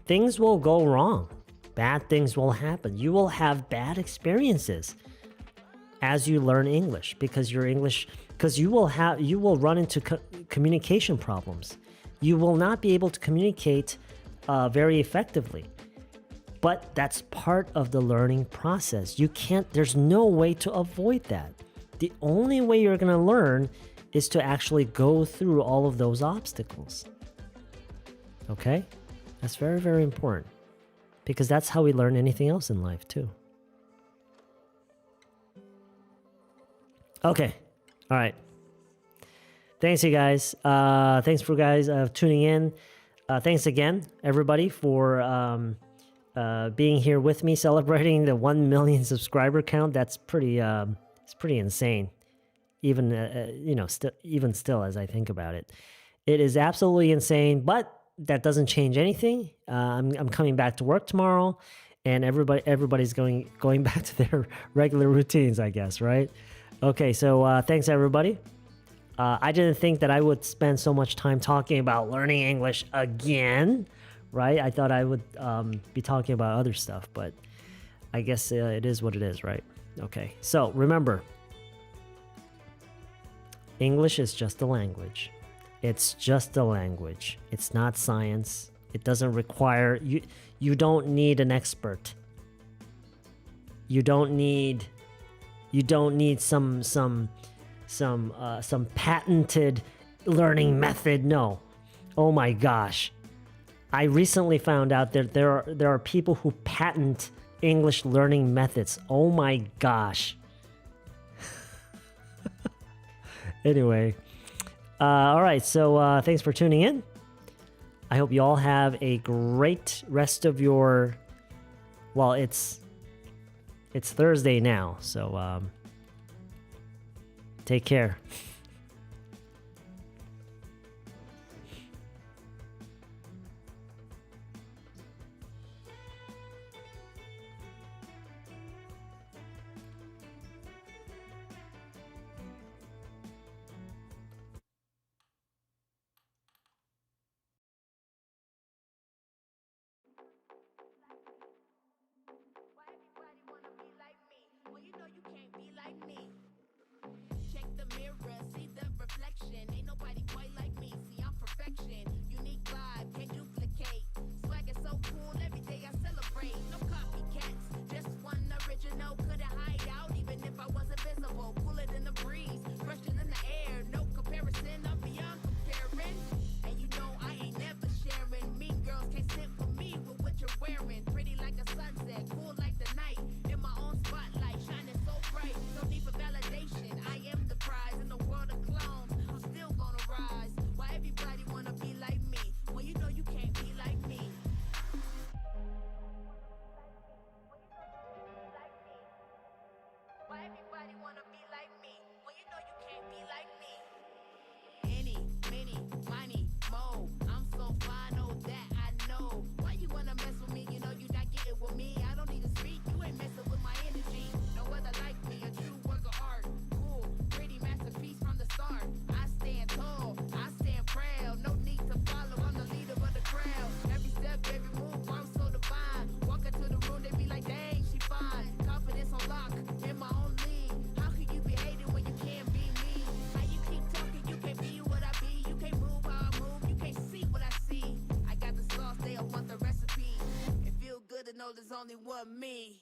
Things will go wrong. Bad things will happen. You will have bad experiences as you learn English because you will run into communication problems. You will not be able to communicate very effectively. But that's part of the learning process. There's no way to avoid that. The only way you're going to learn is to actually go through all of those obstacles. Okay? That's very, very important. Because that's how we learn anything else in life too. Okay. All right. Thanks, you guys. Thanks for guys tuning in. Thanks again, everybody, for being here with me, celebrating the 1 million subscriber count. That's pretty. It's pretty insane. Even even still, as I think about it, it is absolutely insane. But that doesn't change anything. I'm coming back to work tomorrow, and everybody's going back to their regular routines, I guess, right? Okay, so thanks everybody. I didn't think that I would spend so much time talking about learning English again, right? I thought I would be talking about other stuff, but I guess it is what it is, right? Okay, so remember, English is just a language. It's just a language. It's not science. It doesn't require you don't need an expert. You don't need some patented learning method. No. Oh my gosh. I recently found out that there are people who patent English learning methods. Oh my gosh. Anyway, all right, so thanks for tuning in. I hope you all have a great rest of your, well, it's Thursday now, so take care. Why everybody wanna be like me? Well, you know you can't be like me. Check the mirror, see the reflection. Ain't nobody quite like me. See, I'm perfection. Unique vibe, can't duplicate. Swag is so cool, every day I celebrate. No copycats, just one original. Couldn't hide out even if I wasn't visible. Cooler than the breeze, fresher than the air. No comparison, I'm beyond comparing. And you know I ain't never sharing. Mean girls can't sit for me with what you're wearing. Pretty like a sunset, cool like the night. In my own spotlight, shining so bright. No need for validation. I am the prize in the world of clones. I'm still gonna rise. Why everybody wanna be like me? Well, you know you can't be like me. Why everybody wanna be like me? Well, you know you can't be like me. Any, many, miny, mo. I'm so fine, oh that I know. Why you wanna mess with me? You know you not getting with me. I don't need to speak, you ain't messing with my energy. No other like me, a true work of art. Cool, pretty masterpiece from the start. I stand tall, I stand proud. No need to follow, I'm the leader of the crowd. Every step, every move, I'm so divine. Walk into the room, they be like, dang, she fine. Confidence on lock, in my own league. How can you be hating when you can't be me? How you keep talking, you can't be what I be. You can't move how I move, you can't see what I see. I got the sauce, they all want the recipe. It feel good to know there's only one me.